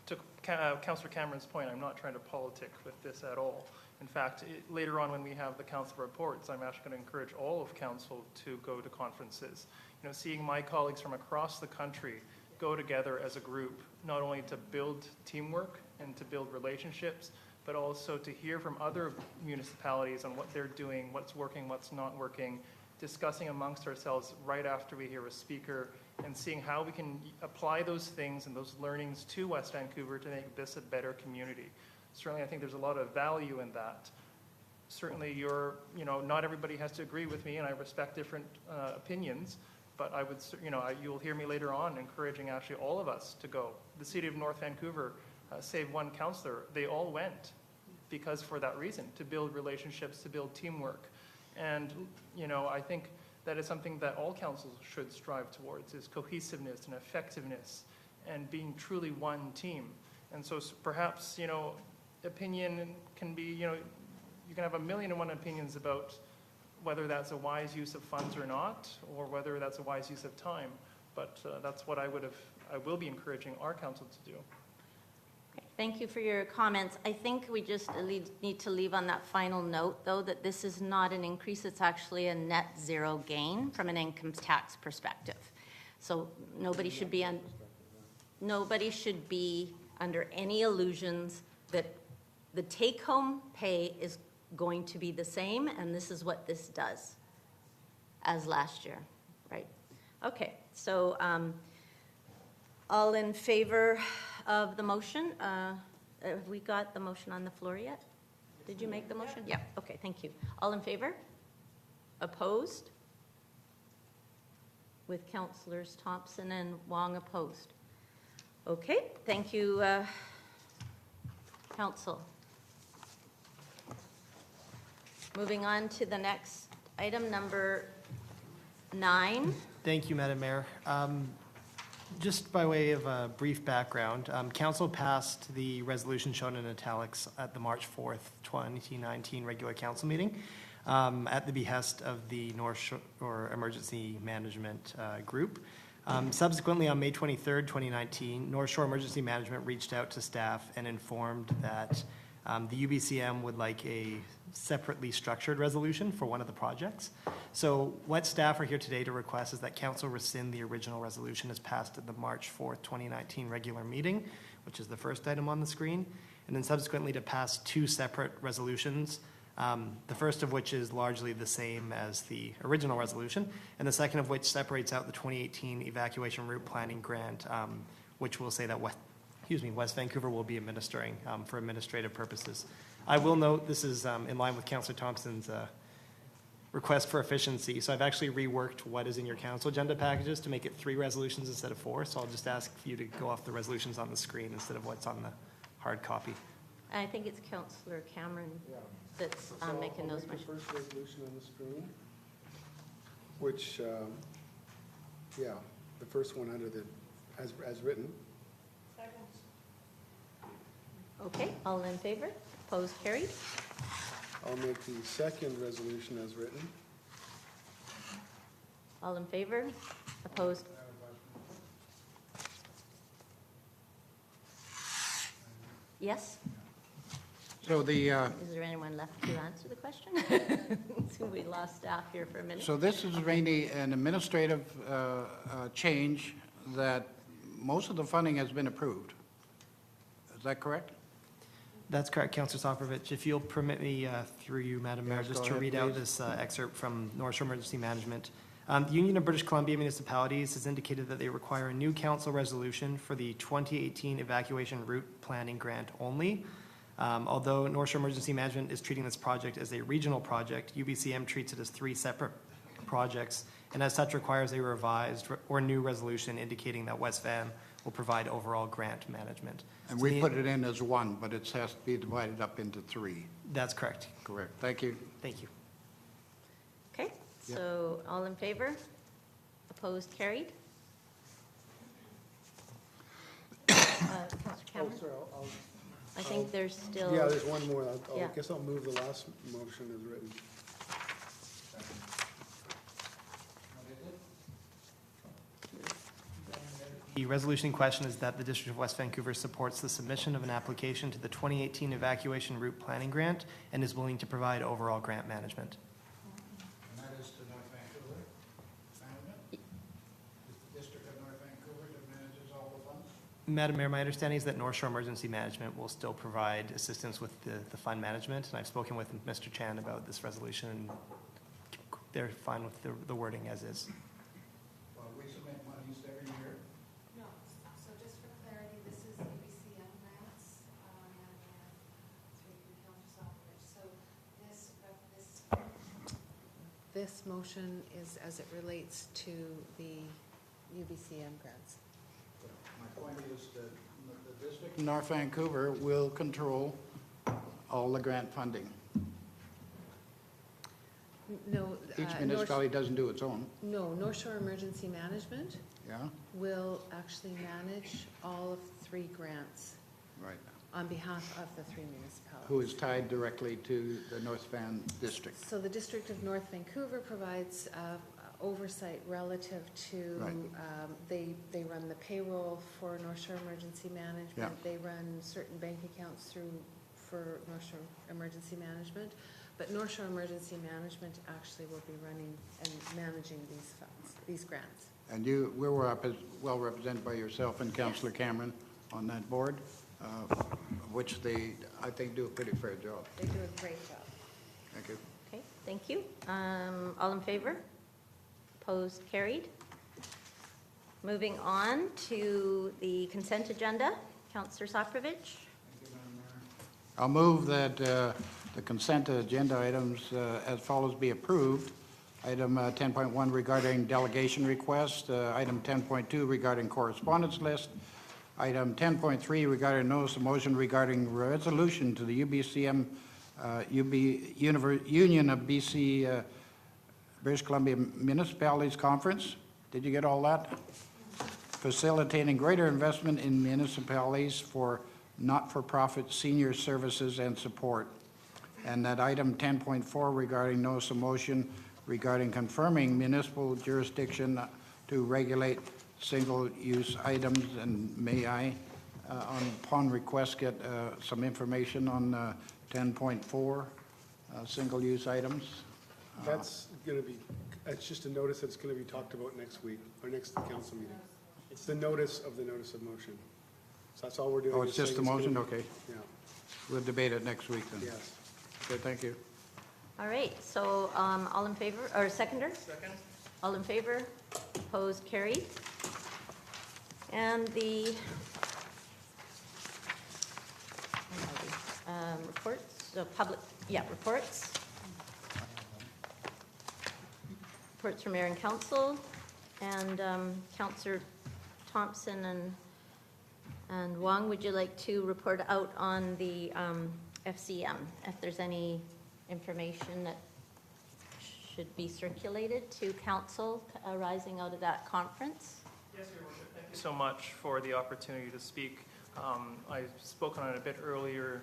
to Councillor Cameron's point, I'm not trying to politic with this at all. In fact, later on when we have the council reports, I'm actually going to encourage all of council to go to conferences. Seeing my colleagues from across the country go together as a group, not only to build teamwork and to build relationships, but also to hear from other municipalities on what they're doing, what's working, what's not working, discussing amongst ourselves right after we hear a speaker, and seeing how we can apply those things and those learnings to West Vancouver to make this a better community. Certainly, I think there's a lot of value in that. Certainly, not everybody has to agree with me, and I respect different opinions, but I would, you'll hear me later on encouraging actually all of us to go. The city of North Vancouver, save one councillor, they all went because for that reason, to build relationships, to build teamwork. And, I think that is something that all councils should strive towards, is cohesiveness and effectiveness and being truly one team. And so perhaps, opinion can be, you can have 1,000,001 opinions about whether that's a wise use of funds or not, or whether that's a wise use of time. But that's what I will be encouraging our council to do. Thank you for your comments. I think we just need to leave on that final note, though, that this is not an increase. It's actually a net zero gain from an income tax perspective. So nobody should be under any illusions that the take-home pay is going to be the same, and this is what this does as last year, right? Okay, so all in favor of the motion? Have we got the motion on the floor yet? Did you make the motion? Yeah, okay, thank you. All in favor? Opposed? With Councillors Thompson and Wong opposed. Okay, thank you, Council. Moving on to the next item, number 9. Thank you, Madam Mayor. Just by way of a brief background, Council passed the resolution shown in italics at the March 4th, 2019 regular Council meeting at the behest of the North Shore Emergency Management Group. Subsequently, on May 23rd, 2019, North Shore Emergency Management reached out to staff and informed that the UBCM would like a separately structured resolution for one of the projects. So what staff are here today to request is that Council rescind the original resolution as passed at the March 4th, 2019 regular meeting, which is the first item on the screen, and then subsequently to pass 2 separate resolutions, the first of which is largely the same as the original resolution, and the second of which separates out the 2018 evacuation route planning grant, which will say that West Vancouver will be administering for administrative purposes. I will note this is in line with Councillor Thompson's request for efficiency. So I've actually reworked what is in your council agenda packages to make it 3 resolutions instead of 4. So I'll just ask you to go off the resolutions on the screen instead of what's on the hard copy. I think it's Councillor Cameron that's making those motions. The first resolution on the screen, which, the first one under the, as written. Okay, all in favor? Opposed, carried. I'll make the second resolution as written. All in favor? Opposed? Yes? So the, Is there anyone left to answer the question? So we lost staff here for a minute. so this is mainly an administrative change that most of the funding has been approved. Is that correct? That's correct, Councillor Soprovich. If you'll permit me, through you, Madam Mayor, Yes, just go to ahead, read out please. this excerpt from North Shore Emergency Management. The Union of British Columbia Municipalities has indicated that they require a new council resolution for the 2018 evacuation route planning grant only. Although North Shore Emergency Management is treating this project as a regional project, UBCM treats it as 3 separate projects, and as such requires a revised or new resolution indicating that West Van will provide overall grant management. And So we the- put it in as 1, but it has to be divided up into 3. That's correct. Correct. Thank you. Thank you. Okay, so all in favor? Opposed, carried? Councillor Cameron? Sorry, I think there's still. Yeah, there's one more. I Yeah. guess I'll move the last motion as written. The resolution in question is that the District of West Vancouver supports the submission of an application to the 2018 Evacuation Route Planning Grant and is willing to provide overall grant management. And that is to North Vancouver Management? Is the District of North Vancouver that manages all the funds? Madam Mayor, my understanding is that North Shore Emergency Management will still provide assistance with the fund management, and I've spoken with Mr. Chan about this resolution, and they're fine with the wording as is. Well, we submit monies every year. No, so just for clarity, this is UBCM grants, through Councilor Soprovich. So this motion is as it relates to the UBCM grants. My point is that the District of North Vancouver will control all the grant funding. No. Each municipality doesn't do its own. No, North Shore Emergency Management Yeah? will actually manage all of 3 grants Right. on behalf of the 3 municipalities. Who is tied directly to the North Van District. So the District of North Vancouver provides oversight relative to, Right. They run the payroll for North Shore Emergency Management. Yeah. They run certain bank accounts for North Shore Emergency Management. But North Shore Emergency Management actually will be running and managing these funds, these grants. And you, we were well represented by yourself and Councillor Cameron on that board, which they, I think, do a pretty fair job. They do a great job. Thank you. Okay, thank you. All in favor? Opposed, carried. Moving on to the consent agenda. Councillor Soprovich? I'll move that the consent agenda items as follows be approved. Item 10.1 regarding delegation request, item 10.2 regarding correspondence list, item 10.3 regarding notice of motion regarding resolution to the UBCM, Union of BC British Columbia Municipalities Conference. Did you get all that? Facilitating greater investment in municipalities for not-for-profit senior services and support. And that item 10.4 regarding notice of motion regarding confirming municipal jurisdiction to regulate single-use items, and may I, upon request, get some information on 10.4, single-use items? That's going to be, it's just a notice that's going to be talked about next week, or next council meeting. It's the notice of motion. So that's all we're doing. Oh, it's just the motion? gonna be- Okay. Yeah, We'll debate it next week then. yes. Okay, thank you. All right, so all in favor, or seconder? Second. All in favor? Opposed, carried. And the reports, so public, reports. Reports from mayor and council, and Councillor Thompson and Wong, would you like to report out on the FCM, if there's any information that should be circulated to council arising out of that conference? Yes, Your Worship. Thank you so much for the opportunity to speak. I've spoken on it a bit earlier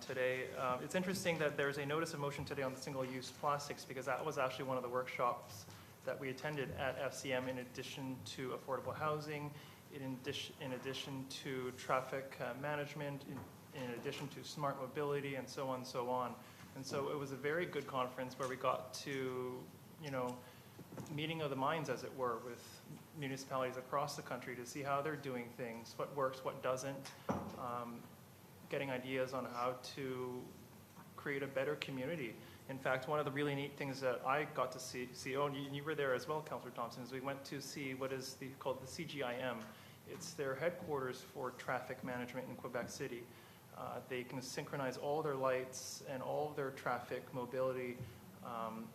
today. It's interesting that there's a notice of motion today on the single-use plastics, because that was actually one of the workshops that we attended at FCM, in addition to affordable housing, in addition to traffic management, in addition to smart mobility, and so on and so on. And so it was a very good conference where we got to, meeting of the minds, as it were, with municipalities across the country to see how they're doing things, what works, what doesn't, getting ideas on how to create a better community. In fact, one of the really neat things that I got to see and you were there as well, Councillor Thompson, is we went to see what is called the CGIM. It's their headquarters for traffic management in Quebec City. They can synchronize all their lights and all of their traffic mobility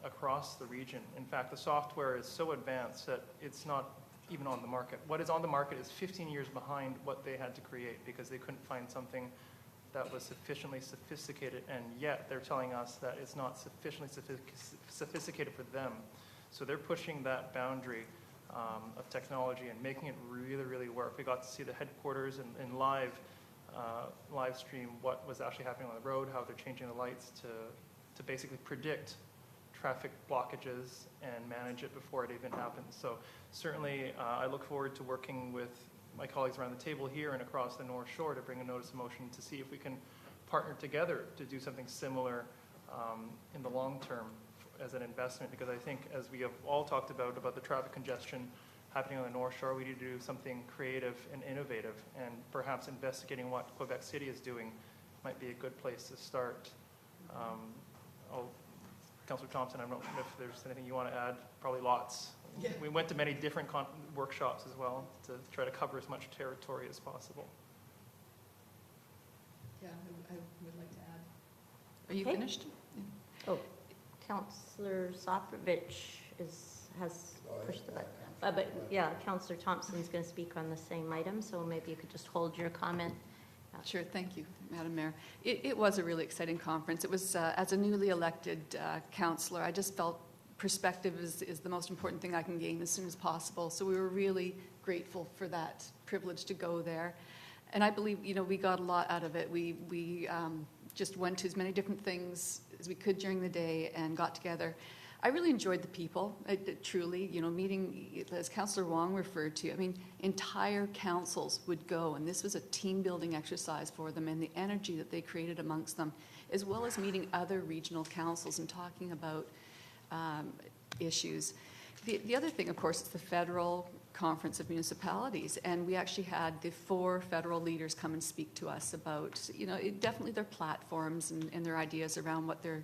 across the region. In fact, the software is so advanced that it's not even on the market. What is on the market is 15 years behind what they had to create because they couldn't find something that was sufficiently sophisticated, and yet they're telling us that it's not sufficiently sophisticated for them. So they're pushing that boundary of technology and making it really, really work. We got to see the headquarters and live stream what was actually happening on the road, how they're changing the lights to basically predict traffic blockages and manage it before it even happens. So certainly I look forward to working with my colleagues around the table here and across the North Shore to bring a notice of motion to see if we can partner together to do something similar in the long term as an investment, because I think, as we have all talked about the traffic congestion happening on the North Shore, we need to do something creative and innovative, and perhaps investigating what Quebec City is doing might be a good place to start. Councillor Thompson, I don't know if there's anything you want to add. Probably lots. Yeah. We went to many different workshops as well to try to cover as much territory as possible. Yeah, I would like to add. Are you Okay. finished? Oh, Councillor Soprovich has pushed the button. But yeah, Councillor Thompson's going to speak on the same item, so maybe you could just hold your comment. Sure, thank you, Madam Mayor. It was a really exciting conference. It was, as a newly elected councillor, I just felt perspective is the most important thing I can gain as soon as possible. So we were really grateful for that privilege to go there. And I believe, we got a lot out of it. We just went to as many different things as we could during the day and got together. I really enjoyed the people, truly, meeting, as Councillor Wong referred to, entire councils would go, and this was a team-building exercise for them, and the energy that they created amongst them, as well as meeting other regional councils and talking about issues. The other thing, of course, is the Federal Conference of Municipalities, and we actually had the 4 federal leaders come and speak to us about, definitely their platforms and their ideas around what their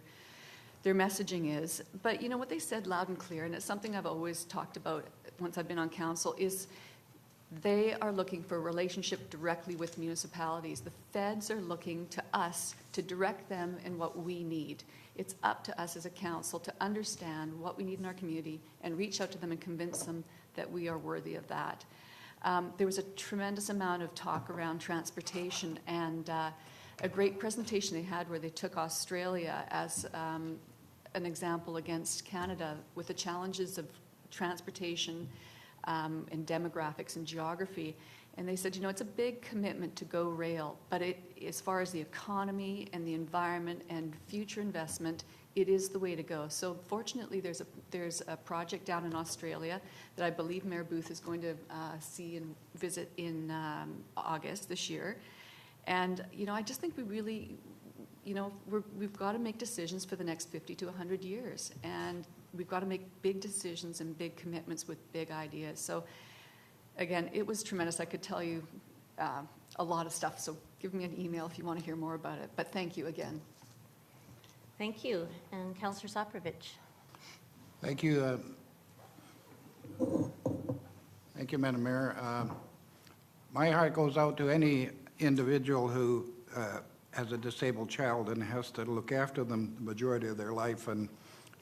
messaging is. But what they said loud and clear, and it's something I've always talked about once I've been on council, is they are looking for a relationship directly with municipalities. The feds are looking to us to direct them in what we need. It's up to us as a council to understand what we need in our community and reach out to them and convince them that we are worthy of that. There was a tremendous amount of talk around transportation, and a great presentation they had where they took Australia as an example against Canada with the challenges of transportation and demographics and geography. And they said, it's a big commitment to go rail, but as far as the economy and the environment and future investment, it is the way to go. So fortunately, there's a project down in Australia that I believe Mayor Booth is going to see and visit in August this year. And, I just think we really, we've got to make decisions for the next 50 to 100 years. And we've got to make big decisions and big commitments with big ideas. So, again, it was tremendous. I could tell you a lot of stuff. So give me an email if you want to hear more about it. But thank you again. Thank you. And Councillor Soprovich. Thank you. Thank you, Madam Mayor. My heart goes out to any individual who has a disabled child and has to look after them the majority of their life. And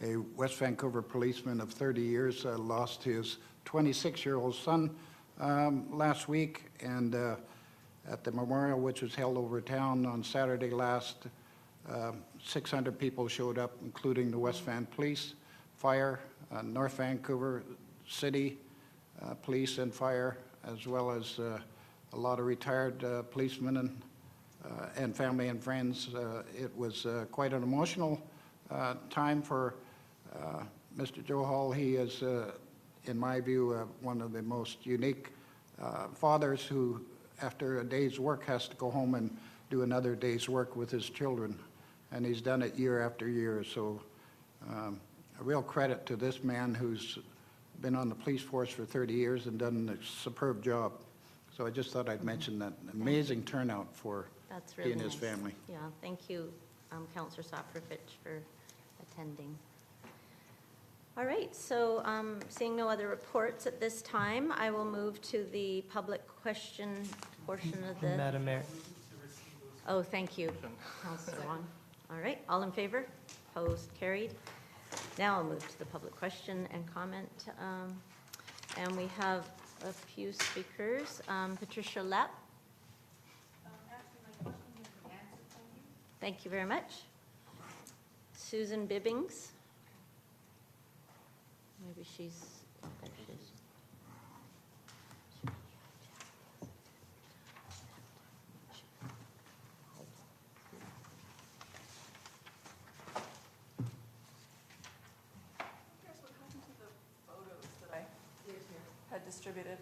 a West Vancouver policeman of 30 years lost his 26-year-old son last week. And at the memorial, which was held over town on Saturday last, 600 people showed up, including the West Van Police, Fire, North Vancouver City Police and Fire, as well as a lot of retired policemen and family and friends. It was quite an emotional time for Mr. Joe Hall. He is, in my view, one of the most unique fathers who, after a day's work, has to go home and do another day's work with his children. And he's done it year after year. So a real credit to this man who's been on the police force for 30 years and done a superb job. So I just thought I'd mention that amazing turnout for That's he really and his nice. family. Yeah, thank you, Councillor Soprovich, for attending. All right, so seeing no other reports at this time, I will move to the public question portion of the... Madam Mayor. Oh, thank you, Councillor Wong. All right, all in favor? Opposed, carried. Now I'll move to the public question and comment. And we have a few speakers. Patricia Lepp. Thank you very much. Susan Bibbings. Maybe she's, there she is. Here's what happened to the photos that I had distributed.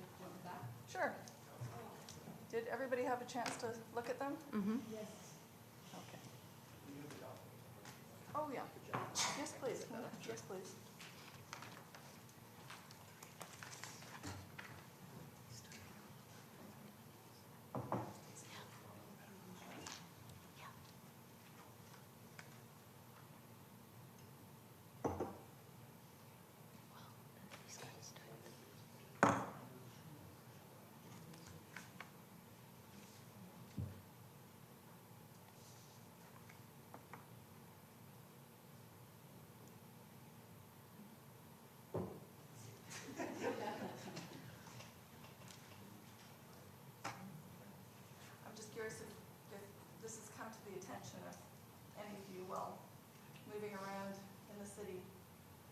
Sure. Did everybody have a chance to look at them? Mm-hmm. Yes. Okay. Oh, yeah. Yes, please. Yes, please. I'm just curious if this has come to the attention of any of you while moving around in the city,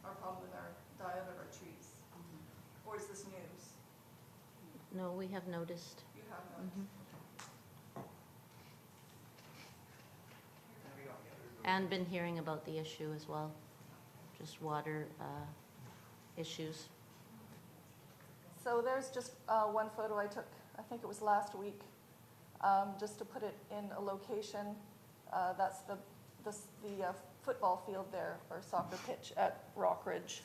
our problem with our die-out of our trees. Or is this news? No, we have noticed. You have noticed? Mhm. And been hearing about the issue as well, just water issues. So there's just one photo I took, I think it was last week, just to put it in a location. That's the football field there, or soccer pitch at Rockridge.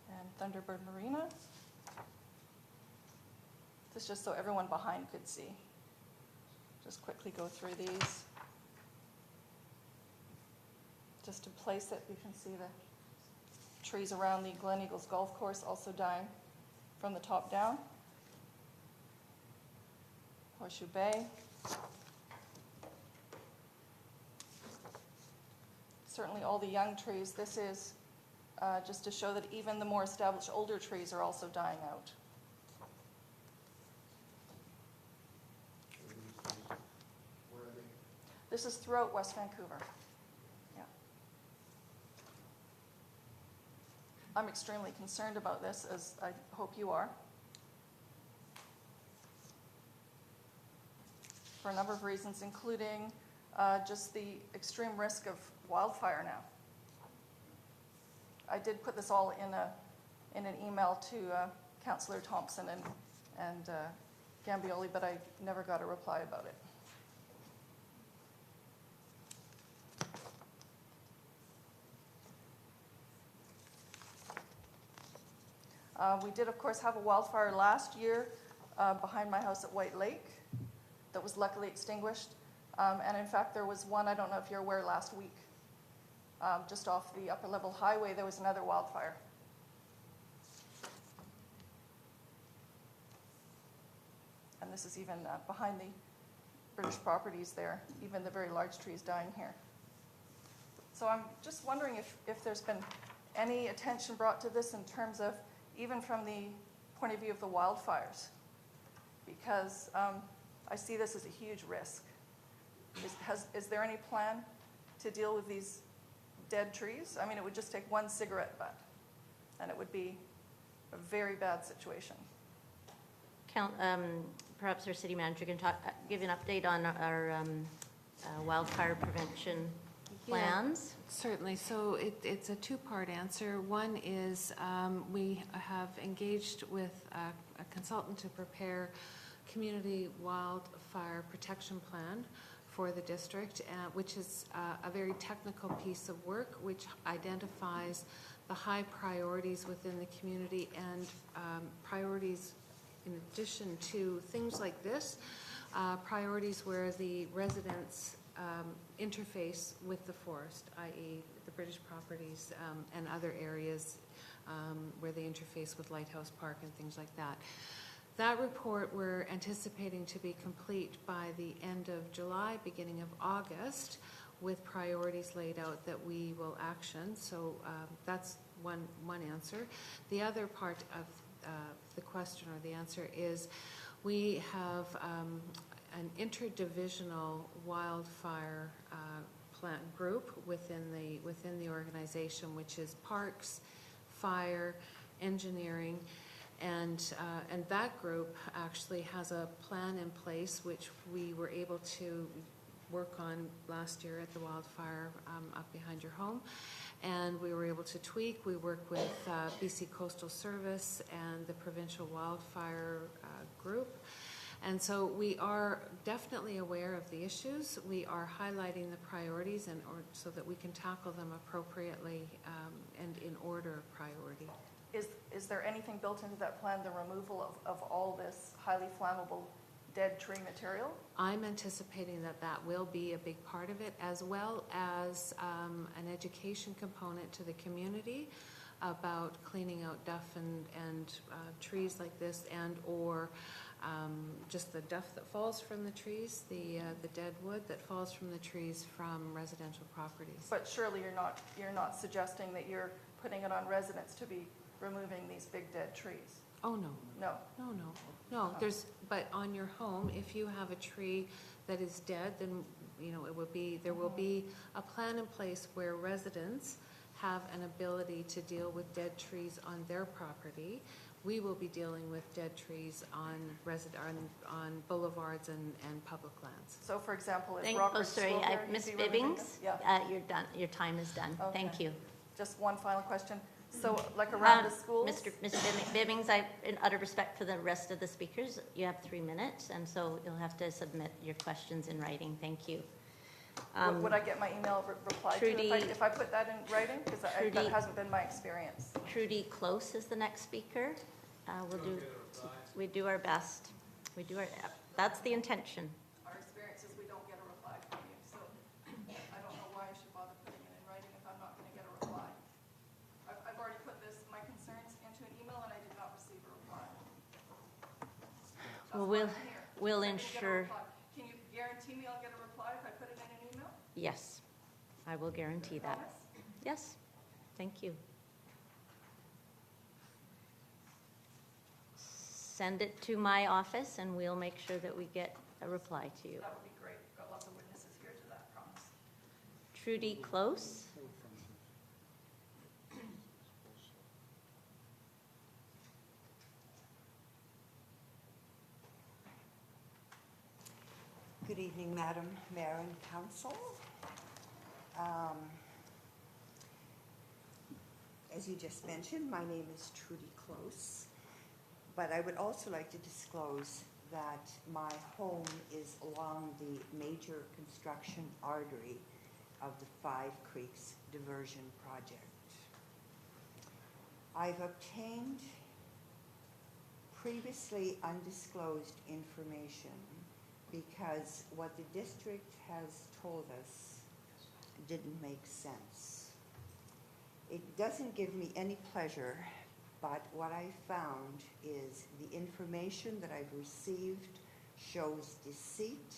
And Thunderbird Marina. This is just so everyone behind could see. Just quickly go through these. Just to place it, you can see the trees around the Glen Eagles Golf Course also dying from the top down. Horseshoe Bay. Certainly all the young trees. This is just to show that even the more established older trees are also dying out. This is throughout West Vancouver. Yeah. I'm extremely concerned about this, as I hope you are, for a number of reasons, including just the extreme risk of wildfire now. I did put this all in an email to Councillor Thompson and Gambioli, but I never got a reply about it. We did, of course, have a wildfire last year behind my house at White Lake that was luckily extinguished. And in fact, there was one, I don't know if you're aware, last week. Just off the upper level highway, there was another wildfire. And this is even behind the British properties there, even the very large trees dying here. So I'm just wondering if there's been any attention brought to this in terms of, even from the point of view of the wildfires, because I see this as a huge risk. Is there any plan to deal with these dead trees? I mean, it would just take one cigarette butt, and it would be a very bad situation. Perhaps our city manager can give an update on our wildfire prevention plans? Certainly. So it's a two-part answer. One is we have engaged with a consultant to prepare community wildfire protection plan for the district, which is a very technical piece of work which identifies the high priorities within the community and priorities in addition to things like this, priorities where the residents interface with the forest, i.e. the British properties and other areas where they interface with Lighthouse Park and things like that. That report we're anticipating to be complete by the end of July, beginning of August, with priorities laid out that we will action. So that's one answer. The other part of the question or the answer is we have an interdivisional wildfire plant group within the organization, which is parks, fire, engineering, and that group actually has a plan in place which we were able to work on last year at the wildfire up behind your home, and we were able to tweak. We work with BC Coastal Service and the Provincial Wildfire Group. And so we are definitely aware of the issues. We are highlighting the priorities so that we can tackle them appropriately and in order of priority. Is there anything built into that plan, the removal of all this highly flammable dead tree material? I'm anticipating that will be a big part of it, as well as an education component to the community about cleaning out duff and trees like this, and or just the duff that falls from the trees, the dead wood that falls from the trees from residential properties. But surely you're not suggesting that you're putting it on residents to be removing these big dead trees? Oh, no. No. No, but on your home, if you have a tree that is dead, then, there will be a plan in place where residents have an ability to deal with dead trees on their property. We will be dealing with dead trees on boulevards and public lands. So, for example, at Rockford School here, Ms. you'd be removing Bibbings, them? Yeah. you're done. Your time is done. Okay. Thank you. Just one final question. So, like around the schools? Ms. Bibbings, in utter respect for the rest of the speakers, you have 3 minutes, and so you'll have to submit your questions in writing. Thank you. Would I get my email reply to if I put that in writing? Because that hasn't been my experience. Trudy Close is the next speaker. We do our best. That's the intention. Our experience is we don't get a reply from you, so I don't know why I should bother putting it in writing if I'm not going to get a reply. I've already put my concerns into an email and I did not receive a reply. Well, we'll ensure. Can you guarantee me I'll get a reply if I put it in an email? Yes, I will guarantee that. Yes, thank you. Send it to my office and we'll make sure that we get a reply to you. That would be great. We've got lots of witnesses here to that, promise. Trudy Close. Good evening, Madam Mayor and Council. As you just mentioned, my name is Trudy Close, but I would also like to disclose that my home is along the major construction artery of the Five Creeks Diversion Project. I've obtained previously undisclosed information because what the district has told us didn't make sense. It doesn't give me any pleasure, but what I found is the information that I've received shows deceit,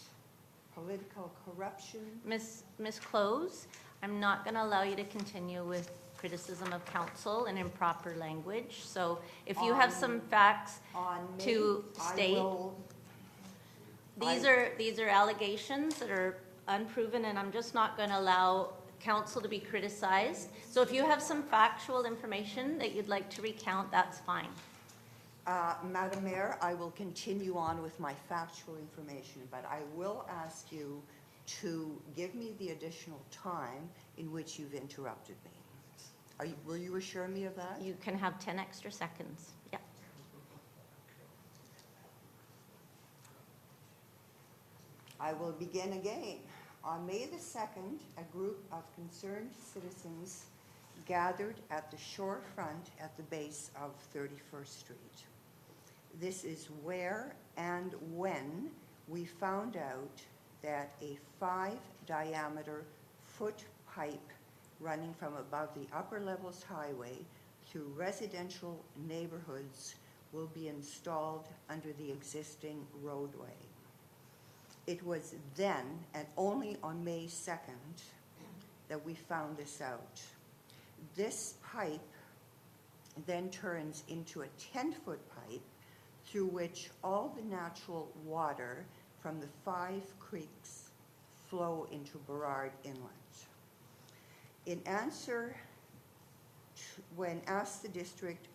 political corruption. Ms. Close, I'm not going to allow you to continue with criticism of council and improper language. So if you have some facts to state, these are allegations that are unproven, and I'm just not going to allow council to be criticized. So if you have some factual information that you'd like to recount, that's fine. Madam Mayor, I will continue on with my factual information, but I will ask you to give me the additional time in which you've interrupted me. Will you assure me of that? You can have 10 extra seconds. Yeah. I will begin again. On May the 2nd, a group of concerned citizens gathered at the shore front at the base of 31st Street. This is where and when we found out that a 5-diameter foot pipe running from above the Upper Levels Highway through residential neighborhoods will be installed under the existing roadway. It was then, and only on May 2nd, that we found this out. This pipe then turns into a 10-foot pipe through which all the natural water from the 5 creeks flow into Burrard Inlet. In answer, when asked the district,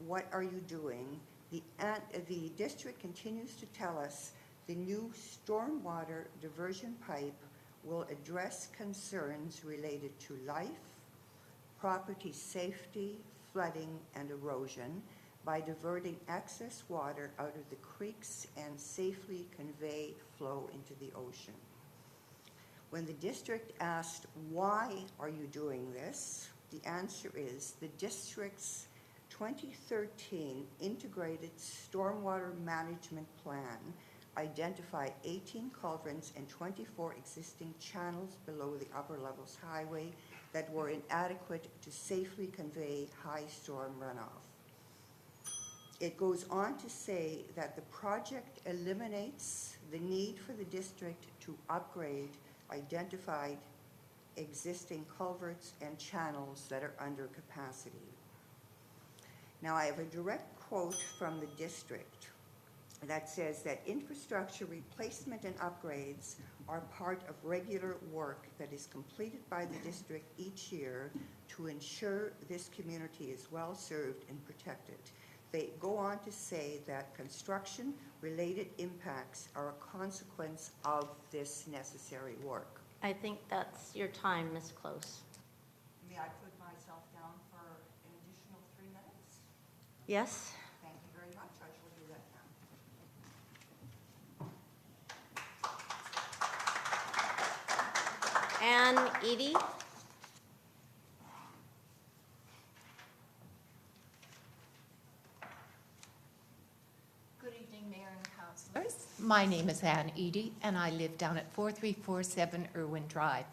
what are you doing, the district continues to tell us the new stormwater diversion pipe will address concerns related to life, property safety, flooding, and erosion by diverting excess water out of the creeks and safely convey flow into the ocean. When the district asked, why are you doing this? The answer is the district's 2013 Integrated Stormwater Management Plan identified 18 culverts and 24 existing channels below the Upper Levels Highway that were inadequate to safely convey high storm runoff. It goes on to say that the project eliminates the need for the district to upgrade identified existing culverts and channels that are under capacity. Now, I have a direct quote from the district that says that infrastructure replacement and upgrades are part of regular work that is completed by the district each year to ensure this community is well served and protected. They go on to say that construction-related impacts are a consequence of this necessary work. I think that's your time, Ms. Close. May I put myself down for an additional 3 minutes? Yes? Thank you very much. I shall do that now. Ann Eady? Good evening, Mayor and Councilors. My name is Ann Eady, and I live down at 4347 Irwin Drive.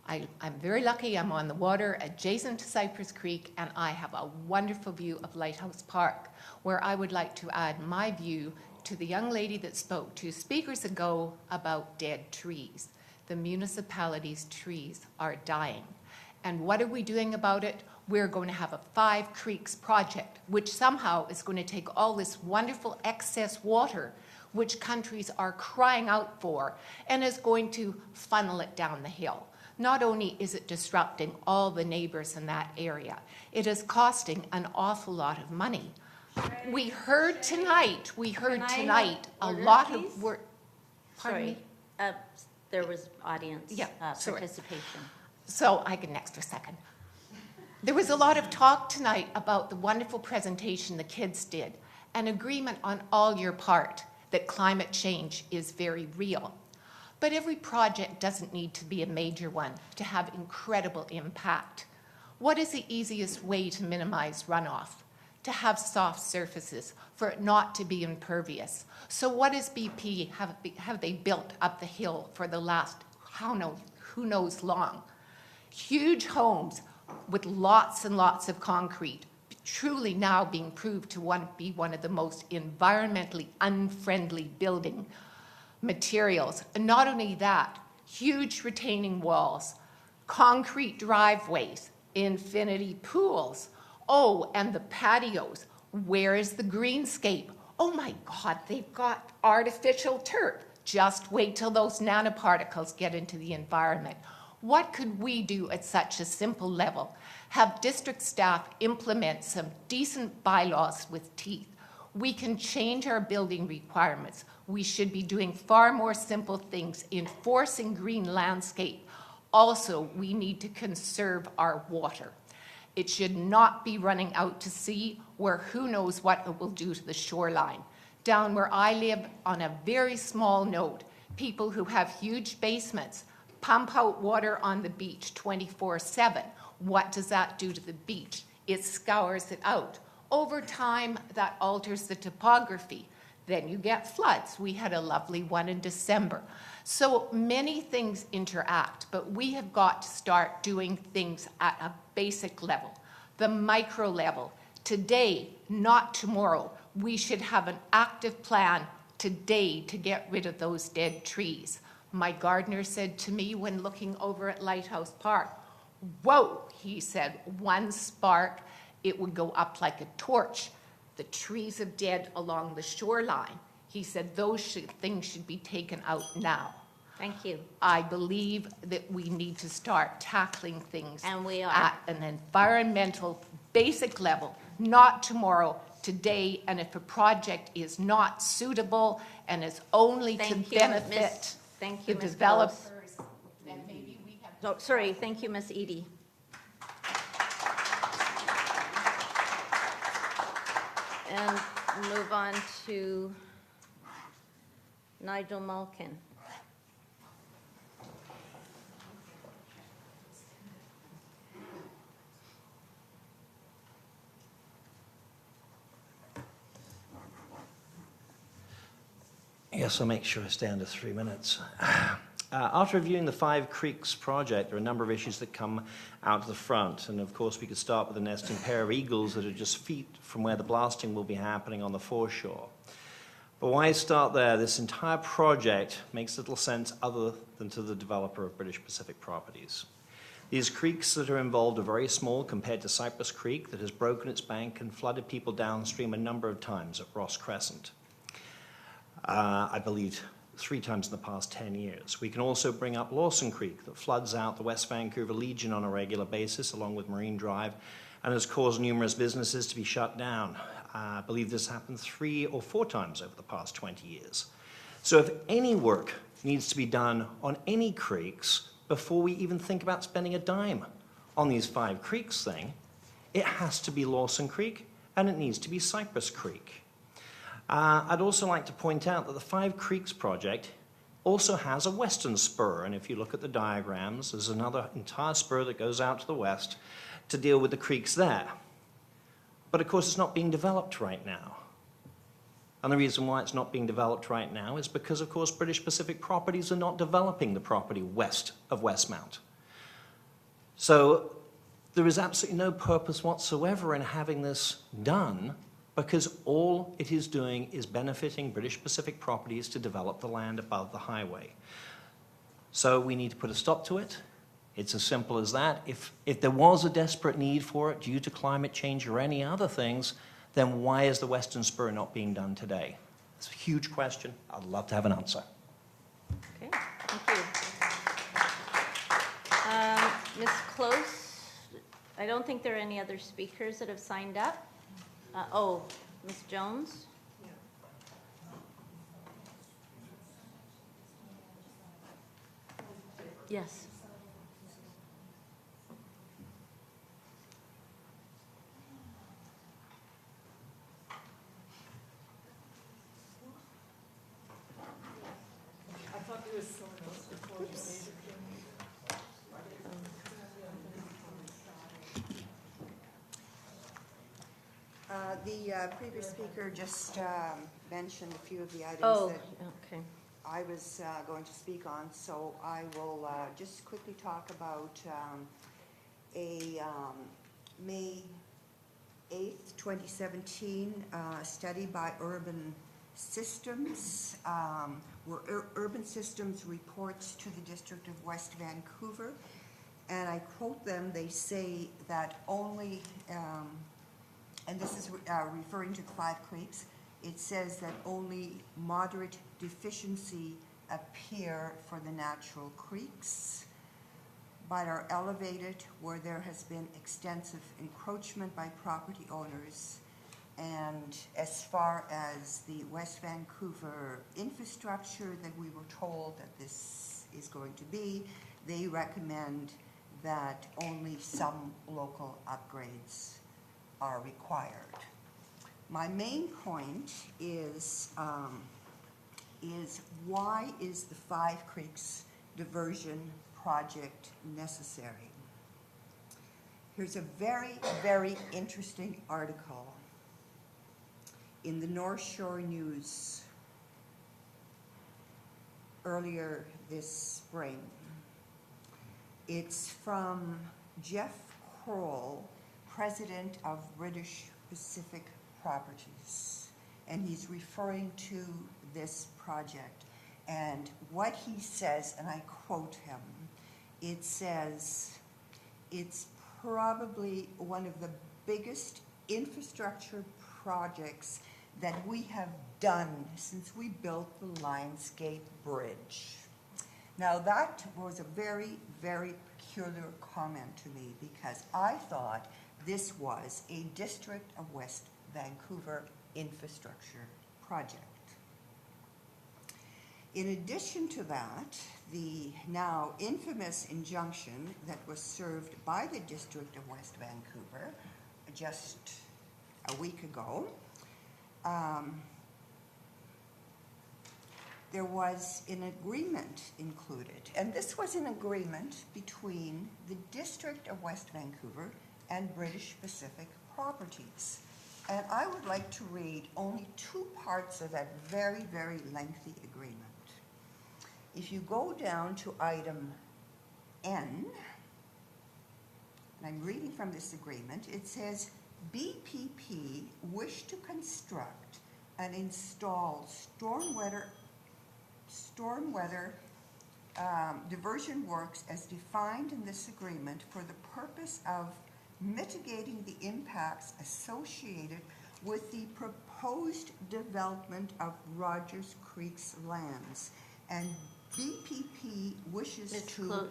I'm very lucky. I'm on the water adjacent to Cypress Creek, and I have a wonderful view of Lighthouse Park, where I would like to add my view to the young lady that spoke 2 speakers ago about dead trees. The municipality's trees are dying. And what are we doing about it? We're going to have a 5 Creeks project, which somehow is going to take all this wonderful excess water, which countries are crying out for, and is going to funnel it down the hill. Not only is it disrupting all the neighbors in that area, it is costing an awful lot of money. We heard tonight a lot of work. Pardon me? There was audience sorry. participation. So I get an extra second. There was a lot of talk tonight about the wonderful presentation the kids did, an agreement on all your part that climate change is very real. But every project doesn't need to be a major one to have incredible impact. What is the easiest way to minimize runoff? To have soft surfaces, for it not to be impervious. So what is BP, have they built up the hill for the last, who knows long? Huge homes with lots and lots of concrete, truly now being proved to be one of the most environmentally unfriendly building materials. And not only that, huge retaining walls, concrete driveways, infinity pools. Oh, and the patios. Where is the greenscape? Oh my God, they've got artificial turf. Just wait till those nanoparticles get into the environment. What could we do at such a simple level? Have district staff implement some decent bylaws with teeth. We can change our building requirements. We should be doing far more simple things, enforcing green landscape. Also, we need to conserve our water. It should not be running out to sea where who knows what it will do to the shoreline. Down where I live, on a very small node, people who have huge basements pump out water on the beach 24/7. What does that do to the beach? It scours it out. Over time, that alters the topography. Then you get floods. We had a lovely one in December. So many things interact, but we have got to start doing things at a basic level, the micro level. Today, not tomorrow. We should have an active plan today to get rid of those dead trees. My gardener said to me when looking over at Lighthouse Park, "Whoa," he said, "one spark, it would go up like a torch. The trees have dead along the shoreline." He said those things should be taken out now. Thank you. I believe that we need to start tackling things And we are. at an environmental basic level, not tomorrow, today. And if a project is not suitable and is only to Thank you, benefit Miss- thank you, the Ms. developers, then maybe we have. Oh, sorry, thank you, Ms. Edie. And move on to Nigel Malkin. Yes, I'll make sure I stay under 3 minutes. After reviewing the Five Creeks project, there are a number of issues that come out to the front. And of course, we could start with the nesting pair of eagles that are just feet from where the blasting will be happening on the foreshore. But why start there? This entire project makes little sense other than to the developer of British Pacific Properties. These creeks that are involved are very small compared to Cypress Creek that has broken its bank and flooded people downstream a number of times at Ross Crescent. I believe 3 times in the past 10 years. We can also bring up Lawson Creek that floods out the West Vancouver Legion on a regular basis along with Marine Drive and has caused numerous businesses to be shut down. I believe this happened 3 or 4 times over the past 20 years. So if any work needs to be done on any creeks before we even think about spending a dime on these 5 creeks thing, it has to be Lawson Creek and it needs to be Cypress Creek. I'd also like to point out that the Five Creeks project also has a western spur, and if you look at the diagrams, there's another entire spur that goes out to the west to deal with the creeks there. But of course, it's not being developed right now. And the reason why it's not being developed right now is because, of course, British Pacific Properties are not developing the property west of Westmount. So there is absolutely no purpose whatsoever in having this done, because all it is doing is benefiting British Pacific Properties to develop the land above the highway. So we need to put a stop to it. It's as simple as that. If there was a desperate need for it due to climate change or any other things, then why is the Western Spur not being done today? It's a huge question. I'd love to have an answer. Okay, thank you. Ms. Close, I don't think there are any other speakers that have signed up. Ms. Jones? Yes. I thought there was someone else before me. The previous speaker just mentioned a few of the items that I was going to speak on, so I will just quickly talk about a May 8th, 2017 study by Urban Systems, where Urban Systems reports to the District of West Vancouver, and I quote them, they say that only and this is referring to the Five Creeks, it says that only moderate deficiency appear for the natural creeks, but are elevated where there has been extensive encroachment by property owners And as far as the West Vancouver infrastructure that we were told that this is going to be, they recommend that only some local upgrades are required. My main point is why is the Five Creeks diversion project necessary? Here's a very, very interesting article in the North Shore News earlier this spring. It's from Jeff Kroll, president of British Pacific Properties, and he's referring to this project. And what he says, and I quote him, it says, it's probably one of the biggest infrastructure projects that we have done since we built the Lionsgate Bridge. Now that was a very, very peculiar comment to me because I thought this was a District of West Vancouver infrastructure project. In addition to that, the now infamous injunction that was served by the District of West Vancouver just a week ago, there was an agreement included, and this was an agreement between the District of West Vancouver and British Pacific Properties. And I would like to read only two parts of that very, very lengthy agreement. If you go down to item N, and I'm reading from this agreement, it says, BPP wish to construct and install stormwater diversion works as defined in this agreement for the purpose of mitigating the impacts associated with the proposed development of Rogers Creek's lands. And BPP wishes to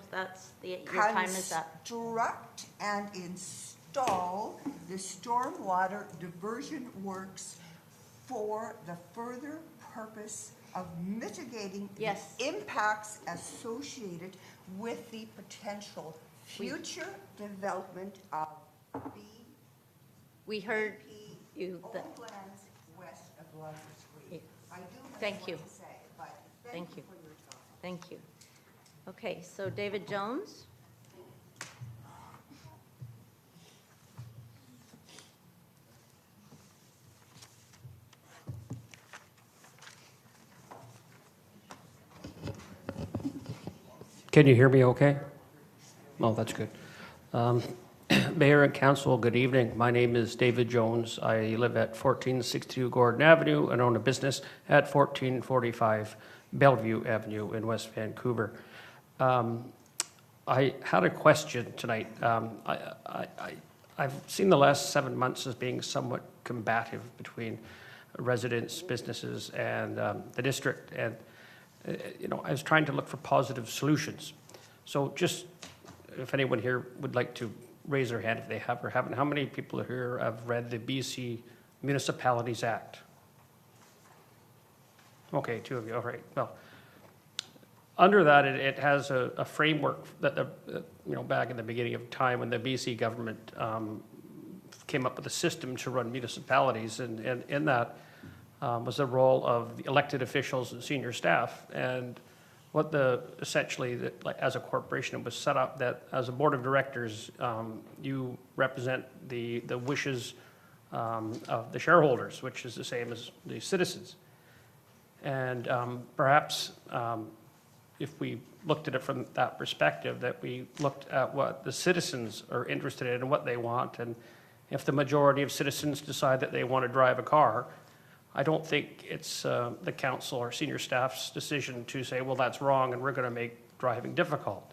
your time is up. Construct and install the stormwater diversion works for the further purpose of mitigating the impacts associated with the potential future development of We heard you. old lands west of Rogers Creek. I do have Thank more you. to say, but Thank you. for your time. Thank you. Okay, so David Jones. Can you hear me okay? Oh, that's good. Mayor and Council, good evening. My name is David Jones. I live at 1462 Gordon Avenue and own a business at 1445 Bellevue Avenue in West Vancouver. I had a question tonight. I've seen the last 7 months as being somewhat combative between residents, businesses, and the district. And I was trying to look for positive solutions. So just, if anyone here would like to raise their hand if they have or haven't, how many people here have read the BC Municipalities Act? Okay, 2 of you, all right. Well, under that, it has a framework that, back in the beginning of time when the BC government came up with a system to run municipalities, and in that, was the role of the elected officials and senior staff. And what essentially, as a corporation, it was set up that as a board of directors, you represent the wishes of the shareholders, which is the same as the citizens. And perhaps if we looked at it from that perspective, that we looked at what the citizens are interested in and what they want, and if the majority of citizens decide that they want to drive a car, I don't think it's the council or senior staff's decision to say, well, that's wrong and we're going to make driving difficult.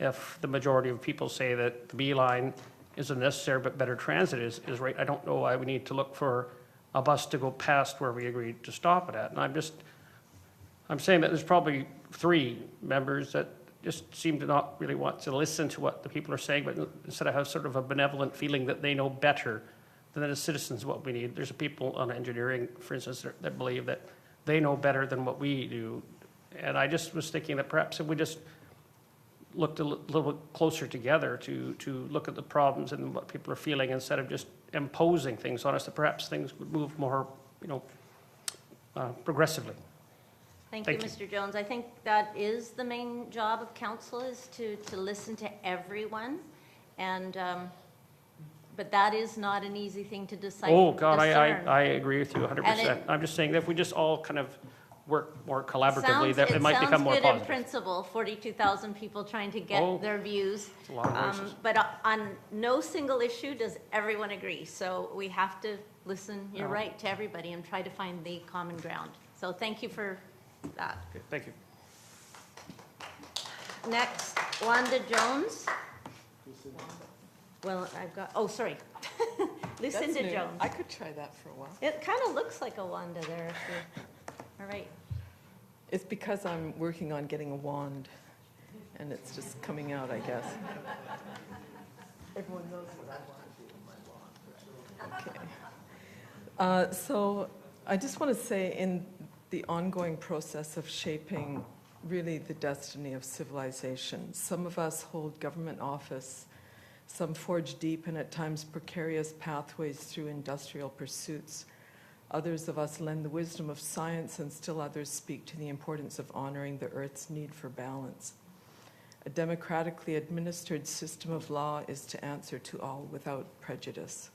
If the majority of people say that the B line isn't necessary but better transit is right, I don't know why we need to look for a bus to go past where we agreed to stop it at. And I'm saying that there's probably 3 members that just seem to not really want to listen to what the people are saying, but instead of have sort of a benevolent feeling that they know better then as citizens, what we need, there's people on engineering, for instance, that believe that they know better than what we do. And I just was thinking that perhaps if we just looked a little bit closer together to look at the problems and what people are feeling instead of just imposing things on us, that perhaps things would move more, progressively. Thank you, Mr. Jones. I think that is the main job of council, is to listen to everyone. And, but that is not an easy thing to decide. Oh, God, I agree with you 100%. And I'm just saying that if we just all kind of work more collaboratively, that it might become more It sounds good in positive. principle, 42,000 people trying to get their views. It's a lot of voices. But on no single issue does everyone agree. So we have to listen, you're No. right, to everybody and try to find the common ground. So thank you for that. Okay, thank you. Next, Wanda Jones. Well, I've got, oh, sorry. Lucinda That's new. Jones. I could try that for a while. It kind of looks like a Wanda there. If you, all right. It's because I'm working on getting a wand, and it's just coming out, I guess. Everyone knows what I want to do with my wand. Okay. So I just want to say, in the ongoing process of shaping really the destiny of civilization, some of us hold government office, some forge deep and at times precarious pathways through industrial pursuits. Others of us lend the wisdom of science, and still others speak to the importance of honoring the Earth's need for balance. A democratically administered system of law is to answer to all without prejudice.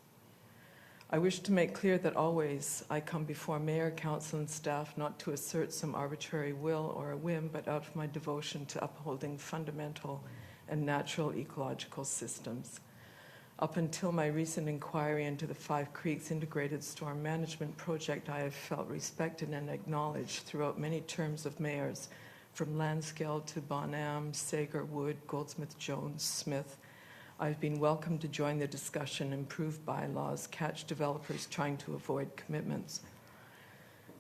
I wish to make clear that always I come before Mayor, Council, and staff not to assert some arbitrary will or a whim, but out of my devotion to upholding fundamental and natural ecological systems. Up until my recent inquiry into the Five Creeks Integrated Storm Management Project, I have felt respected and acknowledged throughout many terms of mayors, from Lansdale to Bonham, Sager, Wood, Goldsmith, Jones, Smith. I've been welcomed to join the discussion, improve bylaws, catch developers trying to avoid commitments.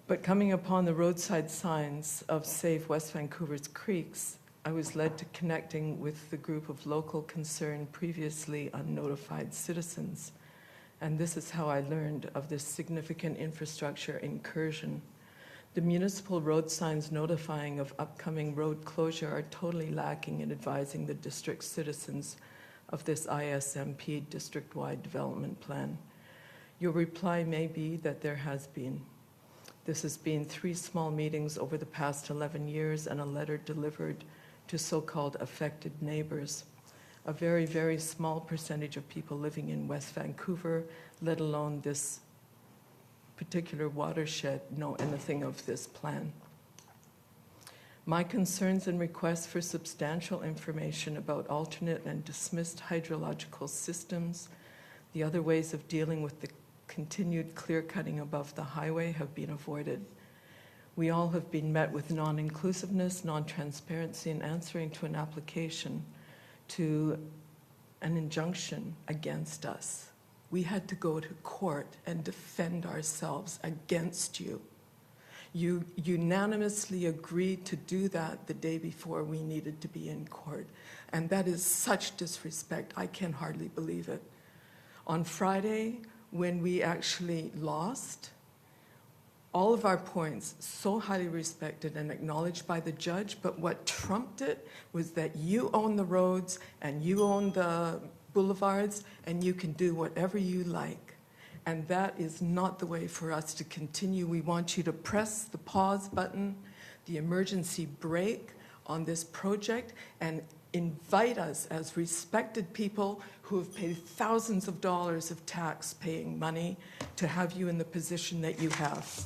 But coming upon the roadside signs of Save West Vancouver's Creeks, I was led to connecting with the group of local concerned, previously unnotified citizens. And this is how I learned of this significant infrastructure incursion. The municipal road signs notifying of upcoming road closure are totally lacking in advising the district's citizens of this ISMP district-wide development plan. Your reply may be that there has been. This has been 3 small meetings over the past 11 years and a letter delivered to so-called affected neighbors. A very, very small percentage of people living in West Vancouver, let alone this particular watershed, know anything of this plan. My concerns and requests for substantial information about alternate and dismissed hydrological systems, the other ways of dealing with the continued clear-cutting above the highway have been avoided. We all have been met with non-inclusiveness, non-transparency in answering to an application, to an injunction against us. We had to go to court and defend ourselves against you. You unanimously agreed to do that the day before we needed to be in court. And that is such disrespect, I can hardly believe it. On Friday, when we actually lost, all of our points so highly respected and acknowledged by the judge, but what trumped it was that you own the roads and you own the boulevards and you can do whatever you like. And that is not the way for us to continue. We want you to press the pause button, the emergency brake on this project, and invite us as respected people who have paid thousands of dollars of tax-paying money to have you in the position that you have.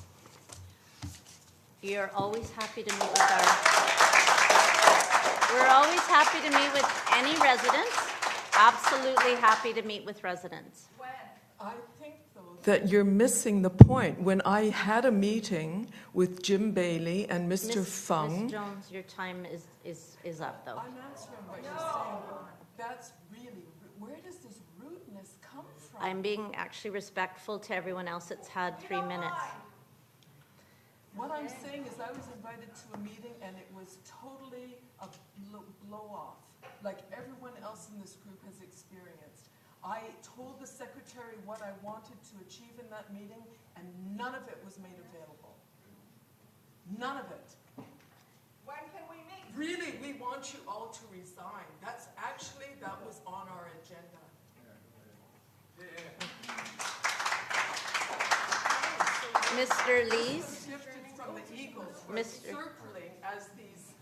You're always happy to meet with we're always happy to meet with any residents. Absolutely happy to meet with residents. I think, though, that you're missing the point. When I had a meeting with Jim Bailey and Mr. Fung. Ms. Jones, your time is up, though. I'm answering what you're saying. That's really, where does this rudeness come from? I'm being actually respectful to everyone else that's had 3 minutes. What I'm saying is I was invited to a meeting and it was totally a blow-off, like everyone else in this group has experienced. I told the secretary what I wanted to achieve in that meeting, and none of it was made available. None of it. When can we meet? Really, we want you all to resign. That was on our agenda. Mr. Lees? Shifted from the Eagles, who are Mr. circling as these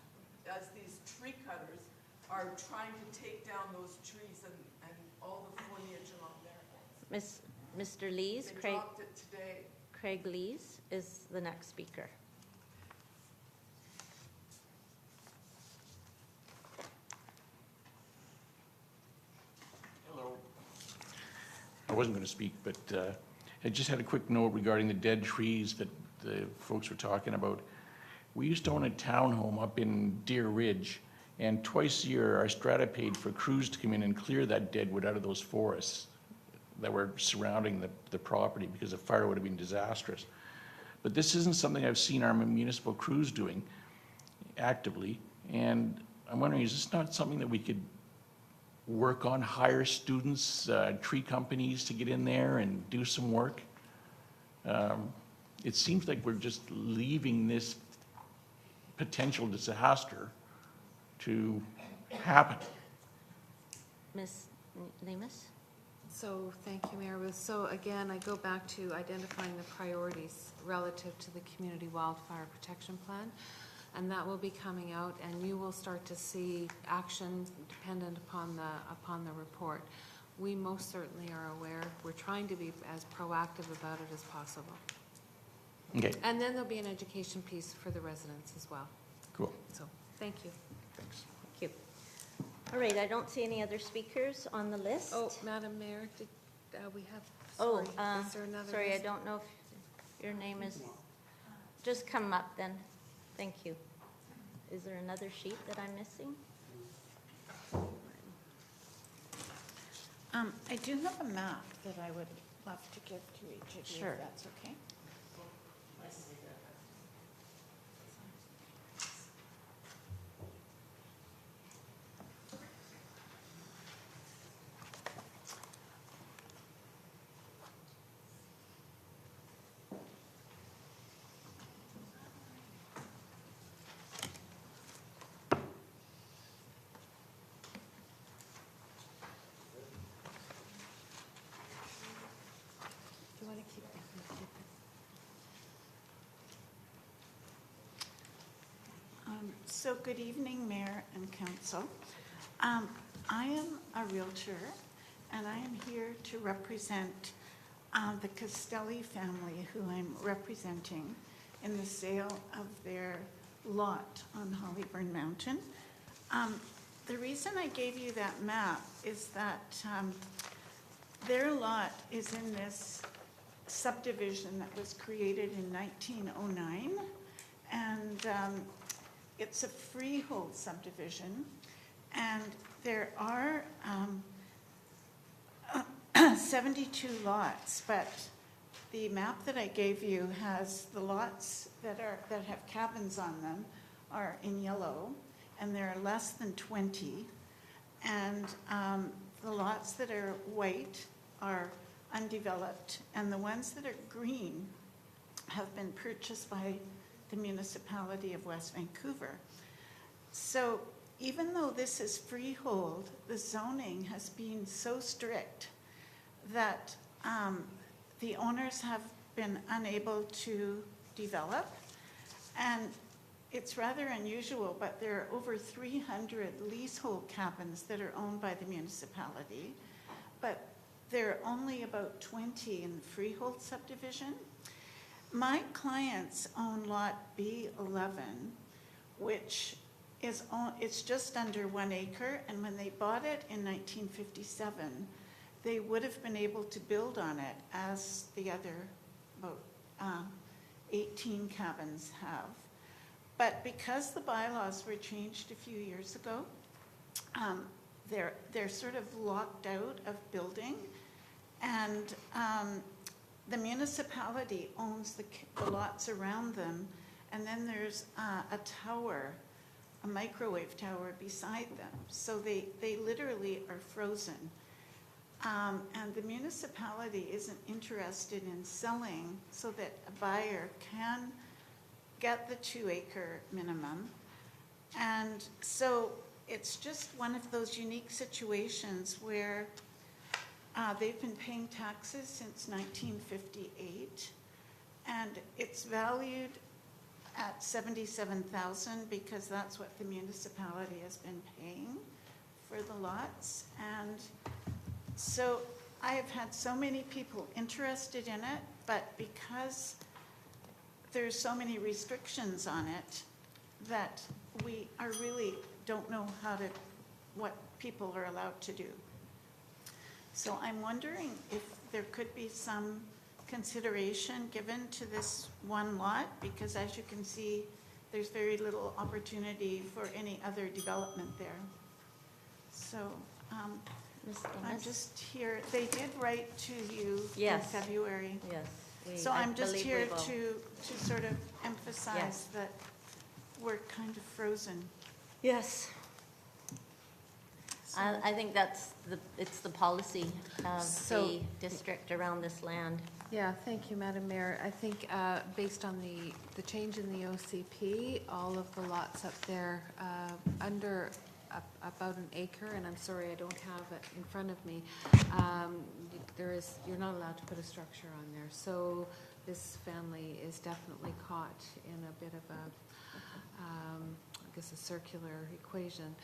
tree cutters are trying to take down those trees and all the foliage along there. Mr. Lees, They Craig, dropped it today. Craig Lees is the next speaker. Hello. I wasn't going to speak, but I just had a quick note regarding the dead trees that the folks were talking about. We used to own a townhome up in Deer Ridge, and twice a year our strata paid for crews to come in and clear that dead wood out of those forests that were surrounding the property, because a fire would have been disastrous. But this isn't something I've seen our municipal crews doing actively, and I'm wondering, is this not something that we could work on, hire students, tree companies to get in there and do some work? It seems like we're just leaving this potential disaster to happen. Ms. Lemus? So, thank you, Mayor. So again, I go back to identifying the priorities relative to the Community Wildfire Protection Plan, and that will be coming out, and you will start to see action dependent upon the report. We most certainly are aware. We're trying to be as proactive about it as possible. Okay. And then there'll be an education piece for the residents as well. Cool. So, thank you. Thanks. Thank you. All right, I don't see any other speakers on the list. Oh, Madam Mayor, we have, Oh, sorry, is there another? sorry, I list? don't know if your name is, just come up then. Thank you. Is there another sheet that I'm missing? I do have a map that I would love to give to each of you, Sure. if that's okay. Do you want to keep it? So good evening, Mayor and Council. I am a realtor, and I am here to represent the Castelli family, who I'm representing in the sale of their lot on Hollyburn Mountain. The reason I gave you that map is that their lot is in this subdivision that was created in 1909, and it's a freehold subdivision, and there are 72 lots, but the map that I gave you has the lots that have cabins on them are in yellow, and there are less than 20, and the lots that are white are undeveloped, and the ones that are green have been purchased by the municipality of West Vancouver. So even though this is freehold, the zoning has been so strict that the owners have been unable to develop. And it's rather unusual, but there are over 300 leasehold cabins that are owned by the municipality, but there are only about 20 in the freehold subdivision. My clients own lot B11, which is it's just under 1 acre, and when they bought it in 1957, they would have been able to build on it as the other about 18 cabins have. But because the bylaws were changed a few years ago, they're sort of locked out of building, and the municipality owns the lots around them, and then there's a tower, a microwave tower beside them. So they literally are frozen. And the municipality isn't interested in selling so that a buyer can get the 2-acre minimum. And so it's just one of those unique situations where they've been paying taxes since 1958, and it's valued at $77,000 because that's what the municipality has been paying for the lots. And so I have had so many people interested in it, but because there's so many restrictions on it that we are really don't know what people are allowed to do. So I'm wondering if there could be some consideration given to this one lot, because as you can see, there's very little opportunity for any other development there. So I'm just here, they did write to you in February. Yes. So I'm just believe here we will. to sort of emphasize that we're kind of frozen. Yes. I think it's the policy of the district around this land. Yeah, thank you, Madam Mayor. I think based on the change in the OCP, all of the lots up there under about an acre, and I'm sorry I don't have it in front of me, you're not allowed to put a structure on there. So this family is definitely caught in a bit of I guess a circular equation.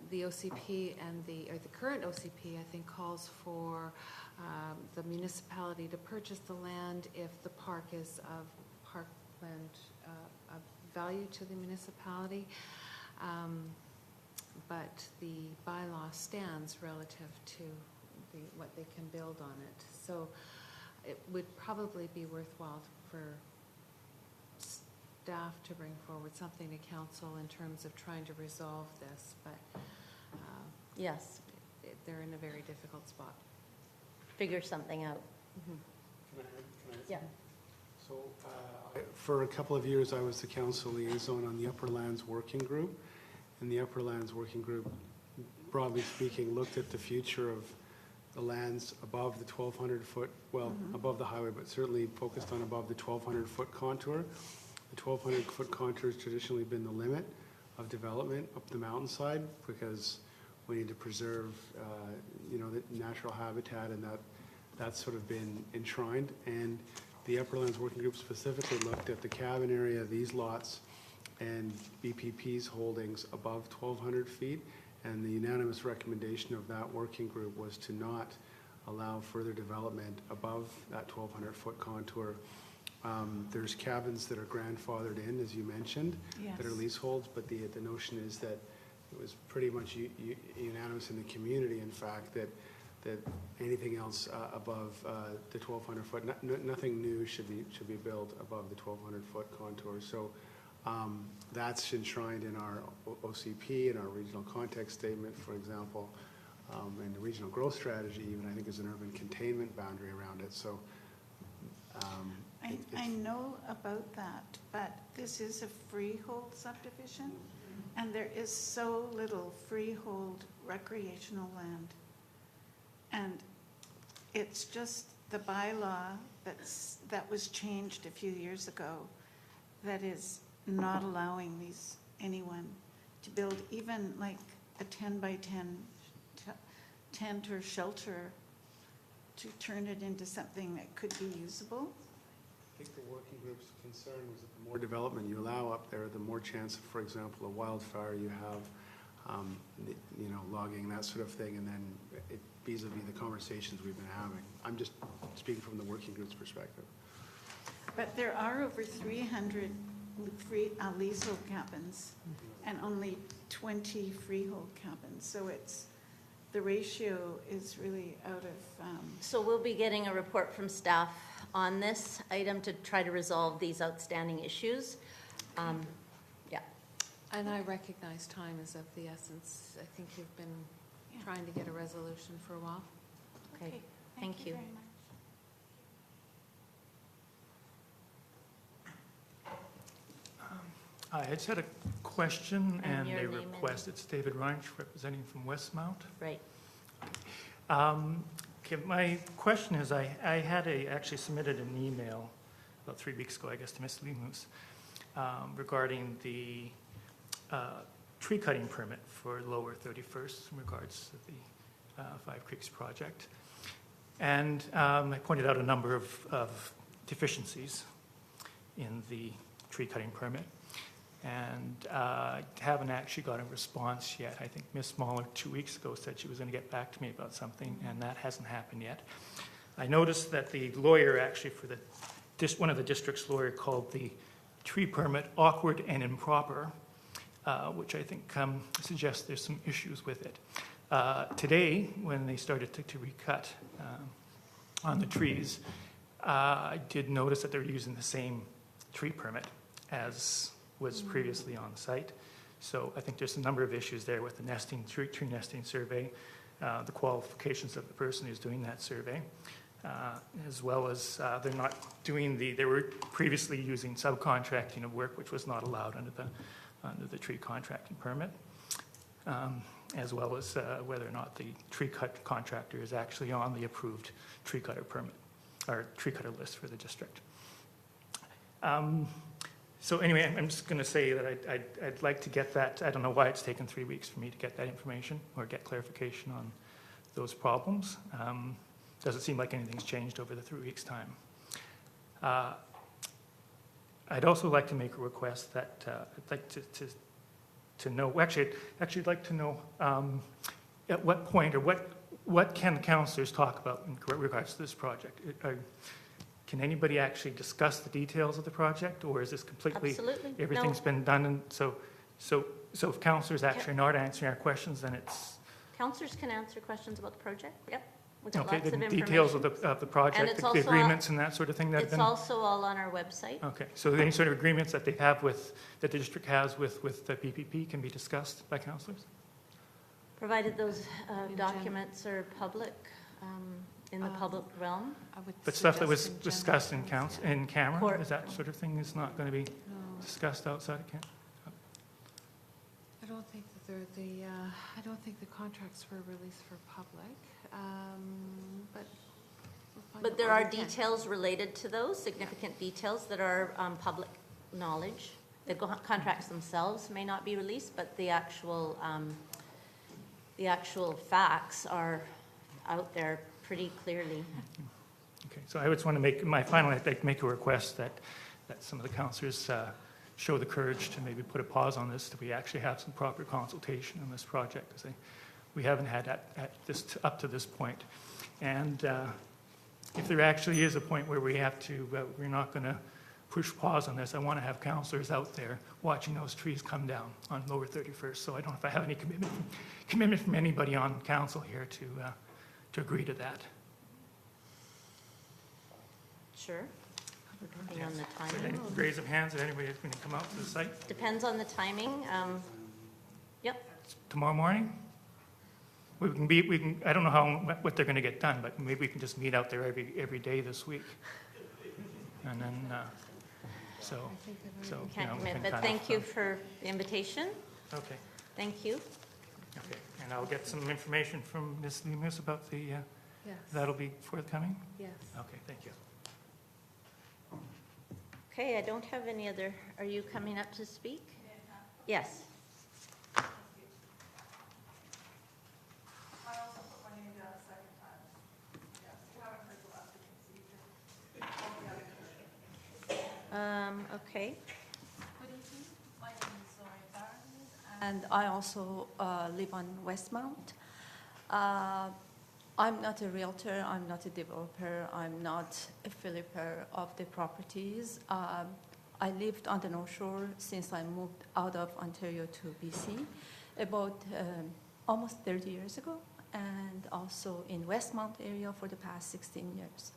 The OCP and the current OCP, I think, calls for the municipality to purchase the land if the park is of parkland of value to the municipality. But the bylaw stands relative to what they can build on it. So it would probably be worthwhile for staff to bring forward something to council in terms of trying to resolve this, but yes, they're in a very difficult spot. Figure something out. Can I Yeah. So for a couple of years, I was the council liaison on the Upper Lands Working Group. And the Upper Lands Working Group, broadly speaking, looked at the future of the lands above the 1,200-foot, above the highway, but certainly focused on above the 1,200-foot contour. The 1,200-foot contour has traditionally been the limit of development up the mountainside because we need to preserve, the natural habitat, and that's sort of been enshrined. And the Upper Lands Working Group specifically looked at the cabin area of these lots and BPP's holdings above 1,200 feet. And the unanimous recommendation of that working group was to not allow further development above that 1,200-foot contour. There's cabins that are grandfathered in, as you mentioned, that are leaseholds, but the notion is that it was pretty much unanimous in the community, in fact, that anything else above the 1,200-foot, nothing new should be built above the 1,200-foot contour. So that's enshrined in our OCP, in our regional context statement, for example, and the regional growth strategy even, I think, is an urban containment boundary around it. So I know about that, but this is a freehold subdivision, and there is so little freehold recreational land. And it's just the bylaw that was changed a few years ago that is not allowing anyone to build even like a 10 by 10 tent or shelter to turn it into something that could be usable. I think the working group's concern was that the more development you allow up there, the more chance of, for example, a wildfire you have, logging, that sort of thing, and then vis-a-vis the conversations we've been having. I'm just speaking from the working group's perspective. But there are over 300 leasehold cabins and only 20 freehold cabins. So the ratio is really out of... So we'll be getting a report from staff on this item to try to resolve these outstanding issues. Yeah. And I recognize time is of the essence. I think you've been trying to get a resolution for a while. Okay, thank you. Very much. I just had a question And and your a name and- request. It's David Reinsch, representing from Westmount. Right. Okay, my question is, I had actually submitted an email about 3 weeks ago, I guess, to Ms. Lemus regarding the tree cutting permit for Lower 31st in regards to the Five Creeks project. And I pointed out a number of deficiencies in the tree cutting permit. And haven't actually got a response yet. I think Ms. Mahler 2 weeks ago said she was going to get back to me about something, and that hasn't happened yet. I noticed that the lawyer actually for one of the district's lawyer called the tree permit awkward and improper, which I think suggests there's some issues with it. Today, when they started to recut on the trees, I did notice that they were using the same tree permit as was previously on site. So I think there's a number of issues there with the tree nesting survey, the qualifications of the person who's doing that survey, as well as they're not doing they were previously using subcontracting of work, which was not allowed under the tree contracting permit, as well as whether or not the tree cut contractor is actually on the approved tree cutter permit or tree cutter list for the district. So anyway, I'm just going to say that I'd like to get that. I don't know why it's taken 3 weeks for me to get that information or get clarification on those problems. Doesn't seem like anything's changed over the 3 weeks' time. I'd also like to make a request that I'd like to know, actually I'd like to know at what point or what can the councillors talk about in regards to this project? Can anybody actually discuss the details of the project, or is this completely, Absolutely. everything's No. been done? And so if councillors actually are not answering our questions, then it's, Councillors can answer questions about the project. Yep. We've got okay, lots the of details of information. the project, And it's the also agreements and that sort of thing that have It's been? also all on our website. Okay, so any sort of agreements that they have that the district has with the PPP can be discussed by councillors? Provided those documents are public, in the public realm. But stuff that was discussed in camera, Court. is that sort of thing is not going to be discussed outside of camera? I don't think that I don't think the contracts were released for public, but we'll find But out there what are we can. details related to those, significant details that are public knowledge. The contracts themselves may not be released, but the actual facts are out there pretty clearly. Okay, so I just want to make, I'd like to make a request that some of the councillors show the courage to maybe put a pause on this, that we actually have some proper consultation on this project, because we haven't had up to this point. And if there actually is a point where we have to, we're not going to push pause on this, I want to have councillors out there watching those trees come down on Lower 31st. So I don't know if I have any commitment from anybody on council here to agree to that. Sure. Depending on the So timing. any raise of hands, if anybody is going to come out to the site Depends on the timing. Yep. tomorrow morning? We can, I don't know what they're going to get done, but maybe we can just meet out there every day this week. And then, so, Can't we commit, can but kind thank of, you for the invitation. Okay, Thank you. okay. And I'll get some information from Ms. Lemus about the, Yes. that'll be forthcoming? Yes. Okay, thank you. Okay, I don't have any other, are you coming up to speak? Yes. I also put my name down a second time. Yes, you haven't heard the last of it, so you can. Okay. Good evening. My name is Zoe Barnes, and I also live on Westmount. I'm not a realtor, I'm not a developer, I'm not a flipper of the properties. I lived on the North Shore since I moved out of Ontario to BC about almost 30 years ago, and also in Westmount area for the past 16 years.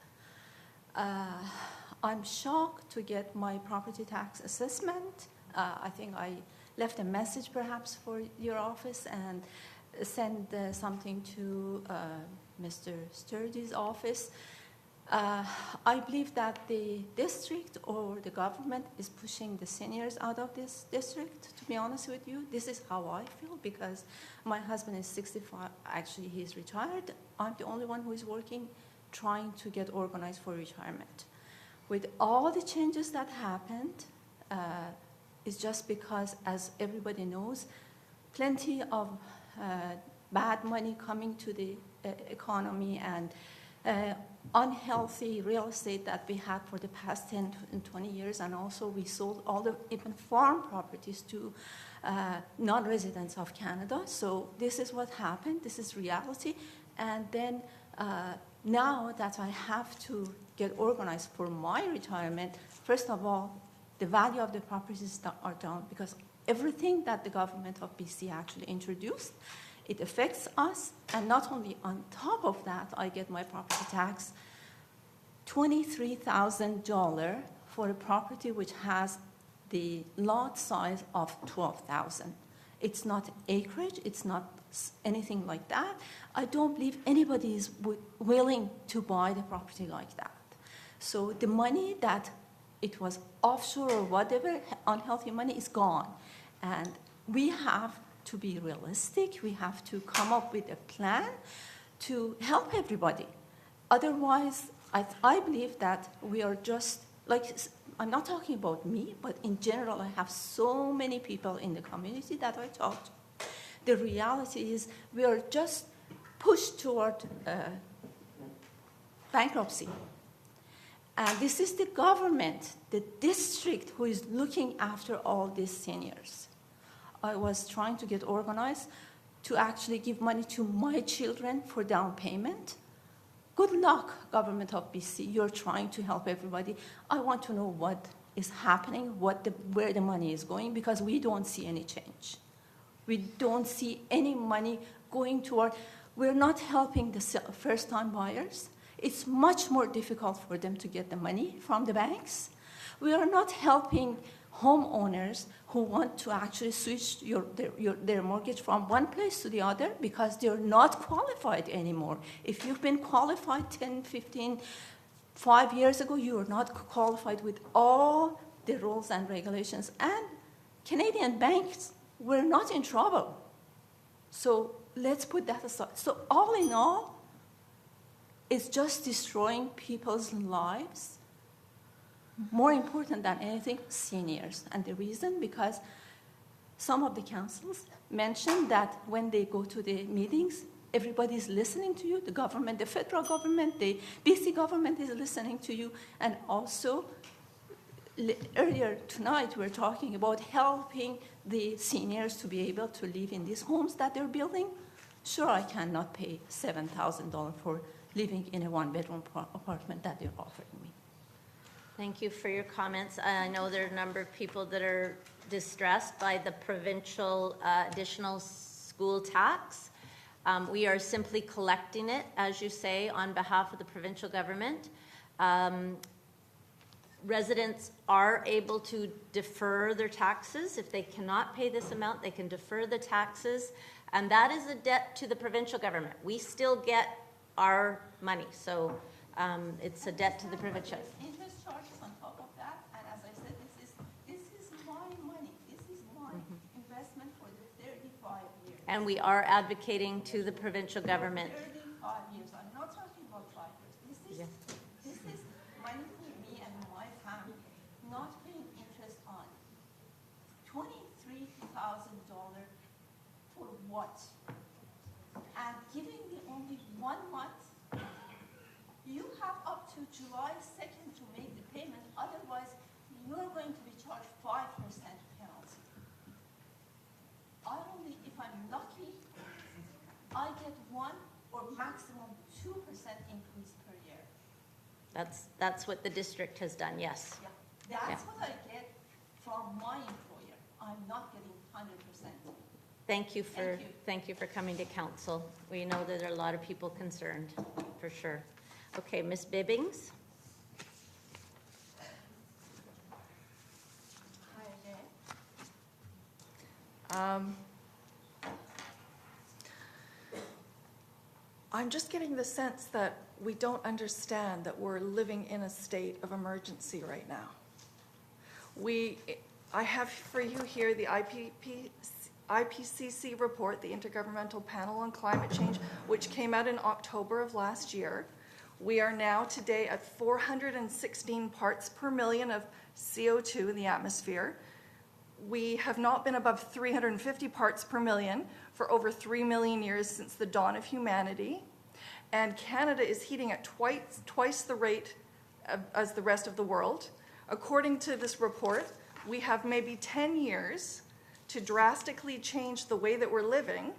I'm shocked to get my property tax assessment. I think I left a message perhaps for your office and send something to Mr. Sturdy's office. I believe that the district or the government is pushing the seniors out of this district, to be honest with you. This is how I feel because my husband is 65. Actually, he's retired. I'm the only one who is working, trying to get organized for retirement. With all the changes that happened, it's just because, as everybody knows, plenty of bad money coming to the economy and unhealthy real estate that we had for the past 10 and 20 years, and also we sold all the even farm properties to non-residents of Canada. So this is what happened. This is reality. And then now that I have to get organized for my retirement, first of all, the value of the properties are down because everything that the government of BC actually introduced, it affects us, and not only on top of that, I get my property tax, $23,000 for a property which has the lot size of 12,000. It's not acreage, it's not anything like that. I don't believe anybody is willing to buy the property like that. So the money that it was offshore or whatever, unhealthy money is gone. And we have to be realistic. We have to come up with a plan to help everybody. Otherwise, I believe that we are just, like, I'm not talking about me, but in general, I have so many people in the community that I talk to. The reality is we are just pushed toward bankruptcy. And this is the government, the district, who is looking after all these seniors. I was trying to get organized to actually give money to my children for down payment. Good luck, government of BC. You're trying to help everybody. I want to know what is happening, where the money is going, because we don't see any change. We don't see any money going toward, we're not helping the first-time buyers. It's much more difficult for them to get the money from the banks. We are not helping homeowners who want to actually switch their mortgage from one place to the other because they're not qualified anymore. If you've been qualified 10, 15, 5 years ago, you are not qualified with all the rules and regulations. And Canadian banks were not in trouble. So let's put that aside. So all in all, it's just destroying people's lives. More important than anything, seniors. And the reason, because some of the councils mentioned that when they go to the meetings, everybody's listening to you, the government, the federal government, the BC government is listening to you. And also, earlier tonight, we were talking about helping the seniors to be able to live in these homes that they're building. Sure, I cannot pay $7,000 for living in a one-bedroom apartment that they're offering me. Thank you for your comments. I know there are a number of people that are distressed by the provincial additional school tax. We are simply collecting it, as you say, on behalf of the provincial government. Residents are able to defer their taxes. If they cannot pay this amount, they can defer the taxes. And that is a debt to the provincial government. We still get our money. So it's a debt to the provincial. Interest charges on top of that, and as I said, this is my money. This is my investment for the 35 years. And we are advocating to the provincial government. 35 years. I'm not talking about 5 years. This is money for me and my family, not paying interest on $23,000 for what? And giving me only 1 month. You have up to July 2nd to make the payment, otherwise you're going to be charged 5% penalty. If I'm lucky, I get 1 or maximum 2% increase per year. That's what the district has done, yes. Yeah. That's what I get from my employer. I'm not getting 100%. Thank you for coming to council. We know that there are a lot of people concerned, for sure. Okay, Ms. Bibbings. Hi again. I'm just getting the sense that we don't understand that we're living in a state of emergency right now. I have for you here the IPCC report, the Intergovernmental Panel on Climate Change, which came out in October of last year. We are now today at 416 parts per million of CO2 in the atmosphere. We have not been above 350 parts per million for over 3 million years since the dawn of humanity. And Canada is heating at twice the rate as the rest of the world. According to this report, we have maybe 10 years to drastically change the way that we're living,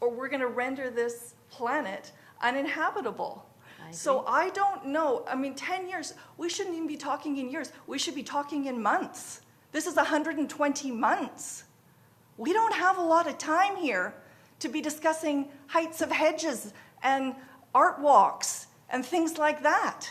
or we're going to render this planet uninhabitable. So I don't know. I mean, 10 years, we shouldn't even be talking in years. We should be talking in months. This is 120 months. We don't have a lot of time here to be discussing heights of hedges and art walks and things like that.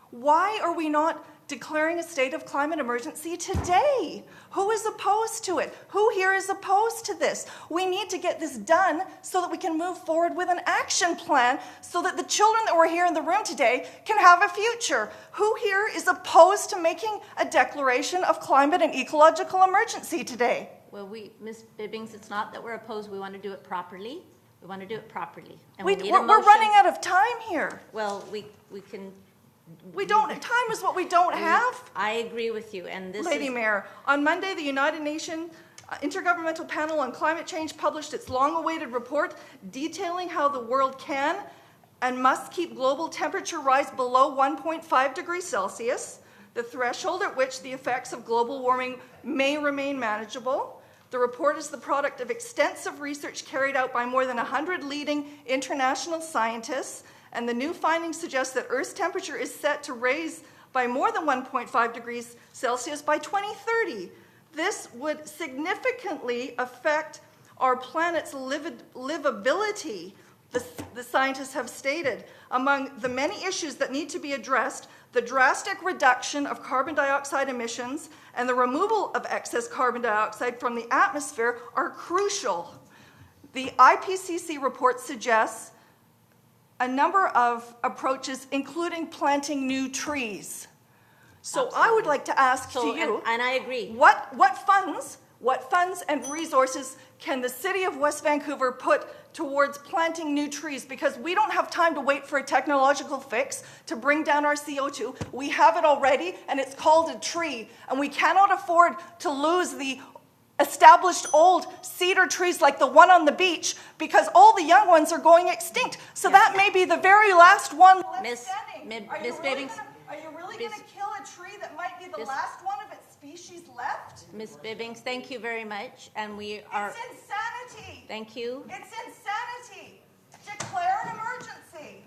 Why are we not declaring a state of climate emergency today? Who is opposed to it? Who here is opposed to this? We need to get this done so that we can move forward with an action plan so that the children that were here in the room today can have a future. Who here is opposed to making a declaration of climate and ecological emergency today? Well, Ms. Bibbings, it's not that we're opposed. We want to do it properly. We want to do it properly. And We're we need a motion. running out of time here. Well, we can... Time is what we don't have. I agree with you, and this Lady Mayor, on Monday, the United Nations Intergovernmental Panel on Climate Change published its long-awaited report detailing how the world can and must keep global temperature rise below 1.5 degrees Celsius, the threshold at which the effects of global warming may remain manageable. The report is the product of extensive research carried out by more than 100 leading international scientists, and the new findings suggest that Earth's temperature is set to rise by more than 1.5 degrees Celsius by 2030. This would significantly affect our planet's livability, the scientists have stated. Among the many issues that need to be addressed, the drastic reduction of carbon dioxide emissions and the removal of excess carbon dioxide from the atmosphere are crucial. The IPCC report suggests a number of approaches, including planting new trees. So I would like to ask to you, and I agree. What funds and resources can the city of West Vancouver put towards planting new trees? Because we don't have time to wait for a technological fix to bring down our CO2. We have it already, and it's called a tree. And we cannot afford to lose the established old cedar trees like the one on the beach, because all the young ones are going extinct. So that may be the very last one left standing. Are you really going to kill a tree that might be the last one of its species left? Ms. Bibbings, thank you very much, and we are... It's insanity. Thank you. It's insanity. Declare an emergency.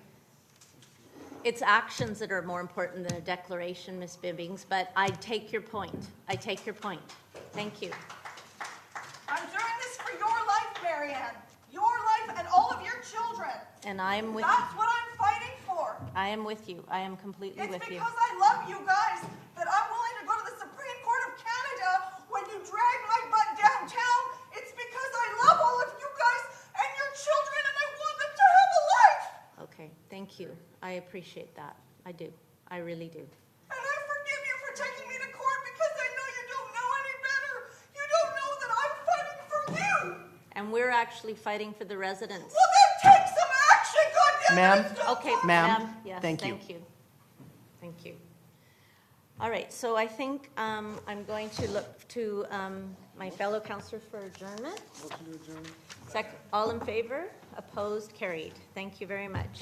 It's actions that are more important than a declaration, Ms. Bibbings, but I take your point. I take your point. Thank you. I'm doing this for your life, Marianne. Your life and all of your children. And I am with you. That's what I'm fighting for. I am with you. I am completely with you. It's because I love you guys that I'm willing to go to the Supreme Court of Canada when you drag my butt downtown. It's because I love all of you guys and your children, and I want them to have a life. Okay, thank you. I appreciate that. I do. I really do. And I forgive you for taking me to court because I know you don't know any better. You don't know that I'm fighting for you. And we're actually fighting for the residents. Well, then take some action, goddammit. Ma'am, Okay, ma'am, yes, thank you. Thank you. All right, so I think I'm going to look to my fellow councillors for adjournment. All in favor? Opposed? Carried. Thank you very much.